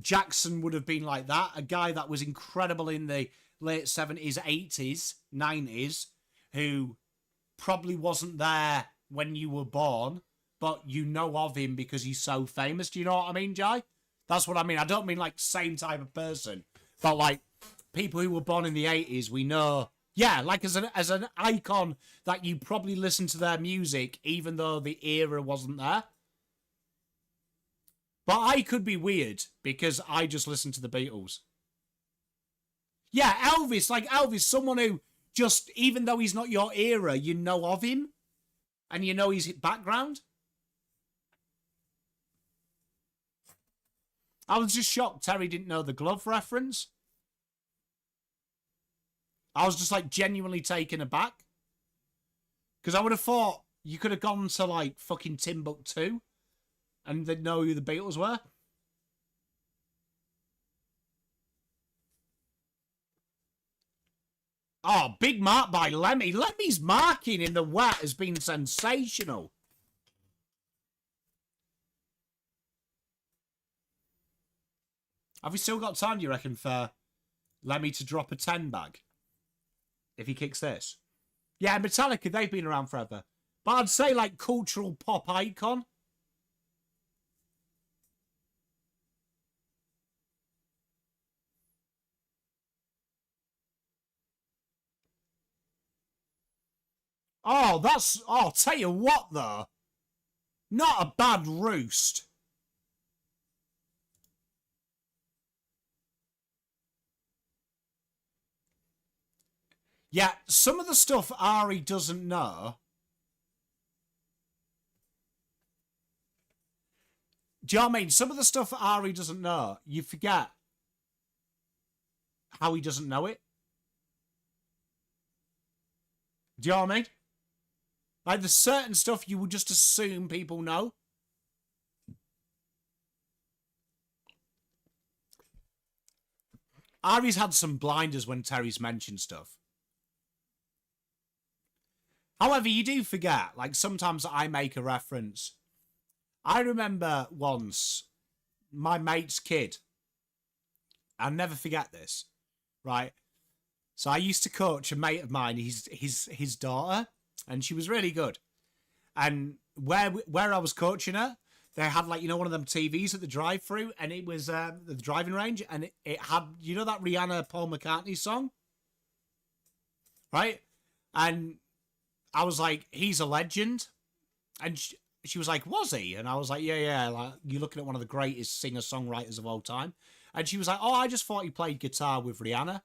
Jackson would have been like that, a guy that was incredible in the late 70s, 80s, 90s, who probably wasn't there when you were born, but you know of him because he's so famous. Do you know what I mean, Jai? That's what I mean. I don't mean like same type of person, but like people who were born in the 80s, we know. Yeah, like as an icon that you probably listen to their music even though the era wasn't there. But I could be weird because I just listen to the Beatles. Yeah, Elvis, like Elvis, someone who just, even though he's not your era, you know of him and you know his background. I was just shocked Terry didn't know the glove reference. I was just like genuinely taken aback. Because I would have thought you could have gone to like fucking Timbuktu and they'd know who the Beatles were. Oh, big mark by Lemmy. Lemmy's marking in the wet has been sensational. Have we still got time, do you reckon, for Lemmy to drop a 10 bag? If he kicks this. Yeah, Metallica, they've been around forever. But I'd say like cultural pop icon. Oh, that's... Oh, I'll tell you what, though. Not a bad roost. Yeah, some of the stuff Ari doesn't know. Do you know what I mean? Some of the stuff Ari doesn't know, you forget how he doesn't know it. Do you know what I mean? Like, there's certain stuff you would just assume people know. Ari's had some blinders when Terry's mentioned stuff. However, you do forget, like, sometimes I make a reference. I remember once, my mate's kid, I'll never forget this, right? So I used to coach a mate of mine, his daughter, and she was really good. And where I was coaching her, they had like, you know, one of them TVs at the drive-through, and it was the driving range, and it had, you know, that Rihanna Paul McCartney song, right? And I was like, he's a legend, and she was like, was he? And I was like, yeah, like you're looking at one of the greatest singer-songwriters of all time. And she was like, oh, I just thought he played guitar with Rihanna.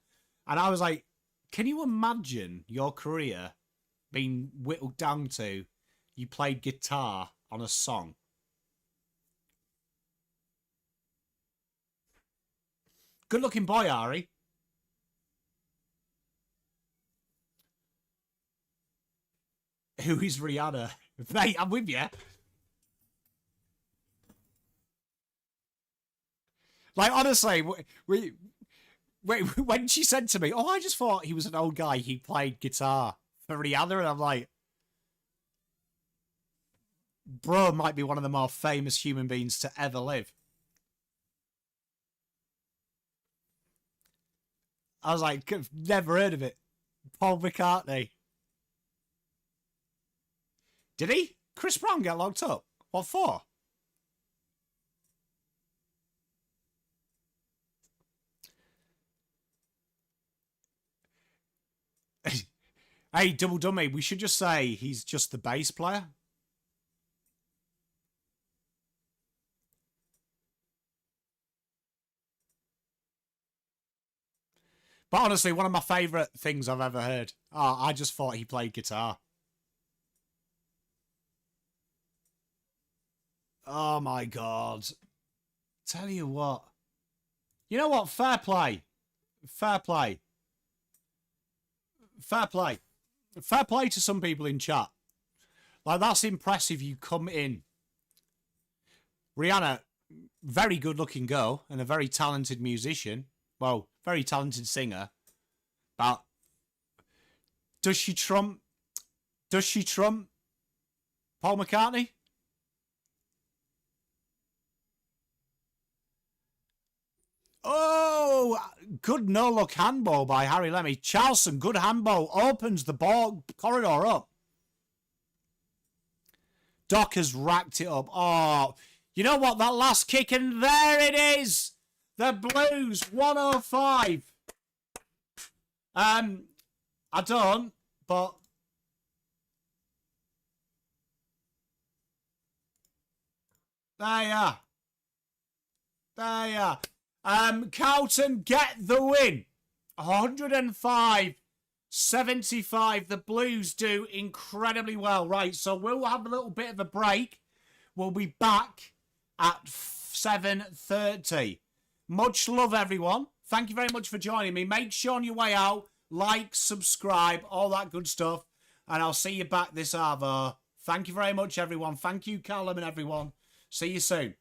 And I was like, can you imagine your career being whittled down to you played guitar on a song? Good looking boy, Ari. Who is Rihanna? Mate, I'm with you. Like, honestly, when she said to me, oh, I just thought he was an old guy, he played guitar for Rihanna, and I'm like, bro might be one of the more famous human beings to ever live. I was like, never heard of it. Paul McCartney. Did he? Chris Brown get locked up? What for? Hey, Double Dummy, we should just say he's just the bass player. But honestly, one of my favourite things I've ever heard. Oh, I just thought he played guitar. Oh, my God. Tell you what. You know what? Fair play. Fair play. Fair play. Fair play to some people in chat. Like, that's impressive. You come in. Rihanna, very good-looking girl and a very talented musician. Well, very talented singer. But does she trump Paul McCartney? Oh, good no-look handball by Harry Lemmy. Charlson, good handball. Opens the ball corridor up. Doc has racked it up. Oh, you know what? That last kick, and there it is. The Blues, 105. I don't, but... There you are. There you are. Carlton get the win. 105-75. The Blues do incredibly well. Right, so we'll have a little bit of a break. We'll be back at 7:30. Much love, everyone. Thank you very much for joining me. Make sure on your way out, like, subscribe, all that good stuff. And I'll see you back this hour. Thank you very much, everyone. Thank you, Callum and everyone. See you soon.